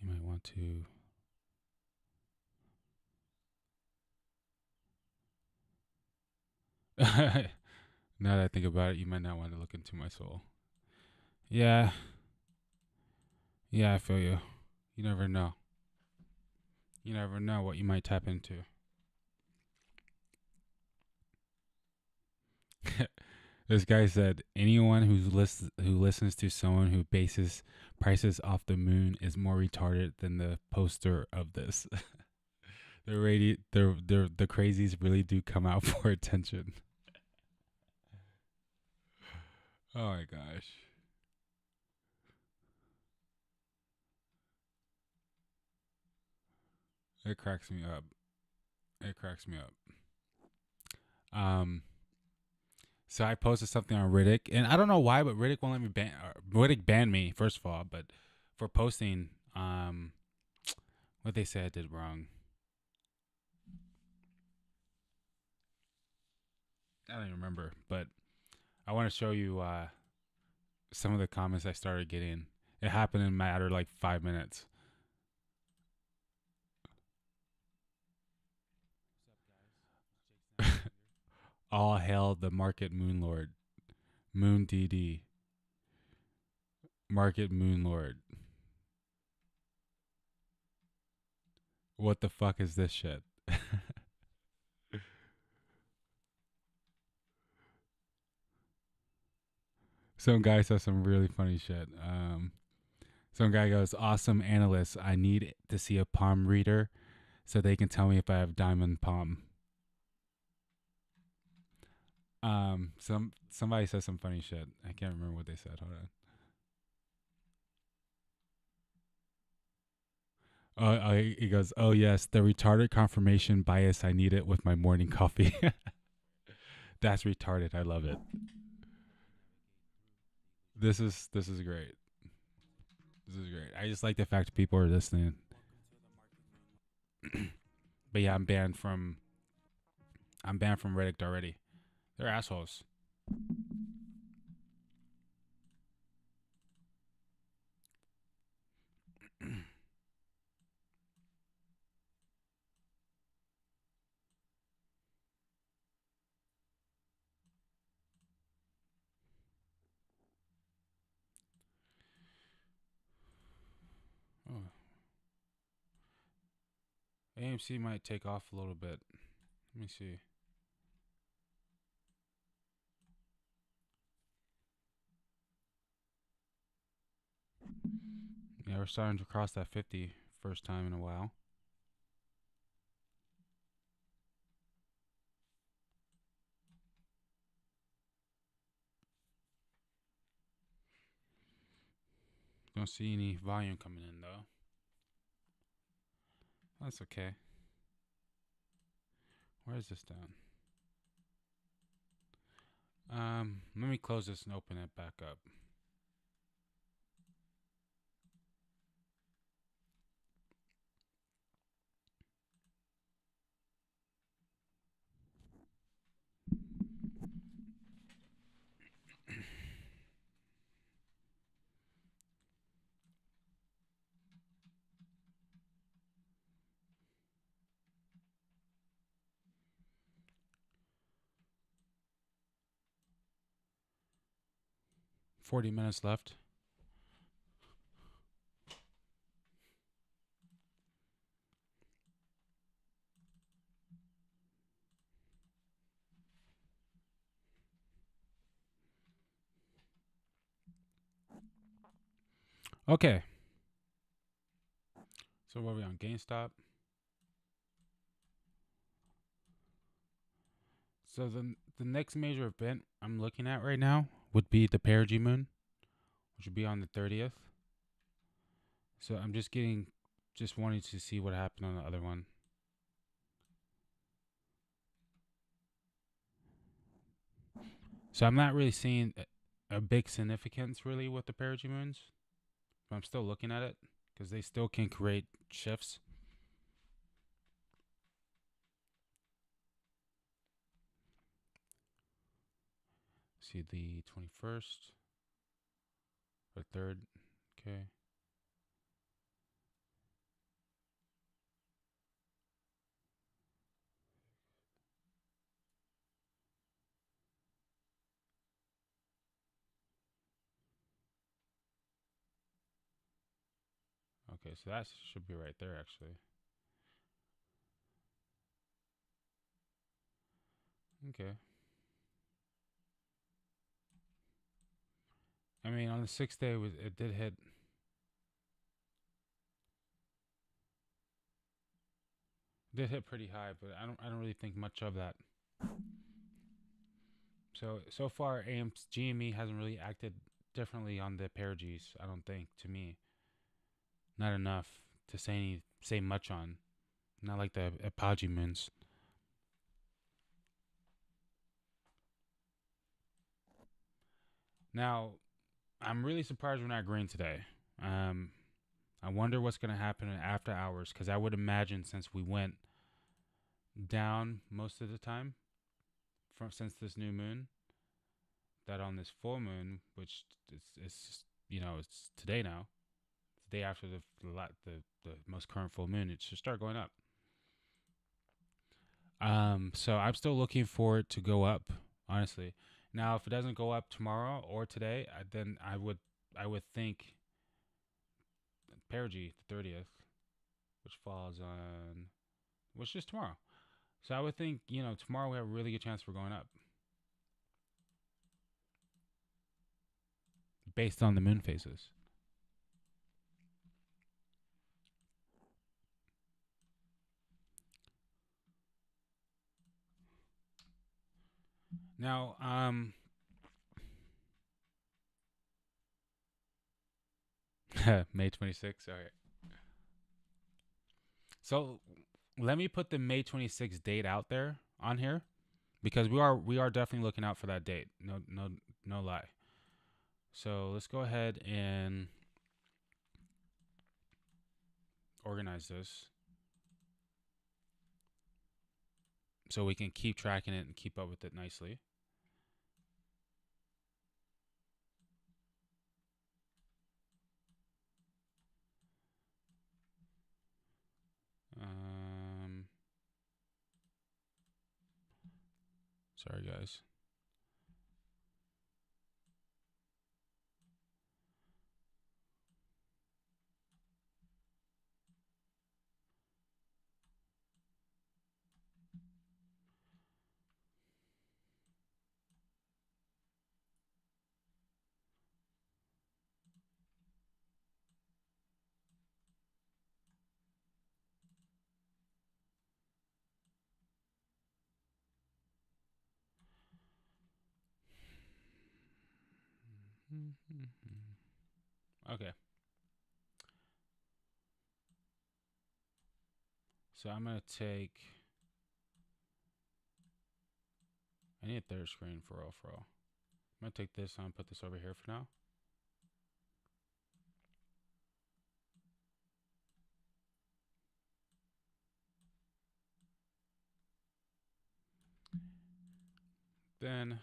You might want to. Now that I think about it, you might not want to look into my soul. Yeah. Yeah, I feel you. You never know. You never know what you might tap into. This guy said, anyone who listens to someone who bases prices off the moon is more retarded than the poster of this. The crazies really do come out for attention. Oh my gosh. It cracks me up. It cracks me up. So I posted something on Riddick, and I don't know why, but Riddick won't let me ban. Riddick banned me first of all, but for posting what they say I did wrong. I don't even remember, but I want to show you some of the comments I started getting. It happened in a matter of like 5 minutes. All hail the market moon lord, Moon DD, market moon lord. What the fuck is this shit? Some guy says some really funny shit. Some guy goes, awesome analyst. I need to see a palm reader so they can tell me if I have diamond palm. Somebody says some funny shit. I can't remember what they said. Hold on. He goes, oh yes, the retarded confirmation bias. I need it with my morning coffee. That's retarded. I love it. This is great. This is great. I just like the fact people are listening. But yeah, I'm banned from Reddit already. They're assholes. 'AMC might take off a little bit. Let me see. Yeah, we're starting to cross that 50 first time in a while. Don't see any volume coming in though. That's okay. Where is this down? Let me close this and open it back up. $40 minutes left. Okay. So what are we on? GameStop. So the next major event I'm looking at right now would be the perigee moon, which would be on the 30th. So I'm just wanting to see what happened on the other one. So I'm not really seeing a big significance really with the perigee moons, but I'm still looking at it because they still can create shifts. See the 21st or 3rd. Okay. Okay, so that should be right there actually. Okay. I mean, on the 6th day, it did hit pretty high, but I don't really think much of that. So far, AM's GME hasn't really acted differently on the perigees. I don't think, to me, not enough to say much on. Not like the apogee moons. Now, I'm really surprised we're not green today. I wonder what's going to happen in after hours, because I would imagine since we went down most of the time since this new moon, that on this full moon, which is it's today now, it's the day after the most current full moon, it should start going up. So I'm still looking for it to go up, honestly. Now, if it doesn't go up tomorrow or today, then I would think perigee, the 30th, which is tomorrow. So I would think, tomorrow we have a really good chance for going up based on the moon phases. Now, May 26th. All right. So let me put the May 26th date out there on here, because we are definitely looking out for that date. No lie. So let's go ahead and organize this so we can keep tracking it and keep up with it nicely. Sorry, guys. Okay. So I'm going to take... I need a third screen for all. I'm going to take this and put this over here for now. Then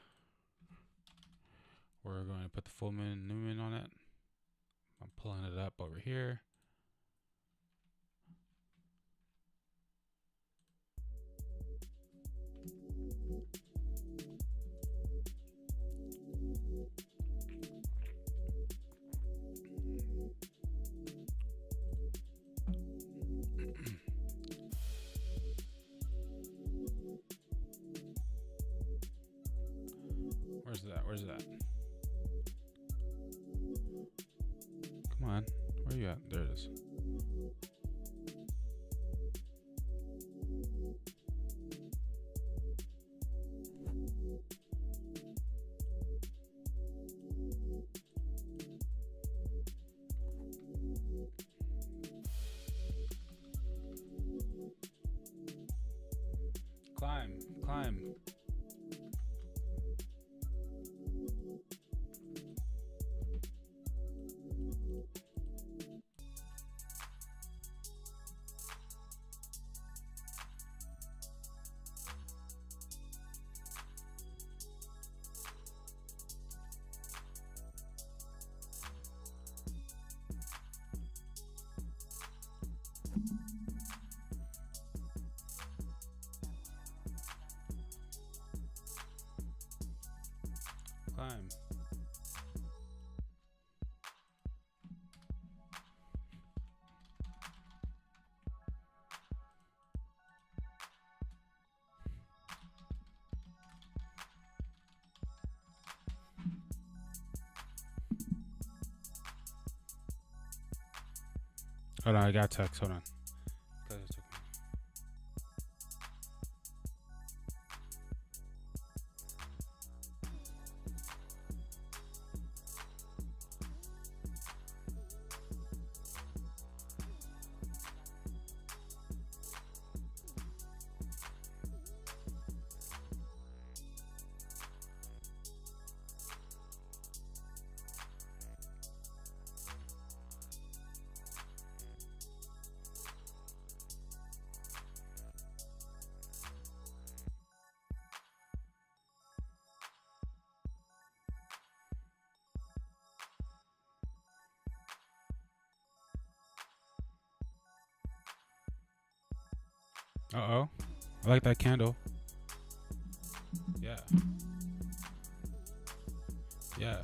we're going to put the full moon, new moon on it. I'm pulling it up over here. Where's that? Come Come on. Where you at? There it is. Climb, climb. Climb. Hold on, I got text. Hold on. Uh-oh. I like that candle. Yeah. Yeah.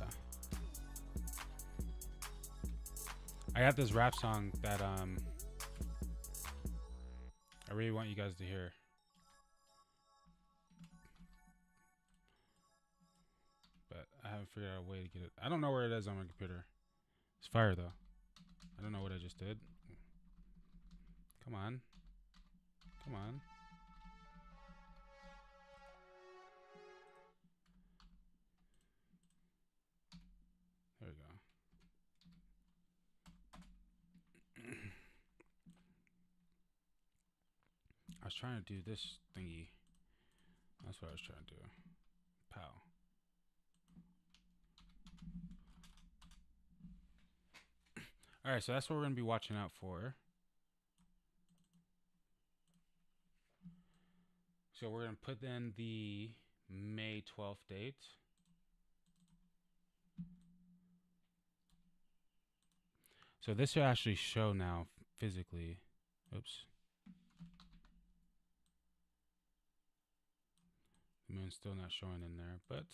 I got this rap song that I really want you guys to hear. But I haven't figured out a way to get it. I don't know where it is on my computer. It's fire though. I don't know what I just did. Come on. Come on. There we go. I was trying to do this thingy. That's what I was trying to do. Pow. Alright, so that's what we're going to be watching out for. So we're going to put in the May 12th date. So this should actually show now physically. Oops. The moon's still not showing in there, but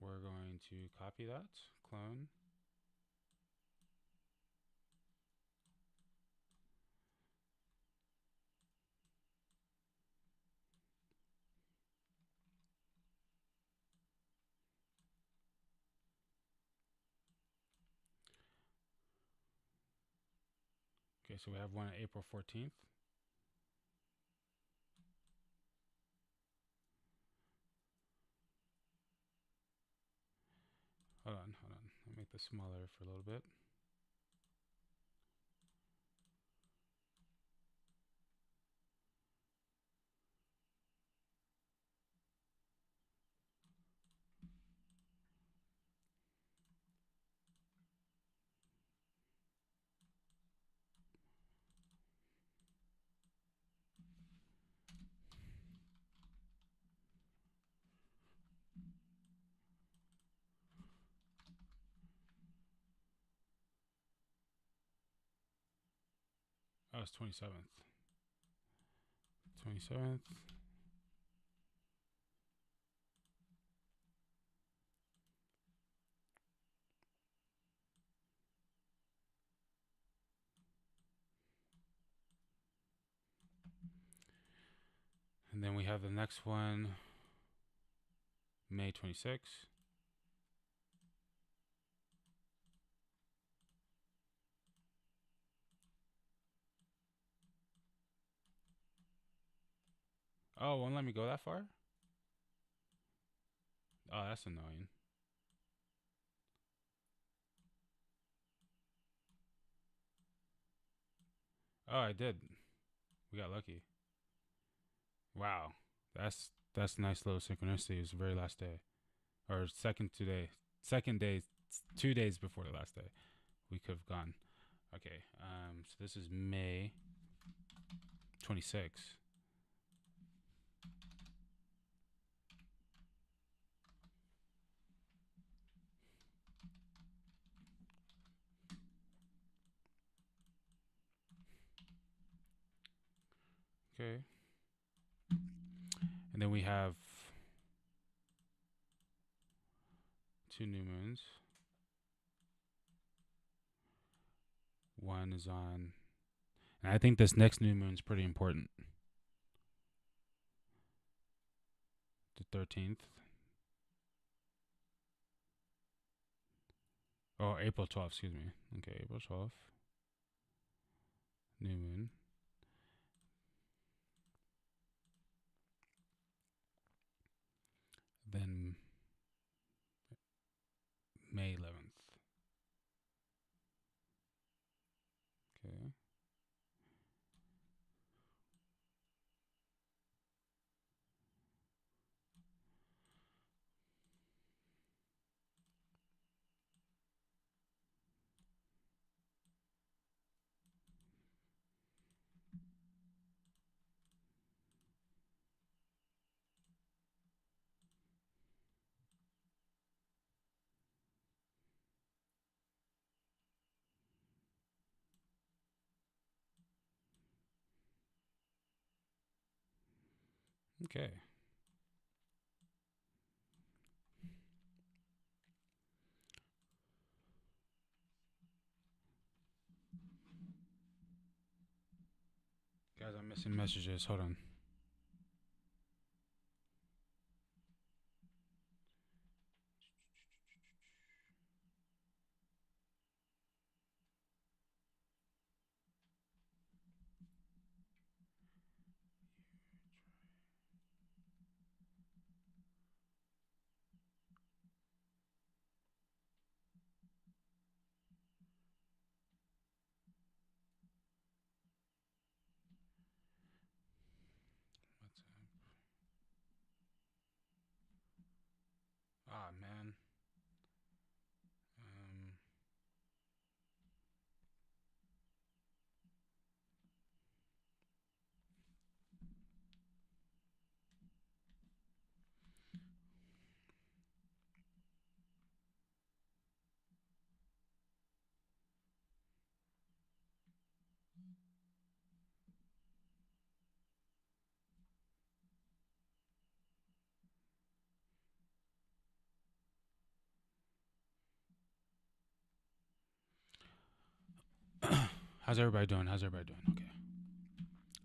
we're going to copy that, clone. Okay, so we have one on April 14th. Hold on. I'll make this smaller for a little bit. Oh, it's 27th. 27th. And then we have the next one, May 26th. Oh, won't let me go that far? Oh, that's annoying. Oh, I did. We got lucky. Wow. That's nice little synchronicity. It was the very last day. Or second day, 2 days before the last day. We could have gone. Okay. So this is May 26th. Okay. And then we have 2 new moons. One is on, and I think this next new moon is pretty important. The 13th. Oh, April 12th, excuse me. Okay, April 12th. New moon. Then May 11th. Okay. Okay. Guys, I'm missing messages. Hold on. What's up? Ah, man. Um, how's everybody doing? How's everybody doing? Okay.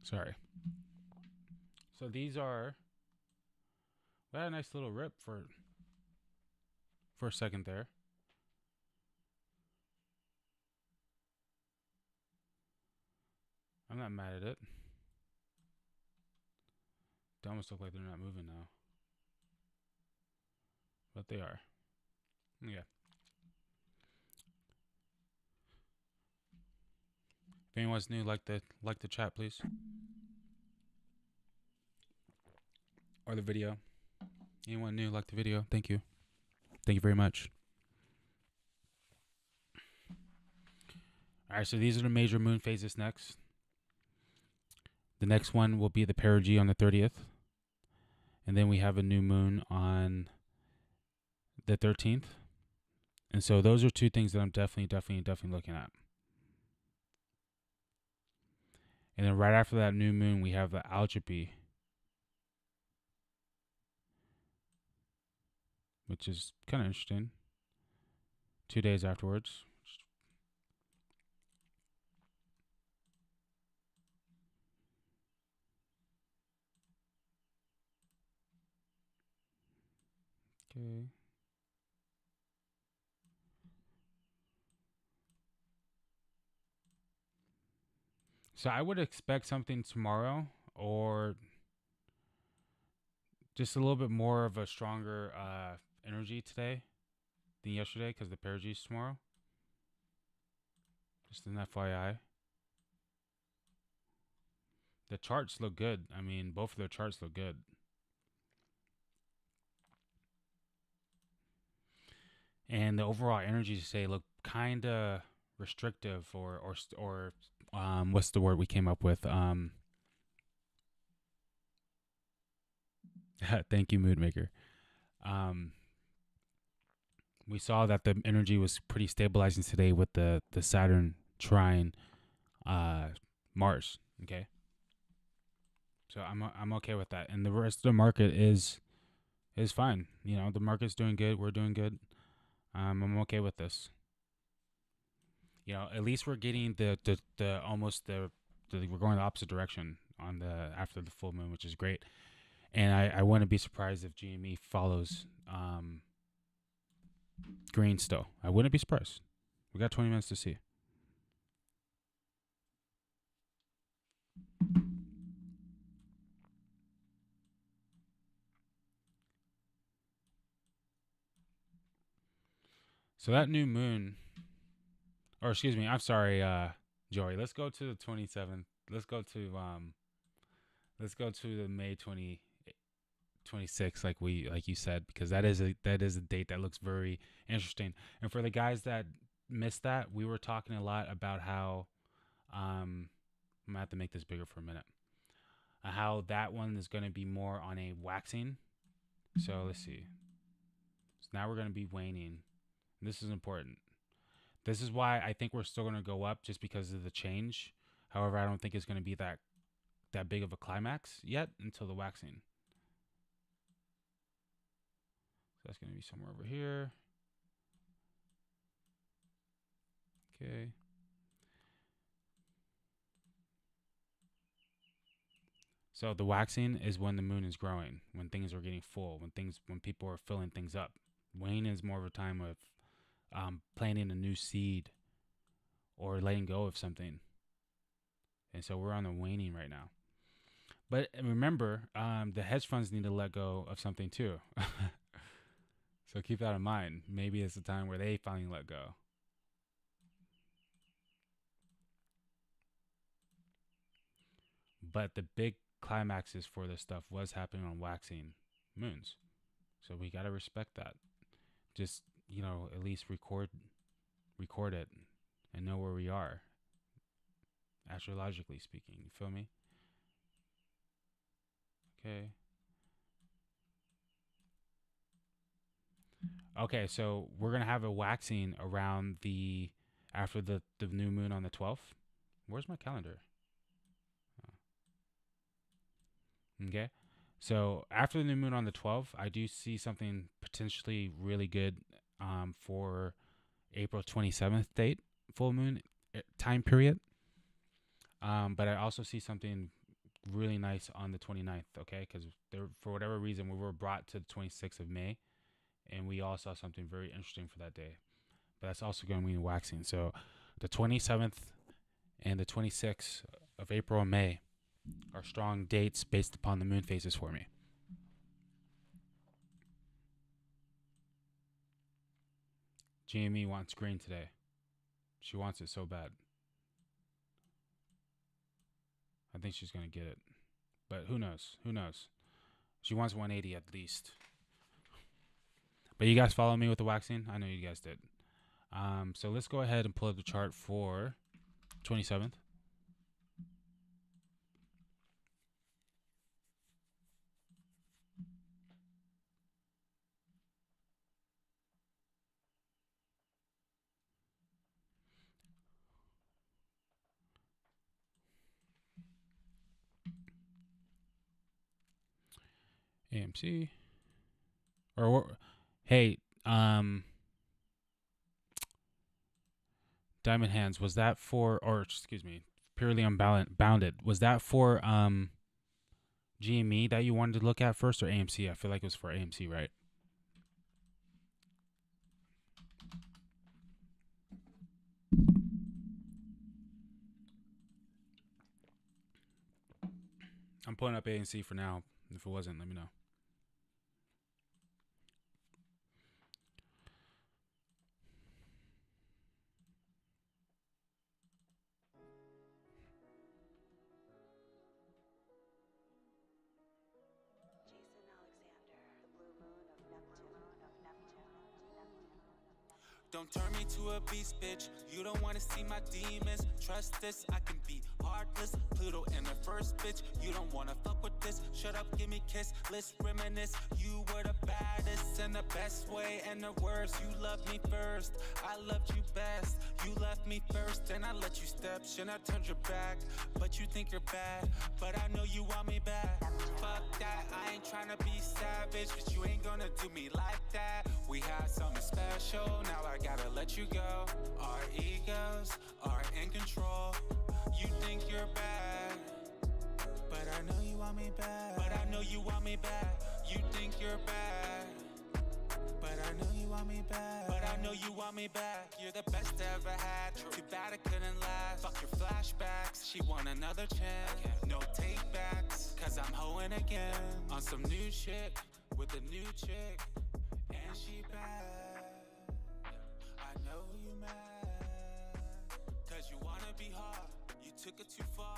Sorry. So these are. We had a nice little rip for a second there. I'm not mad at it. They almost look like they're not moving now. But they are. Yeah. If anyone's new, like the chat, please. Or the video. Anyone new, like the video. Thank you. Thank you very much. Alright, so these are the major moon phases next. The next one will be the perigee on the 30th. And then we have a new moon on the 13th. And so those are 2 things that I'm definitely looking at. And then right after that new moon, we have the algebra, which is kind of interesting. 2 days afterwards. Okay. So I would expect something tomorrow, or just a little bit more of a stronger energy today than yesterday because the perigees tomorrow. Just an FYI. The charts look good. I mean, both of their charts look good. And the overall energies today look kind of restrictive or what's the word we came up with? Thank you, Mood Maker. We saw that the energy was pretty stabilizing today with the Saturn trine Mars. Okay, so I'm okay with that, and the rest of the market is fine. You know, the market's doing good. We're doing good. I'm okay with this. You know, at least we're getting the we're going the opposite direction on the after the full moon, which is great. And I wouldn't be surprised if GME follows green still. I wouldn't be surprised. We got 20 minutes to see. So that new moon, or excuse me, I'm sorry, Joey. Let's go to the 27th. Let's go to the May 26th, like you said, because that is a date that looks very interesting. And for the guys that missed that, we were talking a lot about how I'm gonna have to make this bigger for a minute. How that one is going to be more on a waxing. So let's see. So now we're going to be waning. This is important. This is why I think we're still going to go up just because of the change. However, I don't think it's going to be that big of a climax yet until the waxing. So that's going to be somewhere over here. Okay. So the waxing is when the moon is growing, when things are getting full, when people are filling things up. Waning is more of a time of planting a new seed or letting go of something. And so we're on the waning right now. But remember, the hedge funds need to let go of something too. So keep that in mind. Maybe it's a time where they finally let go. But the big climaxes for this stuff was happening on waxing moons. So we got to respect that. Just, you know, at least record it and know where we are, astrologically speaking. You feel me? Okay. Okay, so we're going to have a waxing around after the new moon on the 12th. Where's my calendar? Okay. So after the new moon on the 12th, I do see something potentially really good for April 27th date, full moon time period. But I also see something really nice on the 29th, okay? Because for whatever reason, we were brought to the 26th of May, and we all saw something very interesting for that day. But that's also going to mean waxing. So the 27th and the 26th of April and May are strong dates based upon the moon phases for me. Jamie wants green today. She wants it so bad. I think she's going to get it. But who knows? Who knows? She wants 180 at least. But you guys follow me with the waxing? I know you guys did. So let's go ahead and pull up the chart for 27th. AMC. Hey, Diamond Hands, was that for, or excuse me, Purely Unbounded, was that for GME that you wanted to look at first, or AMC? I feel like it was for AMC, right? I'm pulling up AMC for now. If it wasn't, let me know. Don't turn me to a beast, bitch. You don't wanna see my demons. Trust this, I can be heartless. Pluto in the first, bitch. You don't wanna fuck with this. Shut up, give me kiss. Let's reminisce. You were the baddest in the best way and the worst. You loved me first, I loved you best. You left me first, and I let you step. Should I turned your back, but you think you're bad. But I know you want me back. Fuck that, I ain't tryna be savage, but you ain't gonna do me like that. We had something special, now I gotta let you go. Our egos are in control. You think you're bad, but I know you want me back. But I know you want me back. You think you're bad, but I know you want me back. But I know you want me back. You're the best I ever had. Too bad it couldn't last. Fuck your flashbacks. She want another chance. No take backs, cause I'm hoeing again. On some new shit, with a new chick. And she bad. I know you mad, cause you wanna be hard. You took it too far,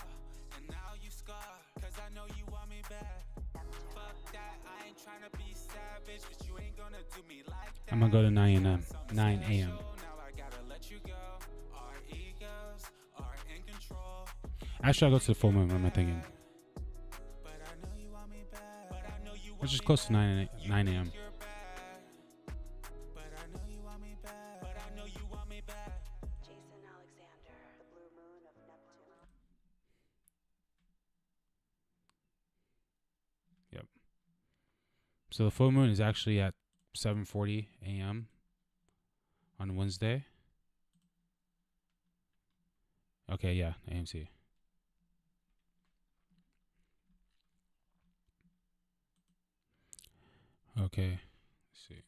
and now you scarred. Cause I know you want me back. Fuck that, I ain't tryna be savage, but you ain't gonna do me like that. I'm gonna go to 9 a.m. 9 a.m. Now I gotta let you go. Our egos are in control. Actually, I'll go to the full moon. What am I thinking? But I know you want me back. But I know you want It's just me close to back. 9 a.m. You're bad. But I know you want me back. But I know you want me back. Jason Alexander, the blue moon of Neptune. Yep. So the full moon is actually at 7:40 a.m. on Wednesday. Okay, yeah, AMC. Okay, let's see.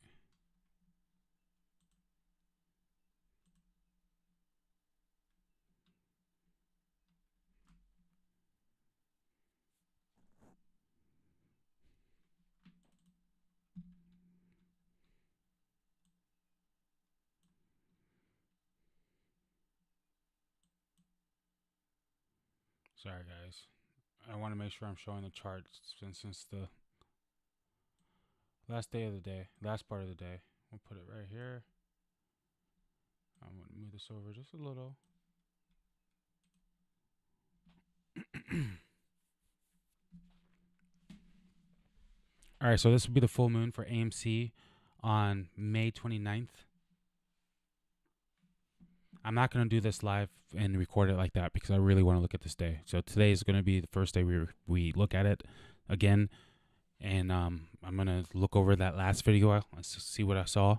Sorry, guys. I want to make sure I'm showing the charts since the last day of the day, last part of the day. We'll put it right here. I'm going to move this over just a little. All right, so this will be the full moon for AMC on May 29th. I'm not going to do this live and record it like that because I really want to look at this day. So today is going to be the first day we look at it again. And I'm going to look over that last video and see what I saw.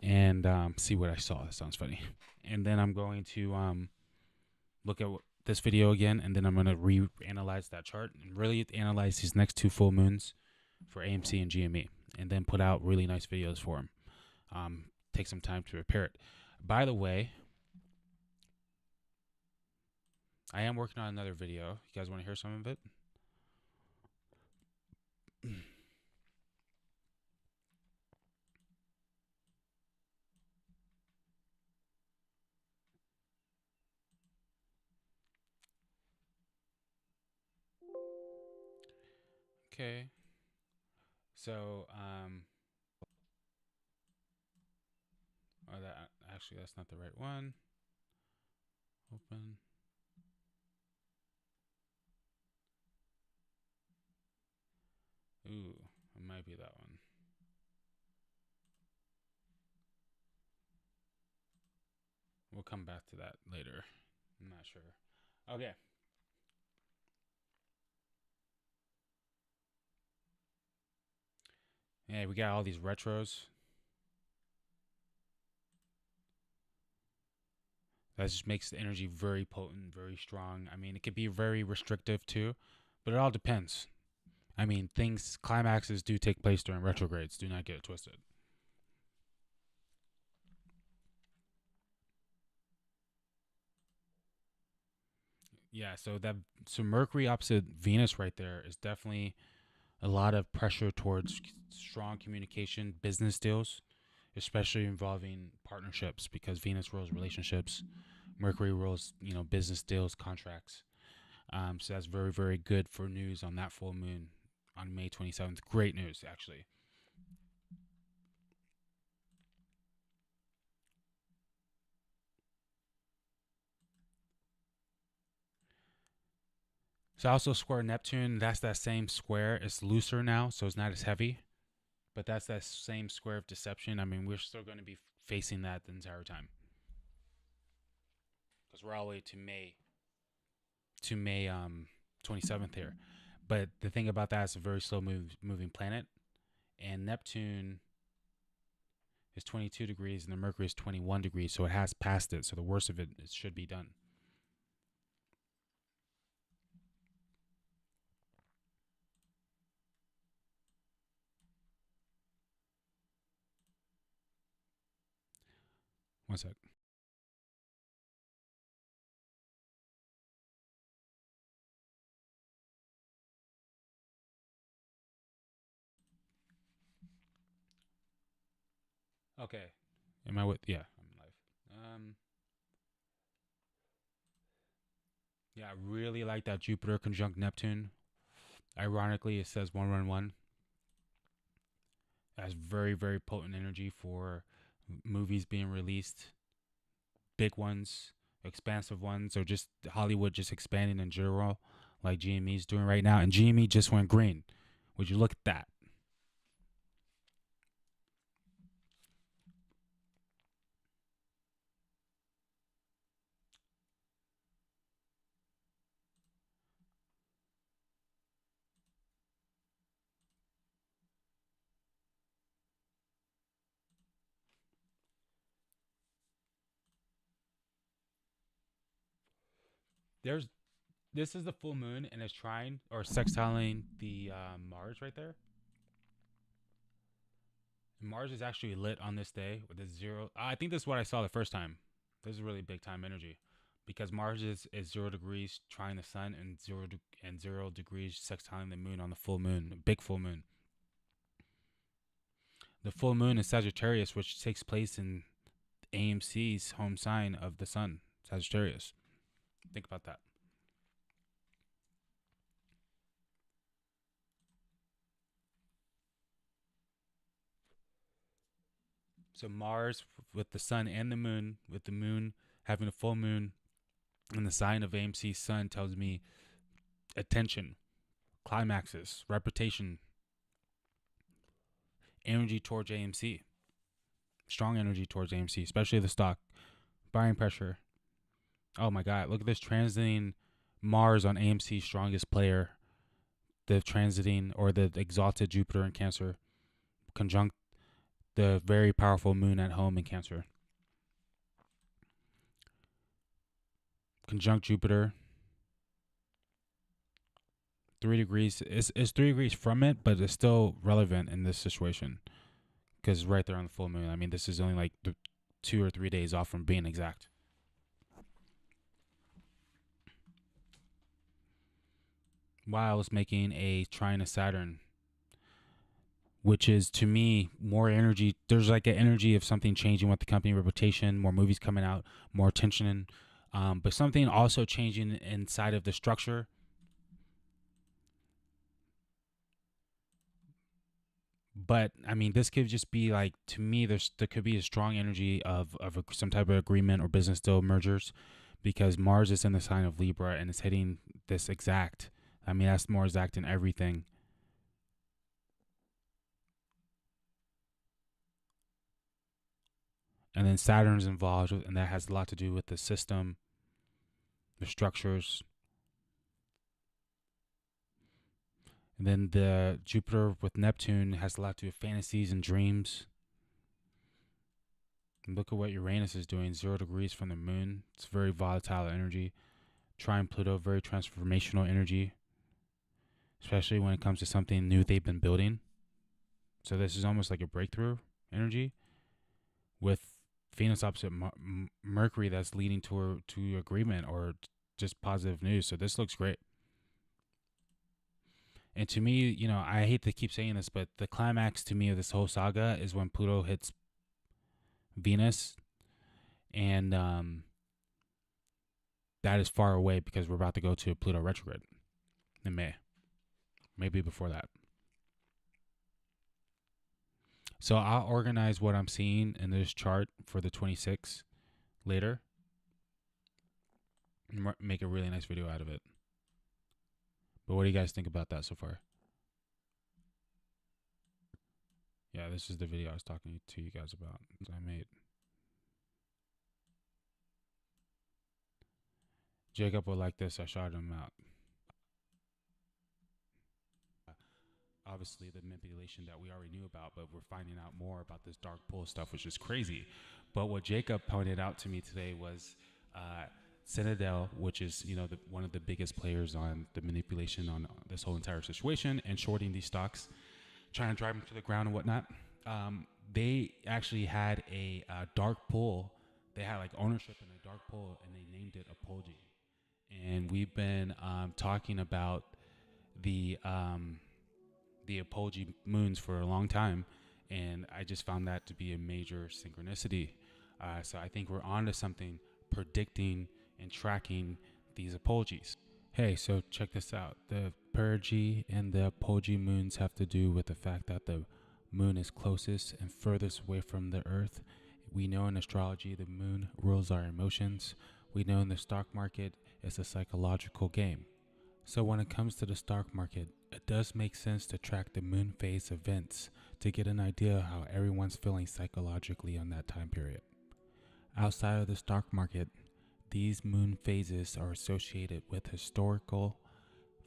And see what I saw. That sounds funny. And then I'm going to look at this video again. And then I'm going to reanalyze that chart and really analyze these next two full moons for AMC and GME. And then put out really nice videos for them. Take some time to prepare it. By the way, I am working on another video. You guys want to hear some of it? Okay. So, that's not the right one. Open. Ooh, it might be that one. We'll come back to that later. I'm not sure. Okay. Yeah, we got all these retros. That just makes the energy very potent, very strong. I mean, it could be very restrictive too, but it all depends. I mean, climaxes do take place during retrogrades. Do not get it twisted. Yeah, so Mercury opposite Venus right there is definitely a lot of pressure towards strong communication, business deals, especially involving partnerships because Venus rules relationships. Mercury rules, business deals, contracts. So that's very, very good for news on that full moon on May 27th. Great news, actually. So I also square Neptune. That's that same square. It's looser now, so it's not as heavy. But that's that same square of deception. I mean, we're still going to be facing that the entire time. Because we're all the way to May 27th here. But the thing about that is a very slow moving planet. And Neptune is 22 degrees and the Mercury is 21 degrees. So it has passed it. So the worst of it should be done. One sec. Okay. Am I with? Yeah, I'm live. Yeah, I really like that Jupiter conjunct Neptune. Ironically, it says 111. That's very, very potent energy for movies being released. Big ones, expansive ones, or just Hollywood just expanding in general, like GME is doing right now. And GME just went green. Would you look at that? There's This is the full moon and it's trine or sextiling the Mars right there. Mars is actually lit on this day with a zero. I think this is what I saw the first time. This is really big time energy because Mars is 0 degrees trying the sun and 0 degrees sextiling the moon on the full moon, the big full moon. The full moon is Sagittarius, which takes place in AMC's home sign of the sun, Sagittarius. Think about that. So Mars with the sun and the moon, with the moon having a full moon and the sign of AMC's sun tells me attention, climaxes, reputation, energy towards AMC. Strong energy towards AMC, especially the stock. Buying pressure. Oh my God, look at this transiting Mars on AMC's strongest player. The transiting or the exalted Jupiter in Cancer conjunct the very powerful moon at home in Cancer. Conjunct Jupiter. 3 degrees. It's 3 degrees from it, but it's still relevant in this situation. Because right there on the full moon. I mean, this is only like 2 or 3 days off from being exact. While I was making a trine of Saturn, which is to me more energy. There's like an energy of something changing with the company reputation, more movies coming out, more attention, but something also changing inside of the structure. But I mean, this could just be like, to me, there could be a strong energy of some type of agreement or business deal mergers, because Mars is in the sign of Libra and it's hitting this exact. I mean, that's more exact in everything. And then Saturn's involved, and that has a lot to do with the system, the structures. And then the Jupiter with Neptune has a lot to do with fantasies and dreams. And look at what Uranus is doing, 0 degrees from the moon. It's very volatile energy. Trine Pluto, very transformational energy, especially when it comes to something new they've been building. So this is almost like a breakthrough energy with Venus opposite Mercury that's leading to agreement or just positive news. So this looks great. And to me, you know, I hate to keep saying this, but the climax to me of this whole saga is when Pluto hits Venus. And that is far away because we're about to go to Pluto retrograde in May. Maybe before that. So I'll organize what I'm seeing in this chart for the 26 later and make a really nice video out of it. But what do you guys think about that so far? Yeah, this is the video I was talking to you guys about that I made. Jacob will like this. I shouted him out. Obviously, the manipulation that we already knew about, but we're finding out more about this dark pull stuff, which is crazy. But what Jacob pointed out to me today was Citadel, which is one of the biggest players on the manipulation on this whole entire situation and shorting these stocks, trying to drive them to the ground and whatnot. They actually had a dark pull. They had like ownership in a dark pull, and they named it Apogee. And we've been talking about the Apogee moons for a long time, and I just found that to be a major synchronicity. So I think we're on to something, predicting and tracking these Apogees. Hey, so check this out. The perigee and the Apogee moons have to do with the fact that the moon is closest and furthest away from the earth. We know in astrology the moon rules our emotions. We know in the stock market it's a psychological game. So when it comes to the stock market, it does make sense to track the moon phase events to get an idea of how everyone's feeling psychologically on that time period. Outside of the stock market, these moon phases are associated with historical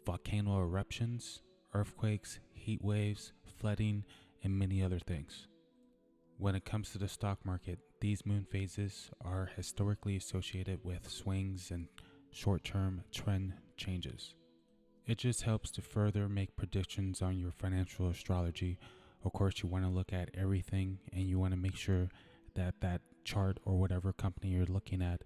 volcano eruptions, earthquakes, heat waves, flooding, and many other things. When it comes to the stock market, these moon phases are historically associated with swings and short-term trend changes. It just helps to further make predictions on your financial astrology. Of course, you want to look at everything, and you want to make sure that that chart or whatever company you're looking at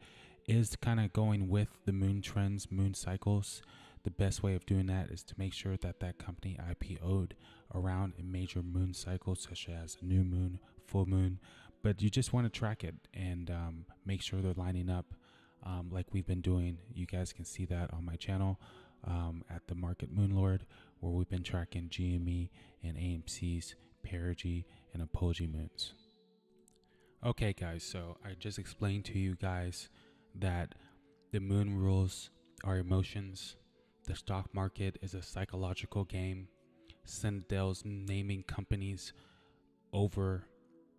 is kind of going with the moon trends, moon cycles. The best way of doing that is to make sure that that company IPO'd around a major moon cycle, such as new moon, full moon. But you just want to track it and make sure they're lining up like we've been doing. You guys can see that on my channel at the Market Moon Lord, where we've been tracking GME and AMC's perigee and apogee moons. Okay, guys, so I just explained to you guys that the moon rules our emotions. The stock market is a psychological game. Citadel's naming companies over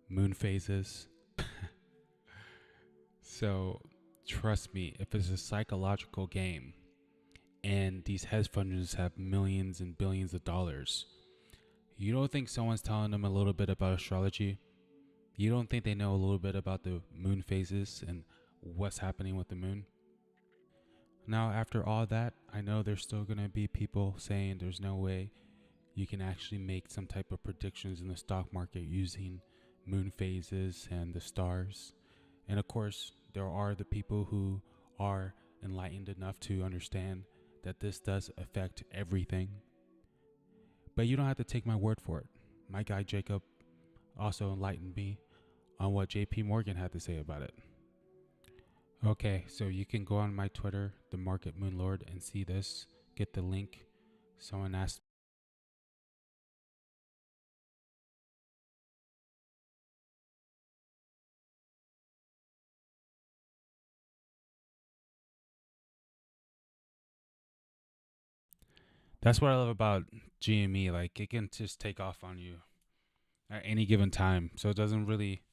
moon phases. So trust me, if it's a psychological game and these hedge funds have millions and billions of dollars, you don't think someone's telling them a little bit about astrology? You don't think they know a little bit about the moon phases and what's happening with the moon? Now, after all that, I know there's still going to be people saying there's no way you can actually make some type of predictions in the stock market using moon phases and the stars. And of course, there are the people who are enlightened enough to understand that this does affect everything. But you don't have to take my word for it. My guy Jacob also enlightened me on what JP Morgan had to say about it. Okay, so you can go on my Twitter, the Market Moon Lord, and see this. Get the link. Someone asked. That's what I love about GME. Like, it can just take off on you at any given time. So it doesn't really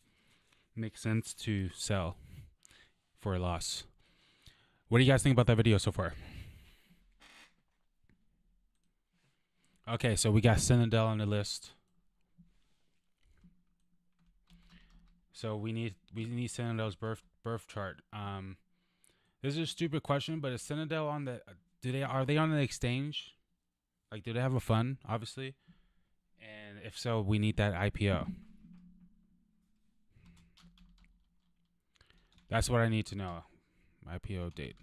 make sense to sell for a loss. What do you guys think about that video so far? Okay, so we got Citadel on the list. So we need Citadel's birth chart. This is a stupid question, but is Citadel on the are they on the exchange? Like, do they have a fund, obviously? And if so, we need that IPO. That's what I need to know. IPO date.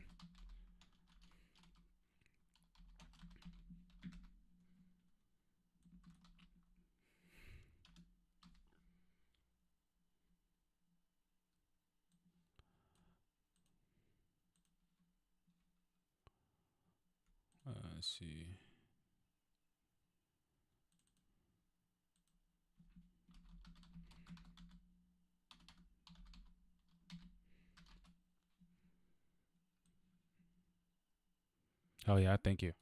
Let's see. Oh yeah, thank you.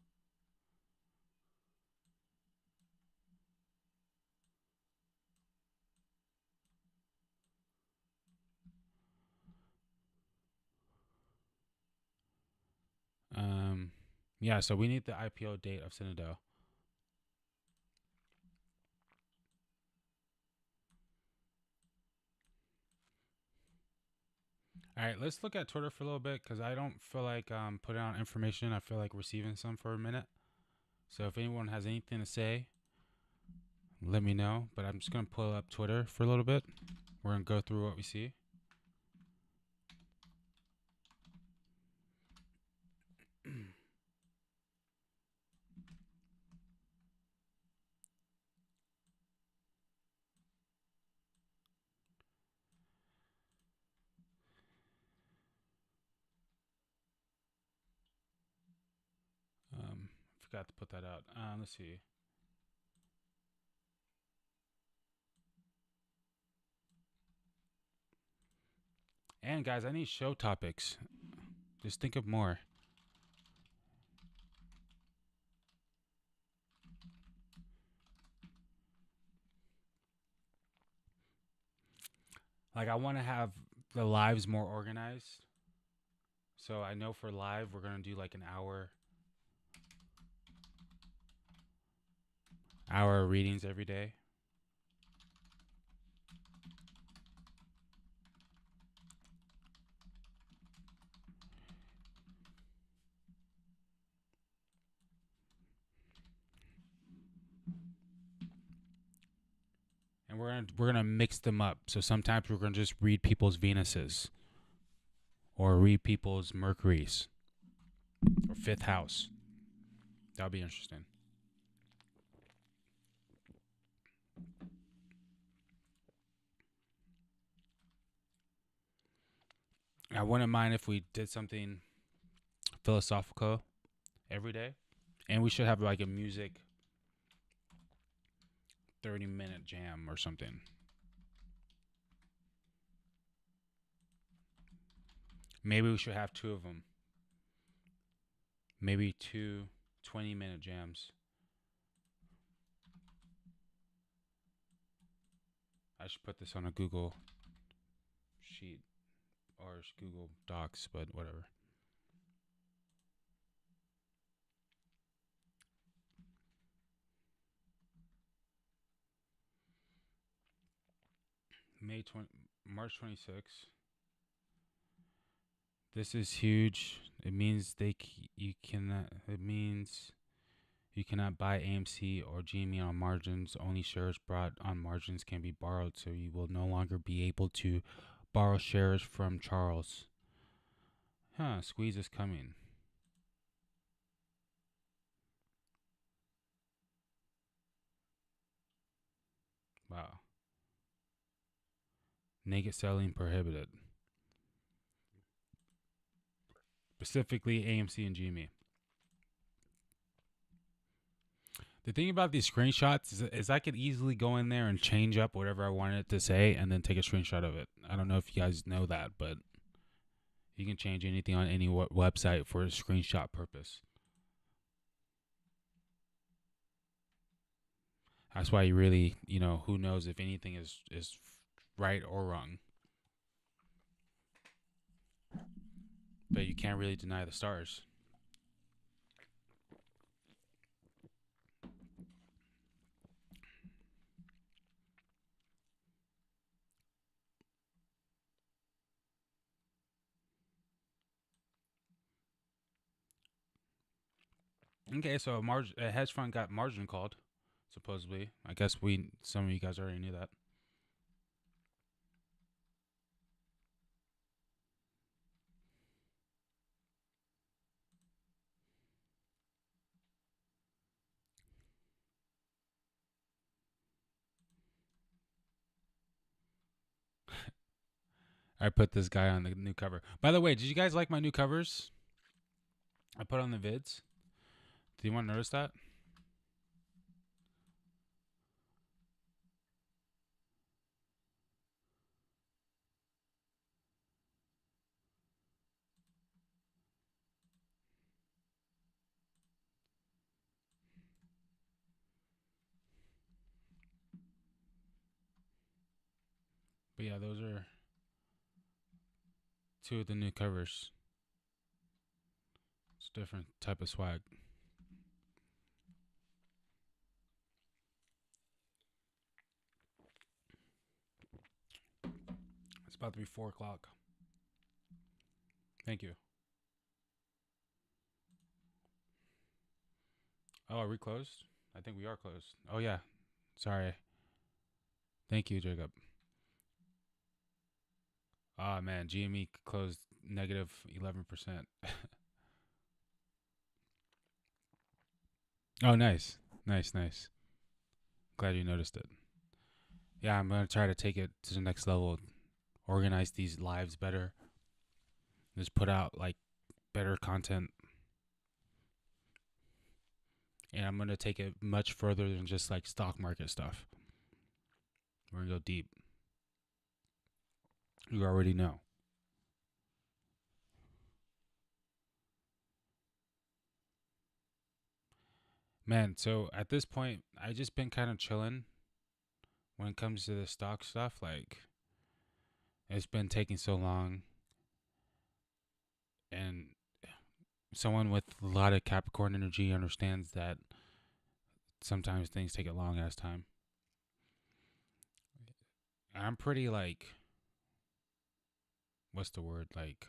Yeah, so we need the IPO date of Citadel. All right, let's look at Twitter for a little bit because I don't feel like putting out information. I feel like receiving some for a minute. So if anyone has anything to say, let me know. But I'm just going to pull up Twitter for a little bit. We're going to go through what we see. Forgot to put that out. Let's see. And guys, I need show topics. Just think of more. Like I want to have the lives more organized. So I know for live we're gonna do like an hour readings every day. And we're gonna mix them up. So sometimes we're gonna just read people's Venuses, or read people's Mercuries, or fifth house. That'll be interesting. I wouldn't mind if we did something philosophical every day, and we should have like a music 30-minute jam or something. Maybe we should have two of them. Maybe two 20-minute jams. I should put this on a Google sheet or Google Docs, but whatever. March 26th. This is huge. It means you cannot. It means you cannot buy AMC or GME on margins. Only shares bought on margins can be borrowed, so you will no longer be able to borrow shares from Charles. Squeeze is coming. Wow. Naked selling prohibited. Specifically AMC and GME. The thing about these screenshots is I could easily go in there and change up whatever I wanted it to say and then take a screenshot of it. I don't know if you guys know that, but you can change anything on any website for a screenshot purpose. That's why you really, who knows if anything is right or wrong. But you can't really deny the stars. Okay, so a hedge fund got margin called, supposedly. I guess some of you guys already knew that. I put this guy on the new cover. By the way, did you guys like my new covers I put on the vids? Do you want to notice that? But yeah, those are two of the new covers. It's a different type of swag. It's about to be 4 o'clock. Thank you. Oh, are we closed? I think we are closed. Oh, yeah. Sorry. Thank you, Jacob. Ah, man. GME closed negative 11%. Oh, nice. Nice. Glad you noticed it. Yeah, I'm going to try to take it to the next level. Organize these lives better. Just put out, like, better content. And I'm going to take it much further than just, like, stock market stuff. We're going to go deep. You already know. Man, so at this point, I just been kind of chilling when it comes to the stock stuff. Like, it's been taking so long. And someone with a lot of Capricorn energy understands that sometimes things take a long ass time. I'm pretty, like, what's the word? Like,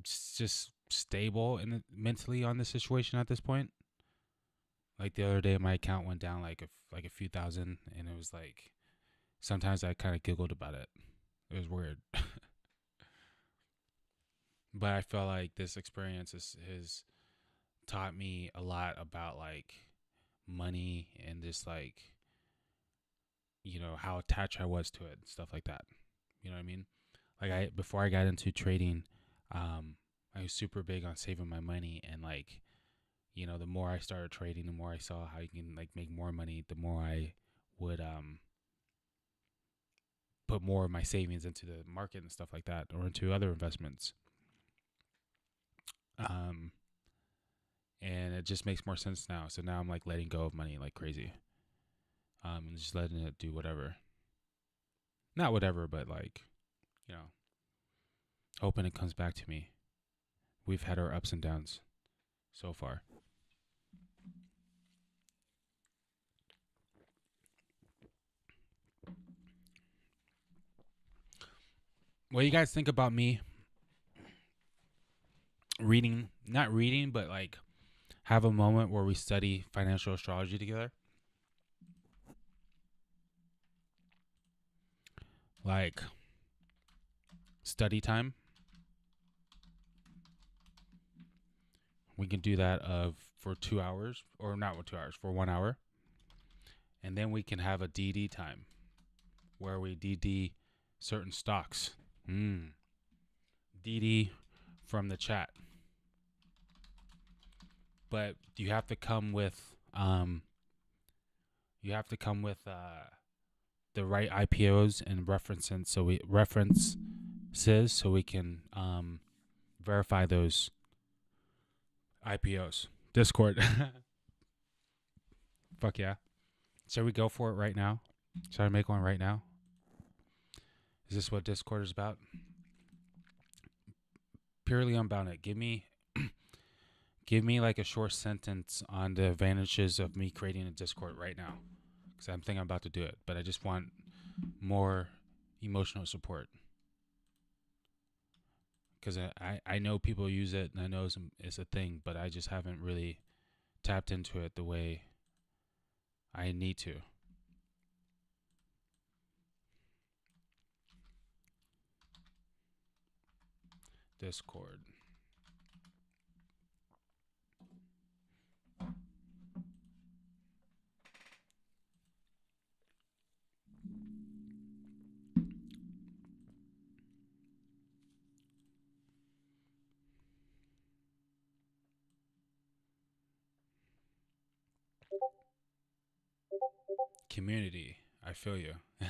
just stable in mentally on the situation at this point. Like, the other day, my account went down like a few thousand, and it was like, sometimes I kind of giggled about it. It was weird. But I felt like this experience has taught me a lot about, like, money and just, like, you know, how attached I was to it and stuff like that. You know what I mean? Like, before I got into trading, I was super big on saving my money, and, like, you know, the more I started trading, the more I saw how you can, like, make more money, the more I would put more of my savings into the market and stuff like that, or into other investments. And it just makes more sense now. So now I'm, like, letting go of money like crazy. And just letting it do whatever. Not whatever, but, like, you know, hoping it comes back to me. We've had our ups and downs so far. What do you guys think about me reading, not reading, but, like, have a moment where we study financial astrology together? Like, study time. We can do that for 2 hours, or not 2 hours, for 1 hour. And then we can have a DD time where we DD certain stocks. DD from the chat. But you have to come with the right IPOs and references, so we can verify those IPOs. Discord. Fuck yeah. Shall we go for it right now? Shall I make one right now? Is this what Discord is about? Purely unbound it. Give me like a short sentence on the advantages of me creating a Discord right now. Because I'm thinking I'm about to do it. But I just want more emotional support. Because I know people use it, and I know it's a thing, but I just haven't really tapped into it the way I need to. Discord. Community. I feel you. All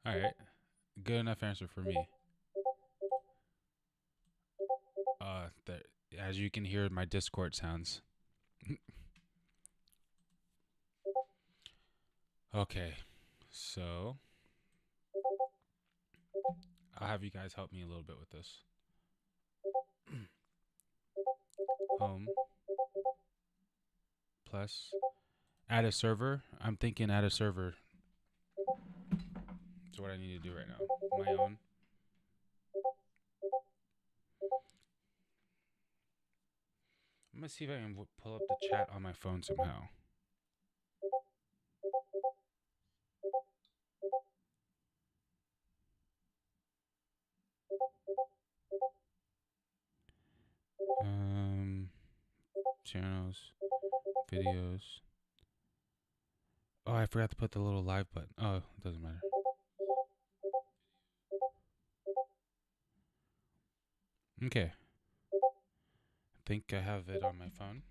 right. Good enough answer for me. As you can hear, my Discord sounds. Okay. So I'll have you guys help me a little bit with this. home, plus add a server. I'm thinking add a server. That's what I need to do right now. My own. I'm gonna see if I can pull up the chat on my phone somehow. Channels, videos. Oh, I forgot to put the little live button. Oh, it doesn't matter. Okay. I think I have it on my phone.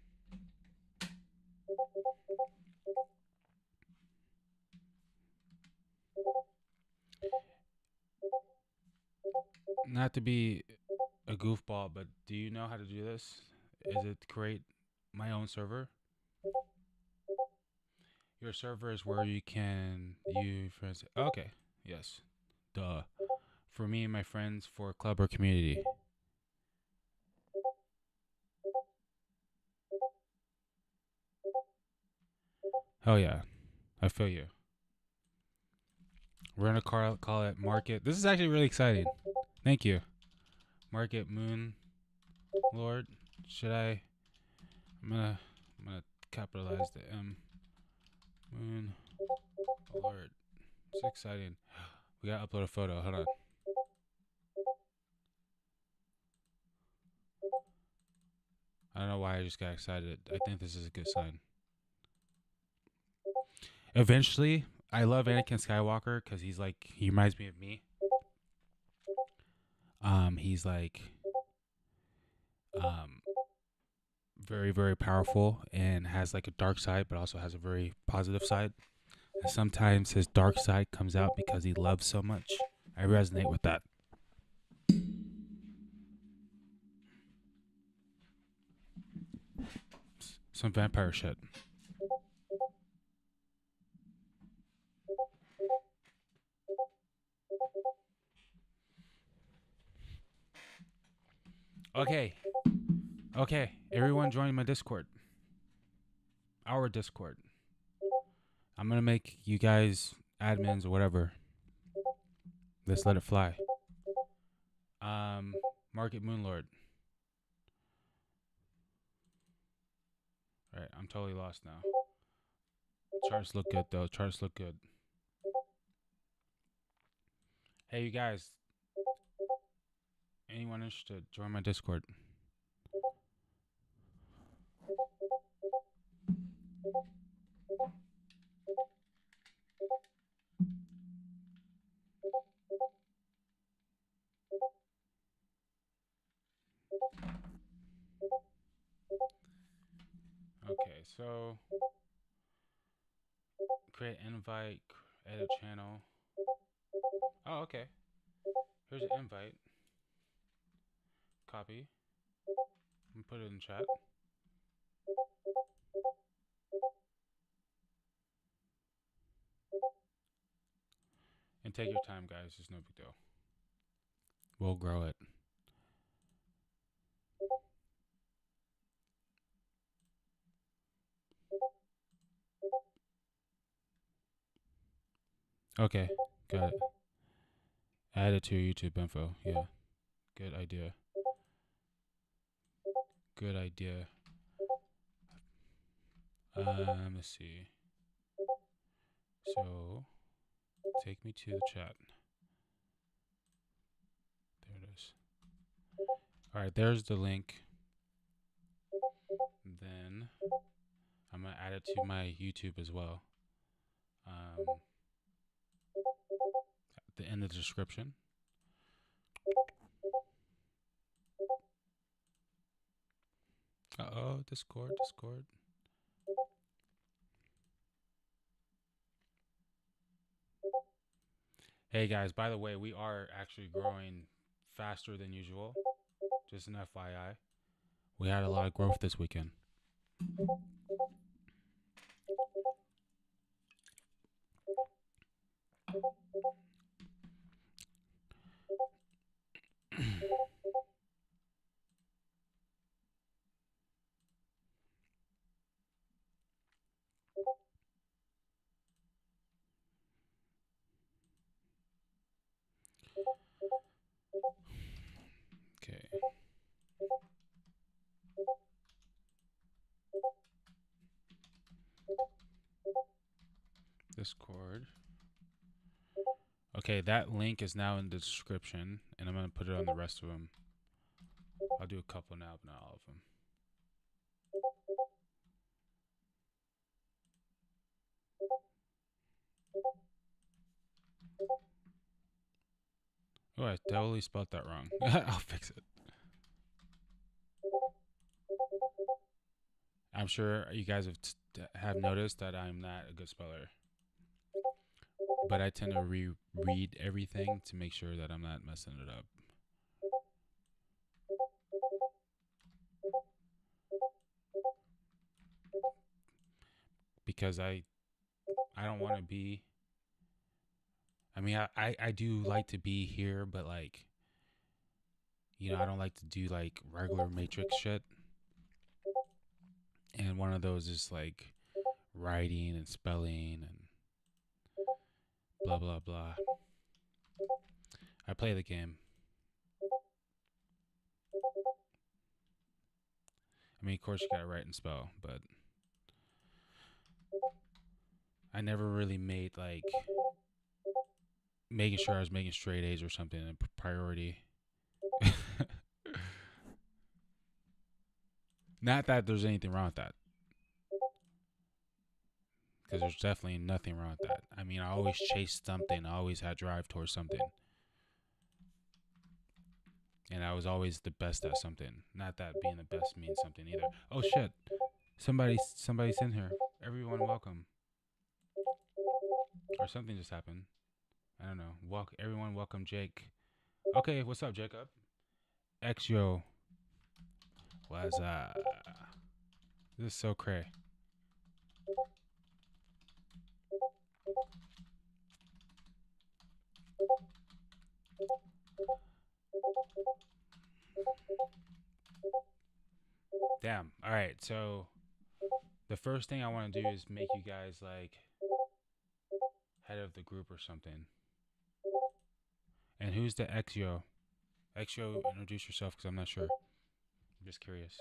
Not to be a goofball, but do you know how to do this? Is it create my own server? Your server is where you can friends. Okay, yes, duh. For me and my friends, for club or community. Oh yeah, I feel you. We're gonna call it Market. This is actually really exciting. Thank you, Market Moon Lord. Should I? I'm gonna capitalize the M. Moon Lord. It's exciting. We gotta upload a photo. Hold on. I don't know why I just got excited. I think this is a good sign. Eventually, I love Anakin Skywalker because he's like, he reminds me of me. He's like, very, very powerful and has like a dark side, but also has a very positive side. And sometimes his dark side comes out because he loves so much. I resonate with that. Some vampire shit. Okay. Okay. Everyone join my Discord. Our Discord. I'm going to make you guys admins or whatever. Let's let it fly. Market Moonlord. Alright, I'm totally lost now. Charts look good though. Charts look good. Hey, you guys. Anyone interested? Join my Discord. Okay, so create invite, edit channel. Oh, okay. Here's an invite. Copy. And put it in chat. And take your time, guys. There's no big deal. We'll grow it. Okay, got it. Add it to your YouTube info. Yeah, good idea. Good idea. Let's see. So, take me to the chat. There it is. All right, there's the link. Then I'm gonna add it to my YouTube as well. In the description. Uh-oh, Discord. Hey guys, by the way, we are actually growing faster than usual. Just an FYI. We had a lot of growth this weekend. Okay, that link is now in the description, and I'm gonna put it on the rest of them. I'll do a couple now, but not all of them. Oh, I totally spelled that wrong. I'll fix it. I'm sure you guys have noticed that I'm not a good speller, but I tend to reread everything to make sure that I'm not messing it up. Because I don't want to be. I mean, I do like to be here, but like, you know, I don't like to do like regular matrix shit. And one of those is like writing and spelling and blah blah blah. I play the game. I mean, of course you gotta write and spell, but I never really made like making sure I was making straight A's or something a priority. Not that there's anything wrong with that, because there's definitely nothing wrong with that. I mean, I always chased something. I always had drive towards something. And I was always the best at something. Not that being the best means something either. Oh shit. Somebody's in here. Everyone welcome. Or something just happened. I don't know. Everyone welcome Jake. Okay, what's up, Jacob? Xyo. What's up? This is so cray. Damn. All right. So the first thing I want to do is make you guys like head of the group or something. And who's the Xyo? Xyo, introduce yourself because I'm not sure. I'm just curious.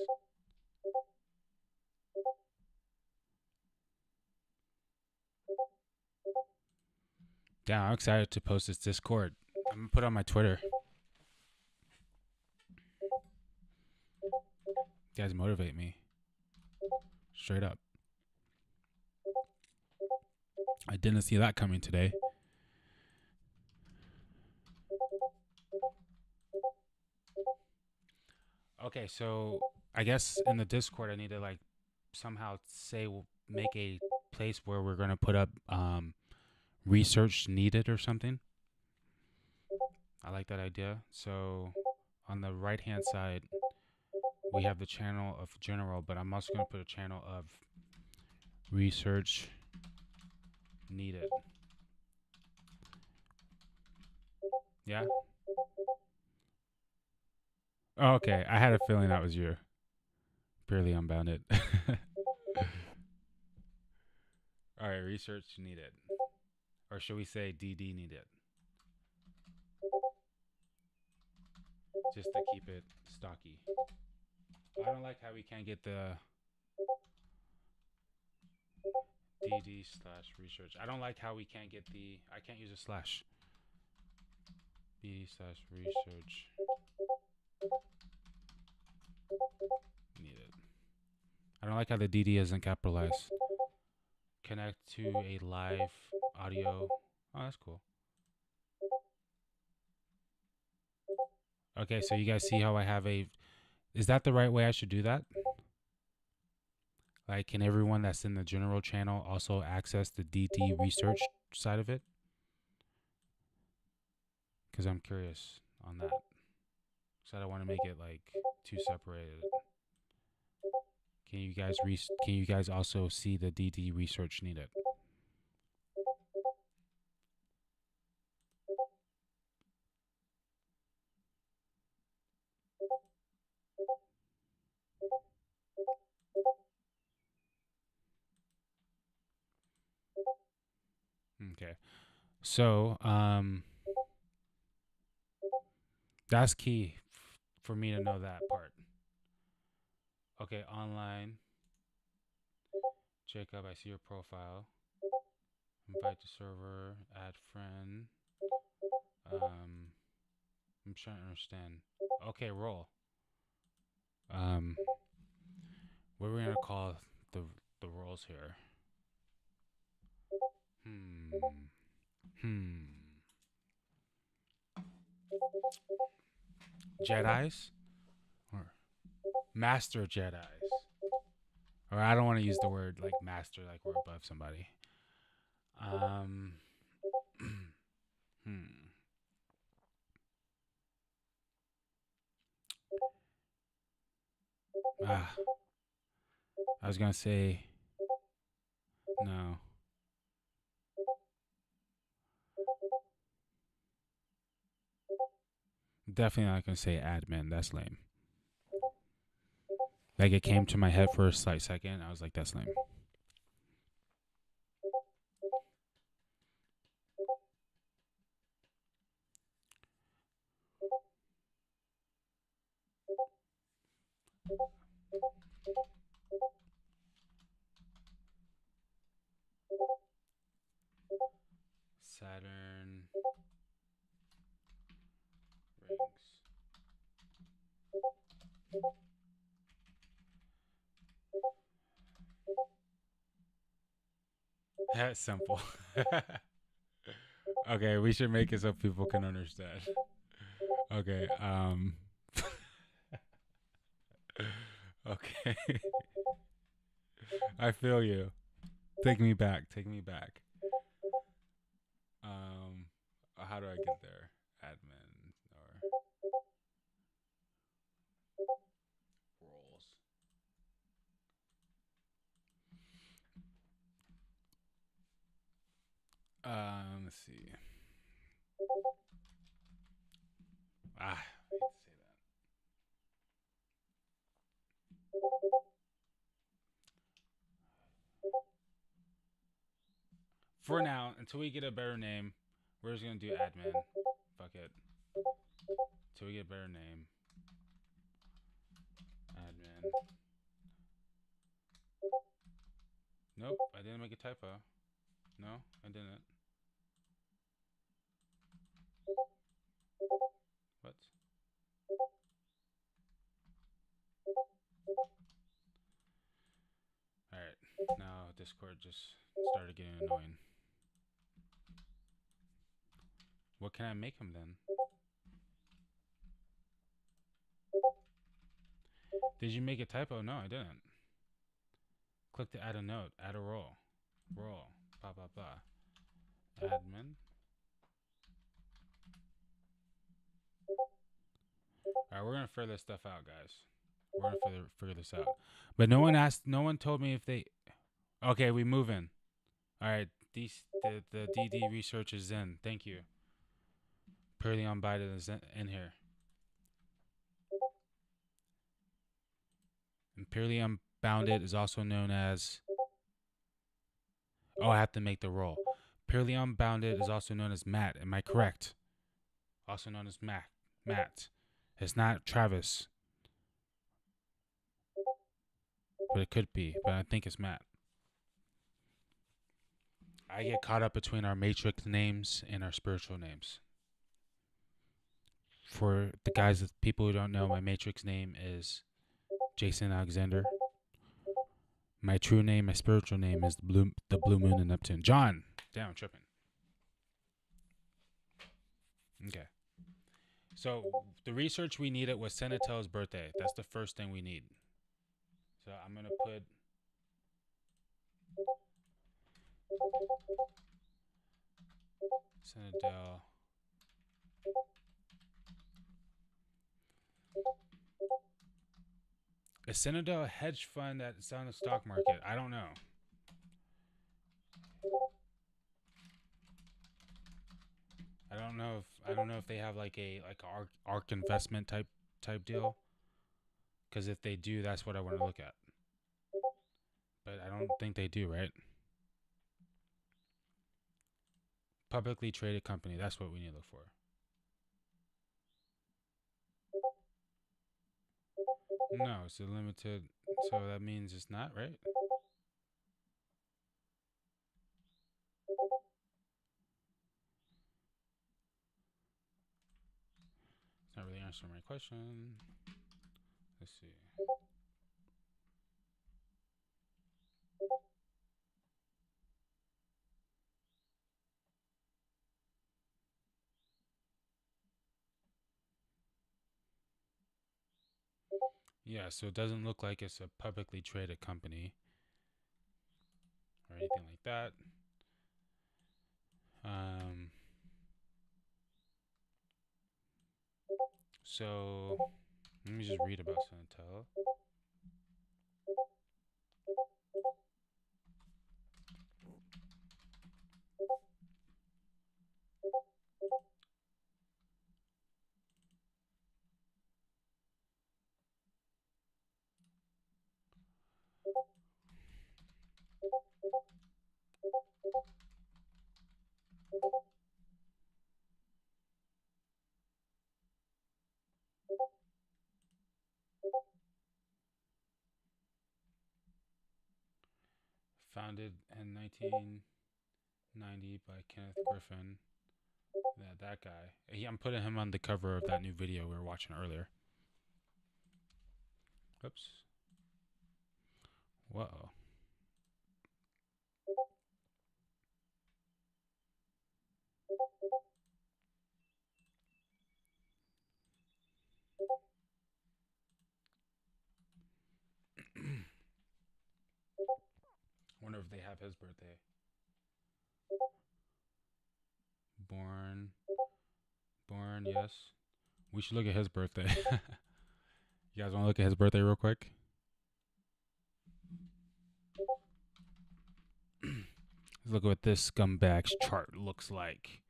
Damn, I'm excited to post this Discord. I'm gonna put it on my Twitter. You guys motivate me. Straight up. I didn't see that coming today. Okay, so I guess in the Discord I need to like somehow make a place where we're gonna put up research needed or something. I like that idea. So on the right hand side we have the channel of general, but I'm also gonna put a channel of research needed. Yeah. Oh, okay, I had a feeling that was you. Purely unbounded. All right, research needed. Or should we say DD needed? Just to keep it stocky. I don't like how we can't get the DD/research. I don't like how we can't get the... I can't use a slash. DD/research needed. I don't like how the DD isn't capitalized. Connect to a live audio. Oh, that's cool. Okay, so you guys see how I have a... Is that the right way I should do that? Like, can everyone that's in the general channel also access the DD research side of it? Because I'm curious on that. So I don't want to make it like too separated. Can you guys also see the DD research needed? Okay. So, that's key for me to know that part. Okay, online. Jacob, I see your profile. Invite to server, add friend. I'm trying to understand. Okay, roll. What are we gonna call the rolls here? Hmm. Jedi's or Master Jedi's? Or I don't want to use the word like master, like we're above somebody. Hmm. Ah, I was gonna say no. Definitely not gonna say admin. That's lame. Like it came to my head for a slight second. I was like, that's lame. Saturn rings. That's simple. Okay, we should make it so people can understand. Okay, okay. I feel you. Take me back. Take me back. How do I get there? Admin or roles. Let's see. I hate to say that. For now, until we get a better name, we're just gonna do admin. Fuck it. Until we get a better name. Admin. Nope, I didn't make a typo. No, I didn't. What? Alright, now Discord just started getting annoying. What can I make him then? Did you make a typo? No, I didn't. Click to add a note, add a role. Role. Blah, blah, blah. Admin. Alright, we're gonna figure this stuff out, guys. We're gonna figure this out. But no one told me if they. Okay, we move in. Alright, the DD research is in. Thank you. Purely unbiased is in here. And purely unbounded is also known as. Oh, I have to make the roll. Purely unbounded is also known as Matt. Am I correct? Also known as Matt. Matt. It's not Travis. But it could be. But I think it's Matt. I get caught up between our matrix names and our spiritual names. For the guys, people who don't know, my matrix name is Jason Alexander. My true name, my spiritual name is the Blue Moon and Neptune. John! Damn, I'm tripping. Okay. So the research we needed was Senatel's birthday. That's the first thing we need. So I'm going to put... Senatel. Is Senatel a hedge fund that's on the stock market? I don't know. I don't know if they have like a ARK investment type deal. Because if they do, that's what I want to look at. But I don't think they do, right? Publicly traded company. That's what we need to look for. No, it's a limited. So that means it's not, right? answer my question. Let's see. Yeah, so it doesn't look like it's a publicly traded company or anything like that. So let me just read about Centel. Founded in 1990 by Kenneth Griffin. That guy. I'm putting him on the cover of that new video we were watching earlier. Oops. Whoa. Wonder if they have his birthday. Born, yes. We should look at his birthday. You guys want to look at his birthday real quick? Let's look at what this scumbag's chart looks like.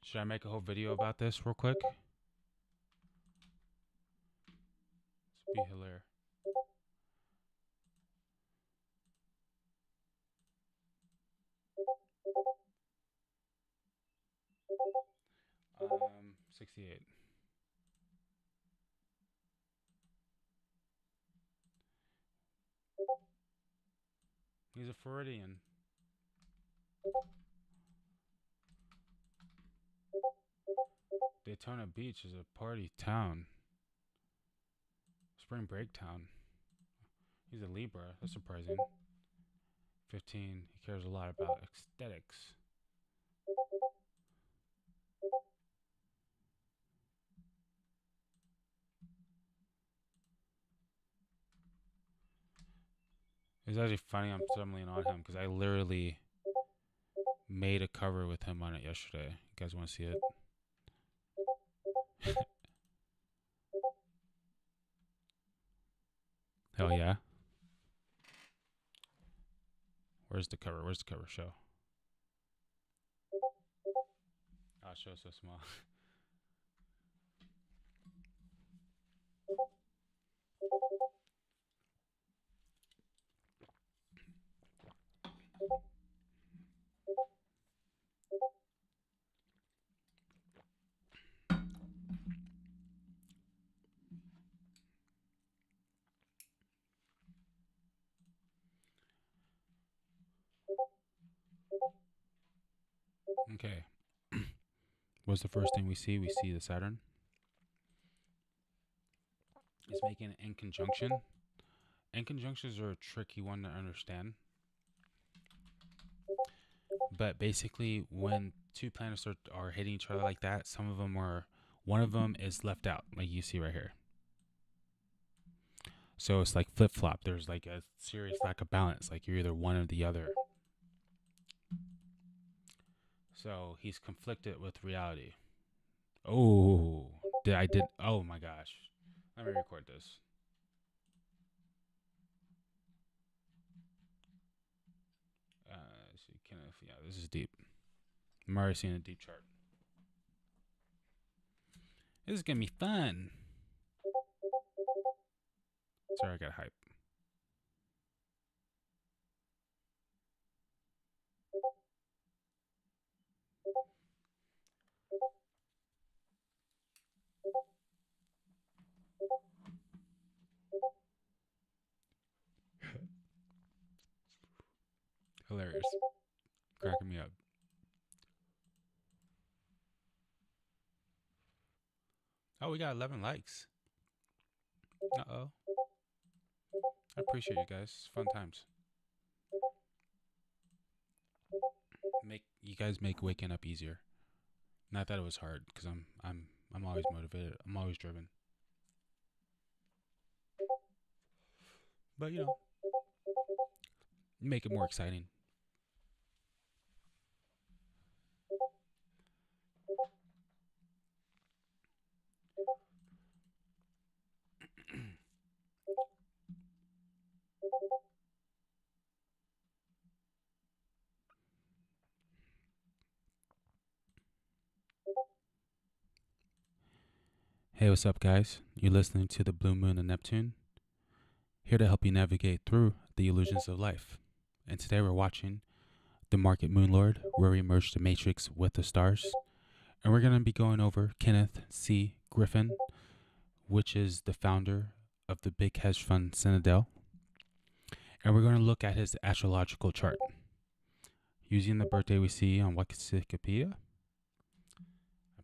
Should I make a whole video about this real quick? Let's be hilarious. Um, 68. He's a Floridian. Daytona Beach is a party town. Spring break town. He's a Libra. That's surprising. 15. He cares a lot about aesthetics. It's actually funny I'm stumbling on him because I literally made a cover with him on it yesterday. You guys want to see it? Hell yeah. Where's the cover? Where's the cover show? Oh, it shows so small. Okay. What's the first thing we see? We see the Saturn. It's making an in conjunction. In conjunctions are a tricky one to understand. But basically, when two planets are hitting each other like that, one of them is left out, like you see right here. So it's like flip flop. There's like a serious lack of balance. Like you're either one or the other. So he's conflicted with reality. Oh, oh my gosh. Let me record this. So yeah, this is deep. I'm already seeing a deep chart. This is gonna be fun. Sorry, I got hype. Hilarious. Cracking me up. Oh, we got 11 likes. Uh-oh. I appreciate you guys. Fun times. You guys make waking up easier. Not that it was hard, because I'm always motivated. I'm always driven. But you make it more exciting. Hey, what's up, guys? You're listening to the Blue Moon and Neptune, here to help you navigate through the illusions of life. And today we're watching The Market Moon Lord, where we merge the Matrix with the stars. And we're going to be going over Kenneth C. Griffin, which is the founder of the big hedge fund Citadel. And we're going to look at his astrological chart using the birthday we see on Wikipedia.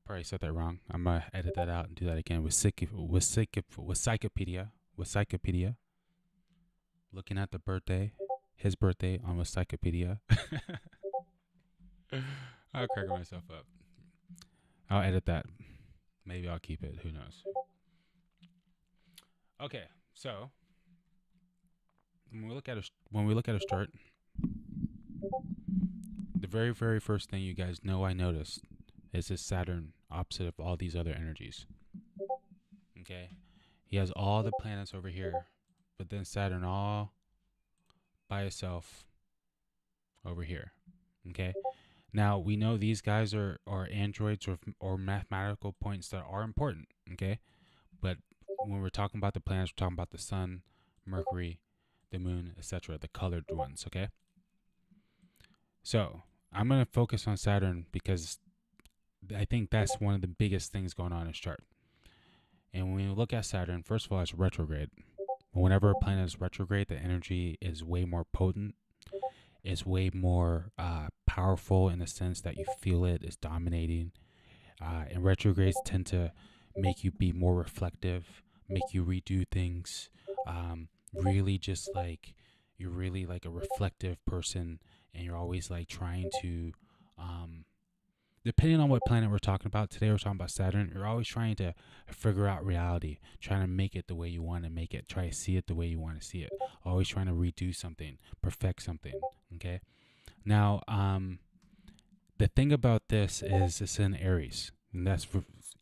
Probably said that wrong. I'm gonna edit that out and do that again with Wikipedia. Looking at the birthday, his birthday on Wikipedia. I'll crack myself up. I'll edit that. Maybe I'll keep it. Who knows? Okay, so when we look at a chart, the very, very first thing you guys know I noticed is his Saturn opposite of all these other energies. Okay? He has all the planets over here, but then Saturn all by itself over here. Okay? Now, we know these guys are androids or mathematical points that are important. Okay? But when we're talking about the planets, we're talking about the sun, Mercury, the moon, etc., the colored ones. Okay? So, I'm going to focus on Saturn because I think that's one of the biggest things going on in his chart. And when you look at Saturn, first of all, it's retrograde. Whenever a planet is retrograde, the energy is way more potent. It's way more powerful in the sense that you feel it is dominating. And retrogrades tend to make you be more reflective, make you redo things. Really just like, you're really like a reflective person, and you're always like trying to... depending on what planet we're talking about, today we're talking about Saturn, you're always trying to figure out reality, trying to make it the way you want to make it, try to see it the way you want to see it, always trying to redo something, perfect something, okay? Now, the thing about this is it's in Aries, and that's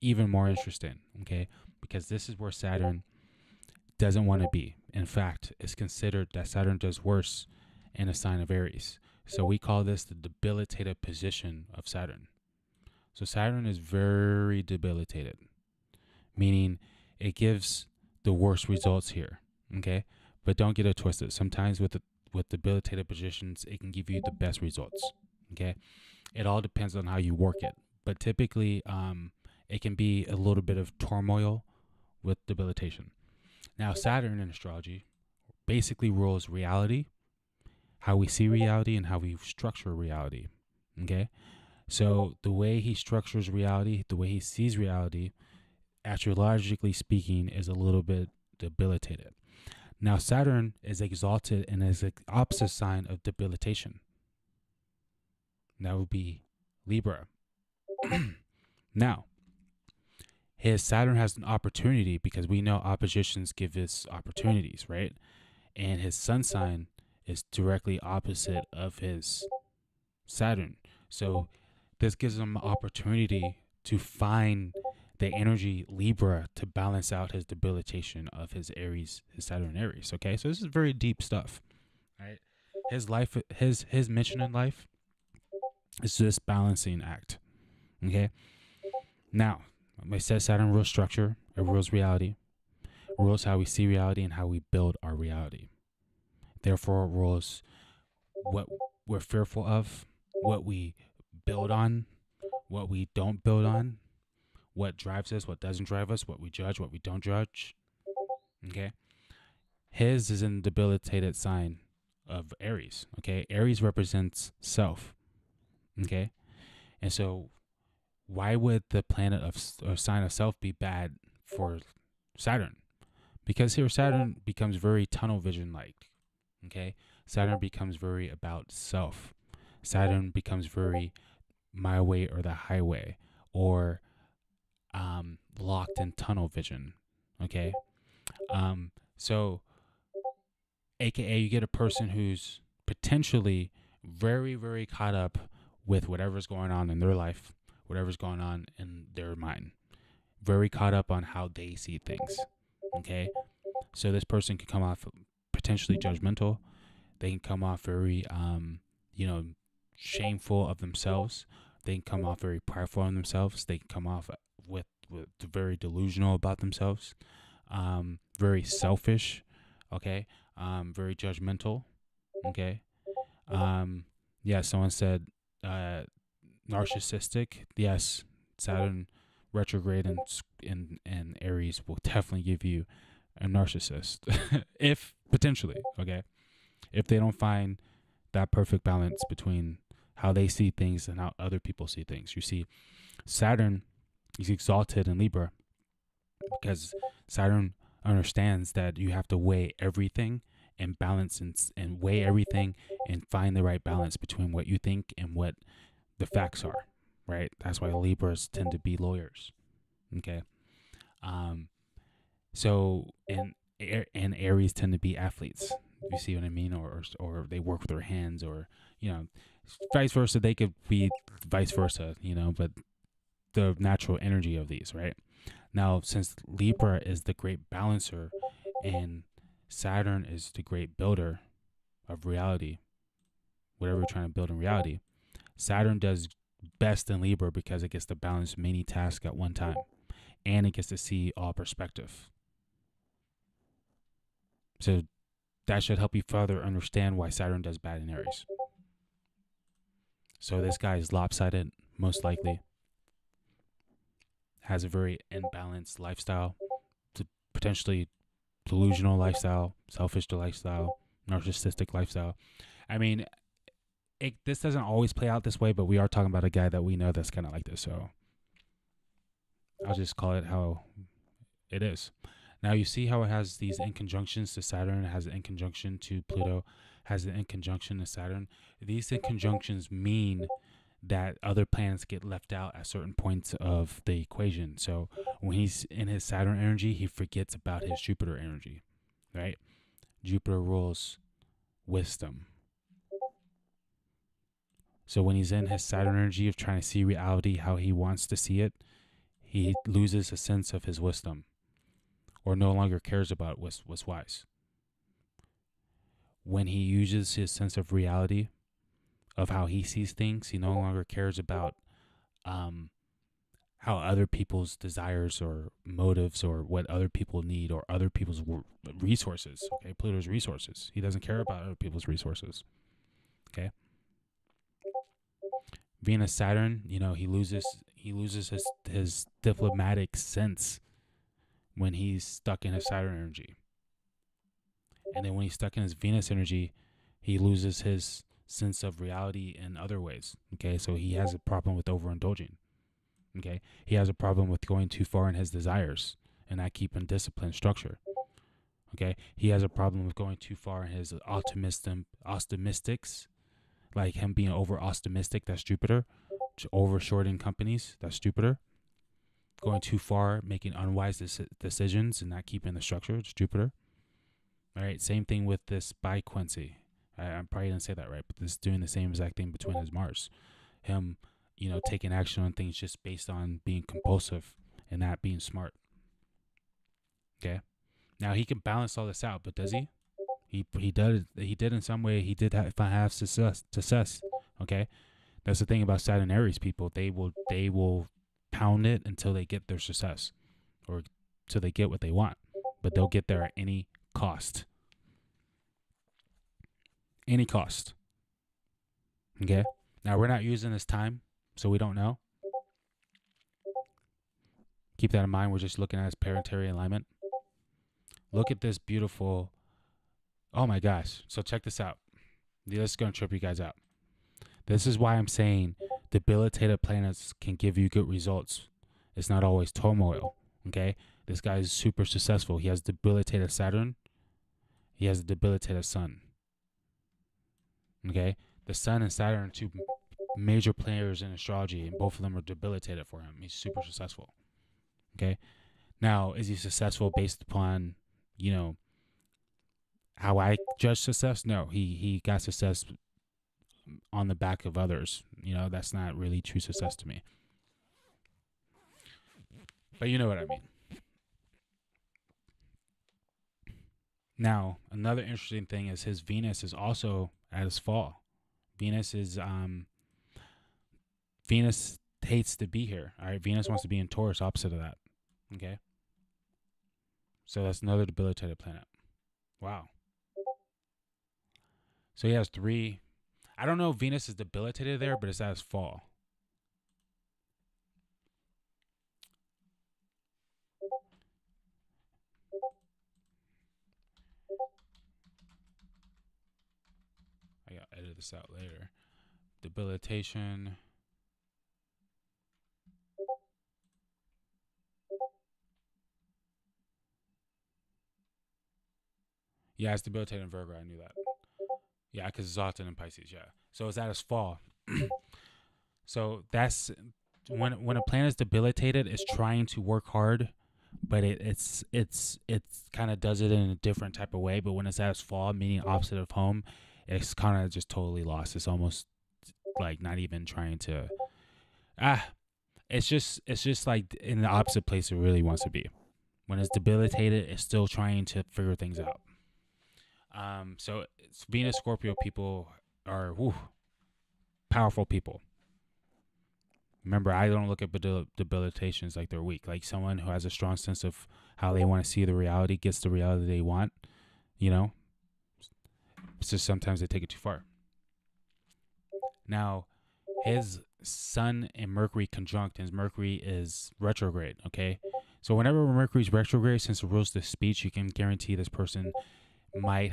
even more interesting, okay? Because this is where Saturn doesn't want to be. In fact, it's considered that Saturn does worse in a sign of Aries. So we call this the debilitated position of Saturn. So Saturn is very debilitated, meaning it gives the worst results here, okay? But don't get it twisted. Sometimes with debilitated positions, it can give you the best results, okay? It all depends on how you work it. But typically, it can be a little bit of turmoil with debilitation. Now, Saturn in astrology basically rules reality, how we see reality, and how we structure reality, okay? So the way he structures reality, the way he sees reality, astrologically speaking, is a little bit debilitated. Now, Saturn is exalted and is the opposite sign of debilitation. That would be Libra. Now, his Saturn has an opportunity, because we know oppositions give us opportunities, right? And his sun sign is directly opposite of his Saturn. So this gives him an opportunity to find the energy Libra to balance out his debilitation of his Aries, his Saturn Aries. Okay, so this is very deep stuff, right? His life, his mission in life is this balancing act. Okay, now I said Saturn rules structure, it rules reality, rules how we see reality and how we build our reality. Therefore, it rules what we're fearful of, what we build on, what we don't build on, what drives us, what doesn't drive us, what we judge, what we don't judge. Okay? His is in the debilitated sign of Aries. Okay, Aries represents self. Okay, and so why would the planet of or sign of self be bad for Saturn? Because here Saturn becomes very tunnel vision like. Okay, Saturn becomes very about self. Saturn becomes very my way or the highway, or locked in tunnel vision. Okay, so AKA you get a person who's potentially very, very caught up with whatever's going on in their life, whatever's going on in their mind, very caught up on how they see things. Okay, so this person can come off potentially judgmental. They can come off very, shameful of themselves. They can come off very prideful on themselves. They can come off with very delusional about themselves, very selfish. Okay, very judgmental. Okay, yeah. Someone said narcissistic. Yes, Saturn retrograde in Aries will definitely give you a narcissist, if potentially. Okay, if they don't find that perfect balance between how they see things and how other people see things. You see, Saturn is exalted in Libra because Saturn understands that you have to weigh everything and balance and weigh everything and find the right balance between what you think and what the facts are, right? That's why Libras tend to be lawyers. Okay. So and Aries tend to be athletes. You see what I mean? Or they work with their hands, or vice versa. They could be vice versa, but the natural energy of these, right? Now, since Libra is the great balancer and Saturn is the great builder of reality, whatever you're trying to build in reality, Saturn does best in Libra because it gets to balance many tasks at one time, and it gets to see all perspective. So that should help you further understand why Saturn does bad in Aries. So this guy is lopsided, most likely. Has a very imbalanced lifestyle, potentially delusional lifestyle, selfish lifestyle, narcissistic lifestyle. I mean, this doesn't always play out this way, but we are talking about a guy that we know that's kind of like this. So I'll just call it how it is. Now you see how it has these inconjunctions to Saturn, it has an inconjunction to Pluto, has an inconjunction to Saturn. These inconjunctions mean that other planets get left out at certain points of the equation. So when he's in his Saturn energy, he forgets about his Jupiter energy, right? Jupiter rules wisdom. So when he's in his Saturn energy of trying to see reality how he wants to see it, he loses a sense of his wisdom, or no longer cares about what's wise. When he uses his sense of reality, of how he sees things, he no longer cares about how other people's desires or motives or what other people need or other people's resources. Okay, Pluto's resources. He doesn't care about other people's resources. Okay. Venus, Saturn, he loses his diplomatic sense when he's stuck in his Saturn energy. And then when he's stuck in his Venus energy, he loses his sense of reality in other ways. Okay, so he has a problem with overindulging. Okay, he has a problem with going too far in his desires and not keeping discipline, structure. Okay, he has a problem with going too far in his optimistics, like him being over optimistic. That's Jupiter. Over shorting companies. That's Jupiter. Going too far, making unwise decisions and not keeping the structure. It's Jupiter. All right, same thing with this biquincy. I probably didn't say that right, but this is doing the same exact thing between his Mars. Him, taking action on things just based on being compulsive and not being smart. Okay. Now he can balance all this out, but does he? He did in some way. He did have success. Okay. That's the thing about Saturn Aries people. They will pound it until they get their success, or till they get what they want, but they'll get there at any cost. Any cost. Okay. Now we're not using this time, so we don't know. Keep that in mind. We're just looking at his planetary alignment. Look at this beautiful. Oh my gosh. So check this out. This is going to trip you guys out. This is why I'm saying debilitated planets can give you good results. It's not always turmoil. Okay? This guy is super successful. He has debilitated Saturn. He has a debilitated Sun. Okay? The Sun and Saturn are two major players in astrology, and both of them are debilitated for him. He's super successful. Okay? Now, is he successful based upon, how I judge success? No, he got success on the back of others. That's not really true success to me. But you know what I mean. Now, another interesting thing is his Venus is also at his fall. Venus hates to be here. All right, Venus wants to be in Taurus, opposite of that. Okay, so that's another debilitated planet. Wow. So he has 3. I don't know if Venus is debilitated there, but it's at his fall. I gotta edit this out later. Debilitation. Yeah, it's debilitated in Virgo. I knew that. Yeah, because it's often in Pisces. Yeah, so it's at his fall. So that's when a planet is debilitated, it's trying to work hard, but it's kind of does it in a different type of way. But when it's at its fall, meaning opposite of home, it's kind of just totally lost. It's almost like not even trying to. It's just like in the opposite place it really wants to be. When it's debilitated, it's still trying to figure things out. So Venus Scorpio people are powerful people. Remember, I don't look at debilitations like they're weak. Like someone who has a strong sense of how they want to see the reality gets the reality they want. It's just sometimes they take it too far. Now, his Sun and Mercury conjunct, and Mercury is retrograde. Okay, so whenever Mercury's retrograde, since it rules the speech, you can guarantee this person might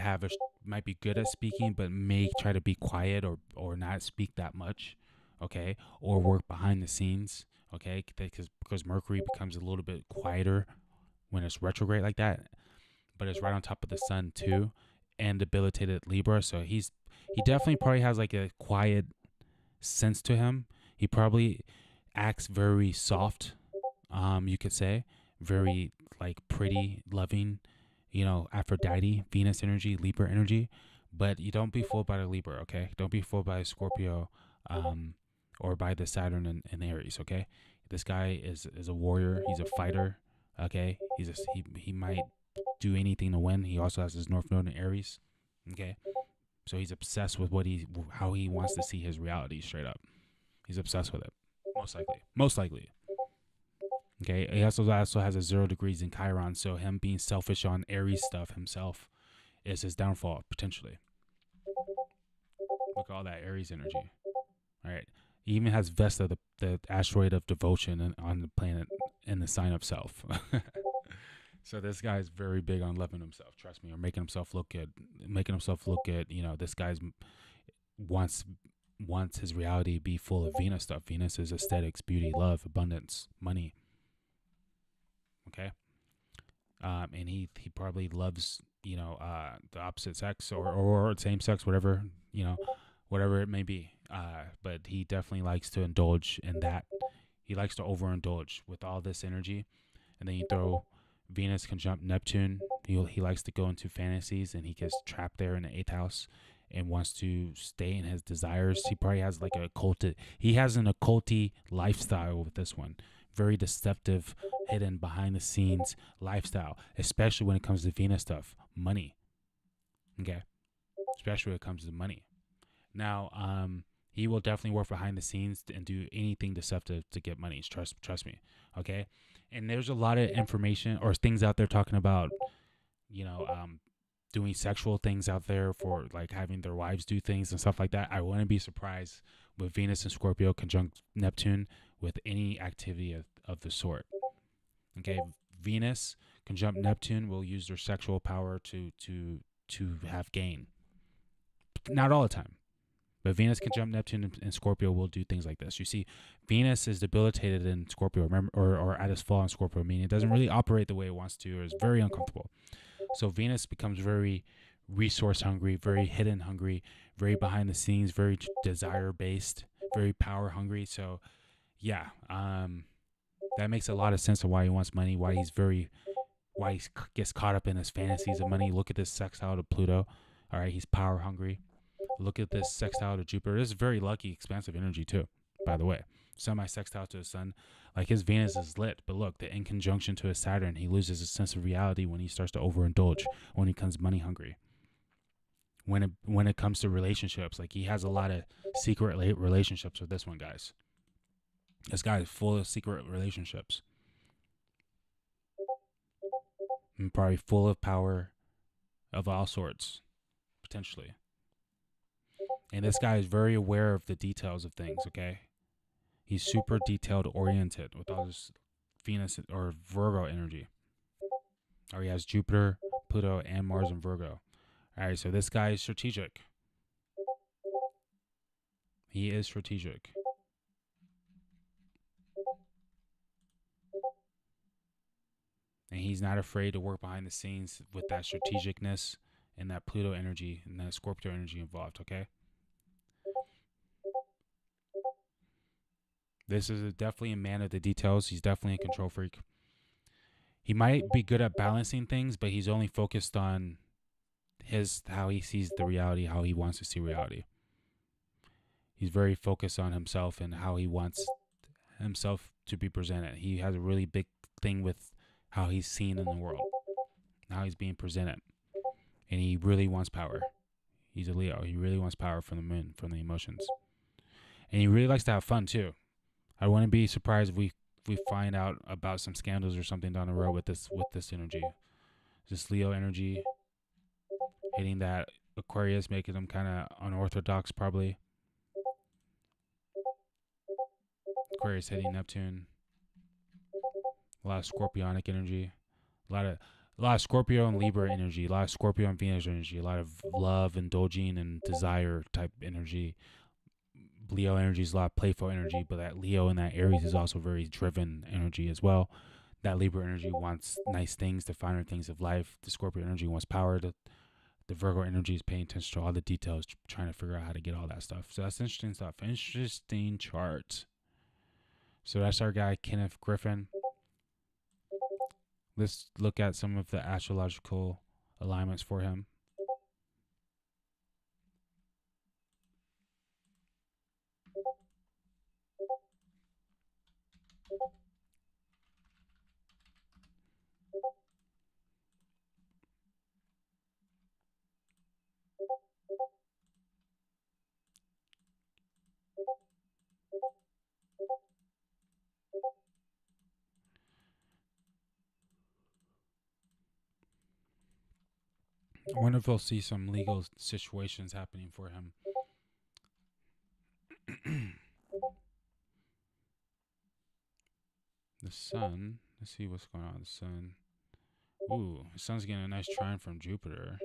be good at speaking, but may try to be quiet or not speak that much, okay, or work behind the scenes, okay, because Mercury becomes a little bit quieter when it's retrograde like that, but it's right on top of the Sun too, and debilitated Libra, so he definitely probably has like a quiet sense to him. He probably acts very soft, you could say, very like pretty, loving. Aphrodite, Venus energy, Libra energy, but you don't be fooled by the Libra, okay? Don't be fooled by Scorpio, or by the Saturn and Aries, okay? This guy is a warrior. He's a fighter, okay? He might do anything to win. He also has his North Node in Aries, okay? So he's obsessed with how he wants to see his reality straight up. He's obsessed with it, most likely. Okay, he also has a 0 degrees in Chiron, so him being selfish on Aries stuff himself is his downfall, potentially. Look at all that Aries energy. All right, he even has Vesta, the asteroid of devotion, on the planet in the sign of Self. So this guy's very big on loving himself, trust me, or making himself look good. This guy's wants his reality to be full of Venus stuff. Venus is aesthetics, beauty, love, abundance, money. Okay, and he probably loves the opposite sex or same sex, whatever it may be. But he definitely likes to indulge in that. He likes to overindulge with all this energy, and then you throw Venus conjunct Neptune. He likes to go into fantasies, and he gets trapped there in the 8th house and wants to stay in his desires. He probably has like an occulty lifestyle with this one. Very deceptive, hidden behind the scenes lifestyle, especially when it comes to Venus stuff, money. Okay, especially when it comes to money. Now, he will definitely work behind the scenes and do anything deceptive to get money. Trust me. Okay, and there's a lot of information or things out there talking about, doing sexual things out there for like having their wives do things and stuff like that. I wouldn't be surprised with Venus and Scorpio conjunct Neptune with any activity of the sort. Okay, Venus conjunct Neptune will use their sexual power to have gain, Not all the time. But Venus conjunct Neptune and Scorpio will do things like this. You see, Venus is debilitated in Scorpio, remember, or at its fall in Scorpio, meaning it doesn't really operate the way it wants to, or is very uncomfortable. So Venus becomes very resource hungry, very hidden hungry, very behind the scenes, very desire based, very power hungry. So yeah, that makes a lot of sense of why he wants money, why he gets caught up in his fantasies of money. Look at this sextile to Pluto. All right, he's power hungry. Look at this sextile to Jupiter. This is very lucky, expansive energy too, by the way. Semi-sextile to the sun. Like his Venus is lit, but look, the in conjunction to his Saturn, he loses his sense of reality when he starts to overindulge, when he becomes money hungry. When it comes to relationships, like he has a lot of secret relationships with this one, guys. This guy is full of secret relationships. And probably full of power of all sorts, potentially. And this guy is very aware of the details of things, okay? He's super detailed oriented with all this Venus or Virgo energy. Or he has Jupiter, Pluto, and Mars in Virgo. All right, so this guy is strategic. He is strategic. And he's not afraid to work behind the scenes with that strategicness and that Pluto energy and that Scorpio energy involved, okay? This is definitely a man of the details. He's definitely a control freak. He might be good at balancing things, but he's only focused on how he sees the reality, how he wants to see reality. He's very focused on himself and how he wants himself to be presented. He has a really big thing with how he's seen in the world, how he's being presented. And he really wants power. He's a Leo. He really wants power from the moon, from the emotions. And he really likes to have fun too. I wouldn't be surprised if we find out about some scandals or something down the road with this energy. This Leo energy hitting that Aquarius, making him kind of unorthodox probably. Aquarius hitting Neptune. A lot of Scorpionic energy. A lot of Scorpio and Libra energy. A lot of Scorpio and Venus energy. A lot of love, indulging, and desire type energy. Leo energy is a lot of playful energy, but that Leo and that Aries is also very driven energy as well. That Libra energy wants nice things, the finer things of life. The Scorpio energy wants power. The Virgo energy is paying attention to all the details, trying to figure out how to get all that stuff. So that's interesting stuff. Interesting chart. So that's our guy, Kenneth Griffin. Let's look at some of the astrological alignments for him. I wonder if we'll see some legal situations happening for him. The sun. Let's see what's going on with the sun. Ooh, the sun's getting a nice trine from Jupiter.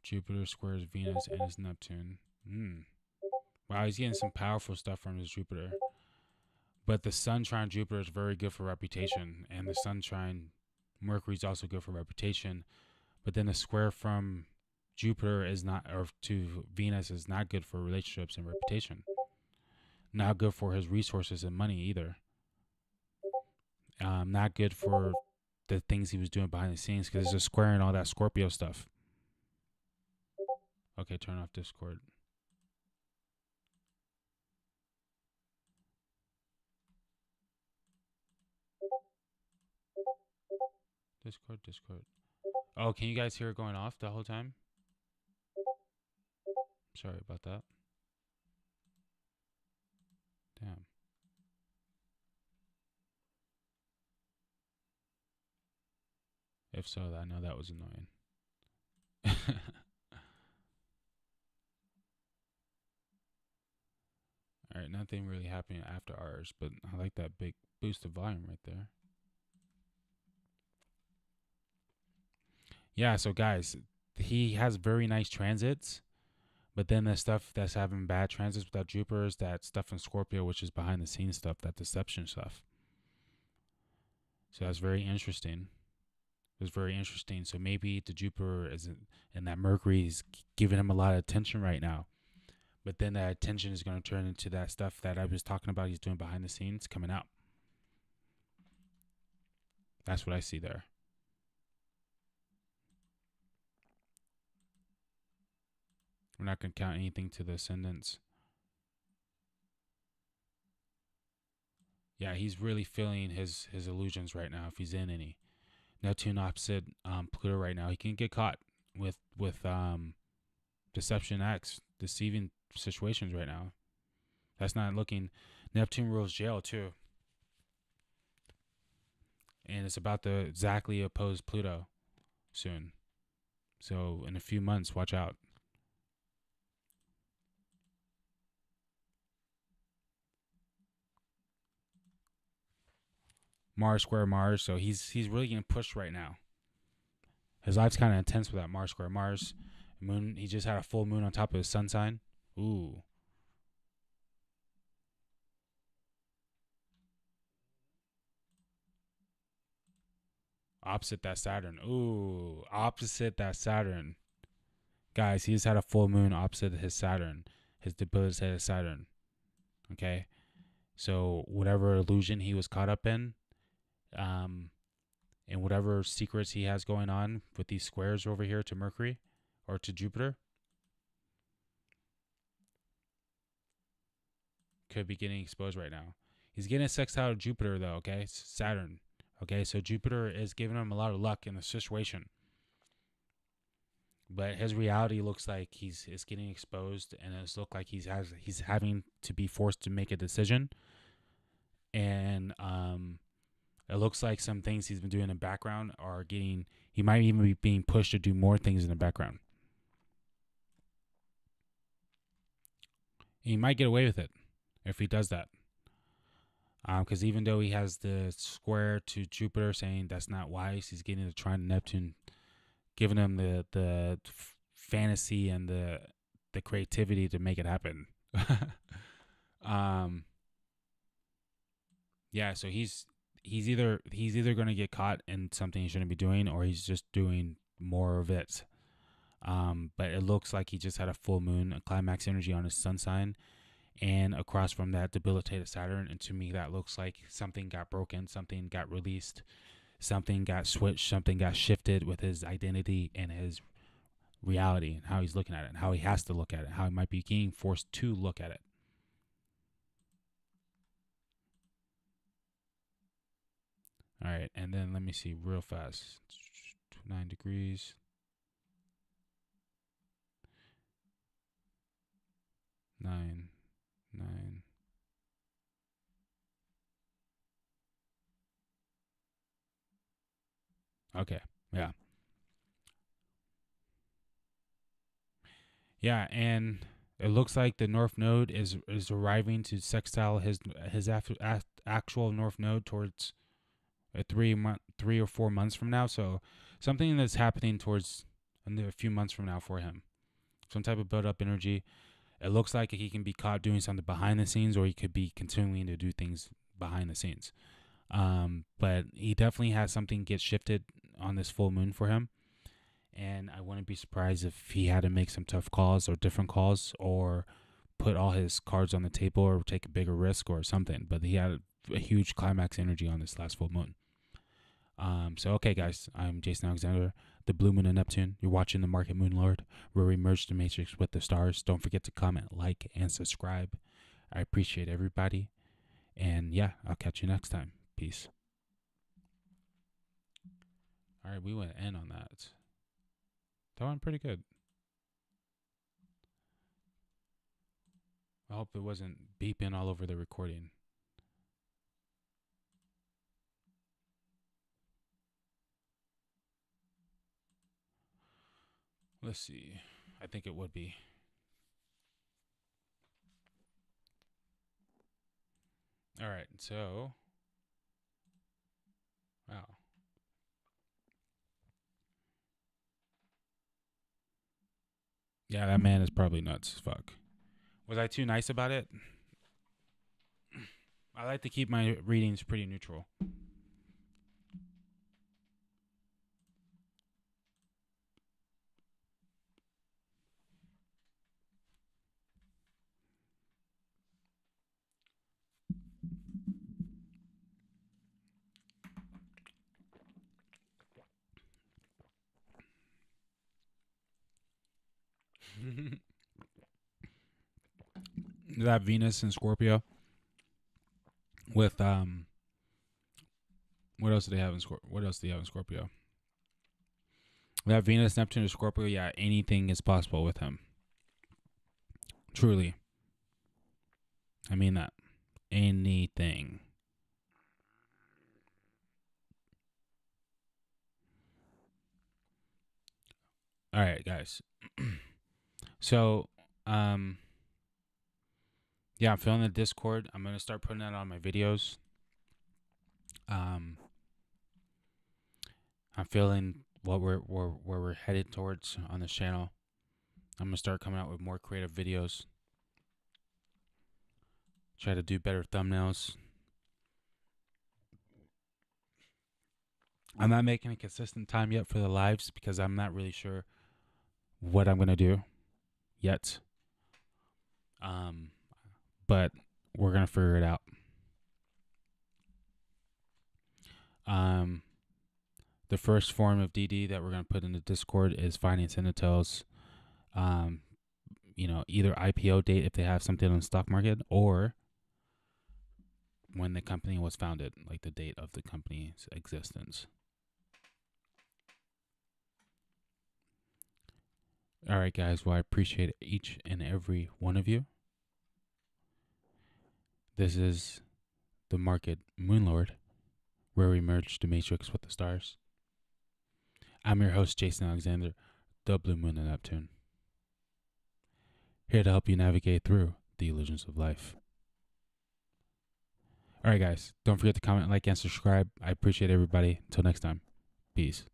Jupiter squares Venus and his Neptune. Wow, he's getting some powerful stuff from his Jupiter. But the sun trine Jupiter is very good for reputation. And the sun trine Mercury is also good for reputation. But then the square from Jupiter is not, or to Venus is not good for relationships and reputation. Not good for his resources and money either. Not good for the things he was doing behind the scenes, because it's a squaring all that Scorpio stuff. Okay, turn off Discord. Discord. Oh, can you guys hear it going off the whole time? Sorry about that. Damn. If so, I know that was annoying. Alright, nothing really happening after ours, but I like that big boost of volume right there. Yeah, so guys, he has very nice transits, but then the stuff that's having bad transits with that Jupiter is that stuff in Scorpio, which is behind the scenes stuff, that deception stuff. So that's very interesting. It's very interesting. So maybe the Jupiter isn't, and that Mercury is giving him a lot of attention right now. But then that attention is going to turn into that stuff that I was talking about he's doing behind the scenes coming out. That's what I see there. We're not going to count anything to the ascendants. Yeah, he's really feeling his illusions right now, if he's in any. Neptune opposite Pluto right now. He can get caught with Deception X, deceiving situations right now. That's not looking. Neptune rules jail too. And it's about to exactly oppose Pluto soon. So in a few months, watch out. Mars square Mars, so he's really getting pushed right now. His life's kind of intense with that Mars square Mars. Moon, he just had a full moon on top of his sun sign. Ooh. Opposite that Saturn. Ooh, opposite that Saturn. Guys, he's had a full moon opposite his Saturn. His debilitated Saturn. Okay? So whatever illusion he was caught up in, and whatever secrets he has going on with these squares over here to Mercury or to Jupiter, could be getting exposed right now. He's getting a sextile to Jupiter though, okay? Saturn. Okay, so Jupiter is giving him a lot of luck in the situation. But his reality looks like he's getting exposed, and it's look like he's having to be forced to make a decision. And it looks like some things he's been doing in the background are getting, he might even be being pushed to do more things in the background. And he might get away with it if he does that. Because even though he has the square to Jupiter saying that's not wise, he's getting the trine to Neptune, giving him the fantasy and the creativity to make it happen. Yeah, so he's either going to get caught in something he shouldn't be doing, or he's just doing more of it. But it looks like he just had a full moon, a climax energy on his sun sign, and across from that debilitated Saturn. And to me, that looks like something got broken, something got released, something got switched, something got shifted with his identity and his reality, and how he's looking at it, and how he has to look at it, how he might be being forced to look at it. All right, and then let me see real fast. 9 degrees. 9. Okay, yeah. Yeah, and it looks like the North Node is arriving to sextile his actual North Node towards 3 or 4 months from now. So something that's happening towards a few months from now for him. Some type of build up energy. It looks like he can be caught doing something behind the scenes, or he could be continuing to do things behind the scenes. But he definitely has something get shifted on this full moon for him. And I wouldn't be surprised if he had to make some tough calls or different calls, or put all his cards on the table, or take a bigger risk or something. But he had a huge climax energy on this last full moon. So, okay, guys, I'm Jason Alexander, the Blue Moon of Neptune. You're watching the Market Moon Lord, where we merge the matrix with the stars. Don't forget to comment, like, and subscribe. I appreciate everybody. And yeah, I'll catch you next time. Peace. All right, we went in on that. That went pretty good. I hope it wasn't beeping all over the recording. Let's see. I think it would be. All right, so. Wow. Yeah, that man is probably nuts as fuck. Was I too nice about it? I like to keep my readings pretty neutral. That Venus and Scorpio with what else do they have in What else do they have in Scorpio? That Venus, Neptune, and Scorpio. Yeah, anything is possible with him. Truly, I mean that. Anything. All right, guys. So, yeah, I'm feeling the Discord. I'm gonna start putting that on my videos. I'm feeling what where we're headed towards on this channel. I'm gonna start coming out with more creative videos. Try to do better thumbnails. I'm not making a consistent time yet for the lives because I'm not really sure what I'm gonna do yet. But we're gonna figure it out. The first form of DD that we're gonna put in the Discord is Finance Intel's, either IPO date if they have something on the stock market, or when the company was founded, like the date of the company's existence. All right, guys. Well, I appreciate each and every one of you. This is the Market Moonlord, where we merge the Matrix with the stars. I'm your host, Jason Alexander, the Blue Moon of Neptune, here to help you navigate through the illusions of life. All right, guys. Don't forget to comment, like, and subscribe. I appreciate everybody. Until next time. Peace.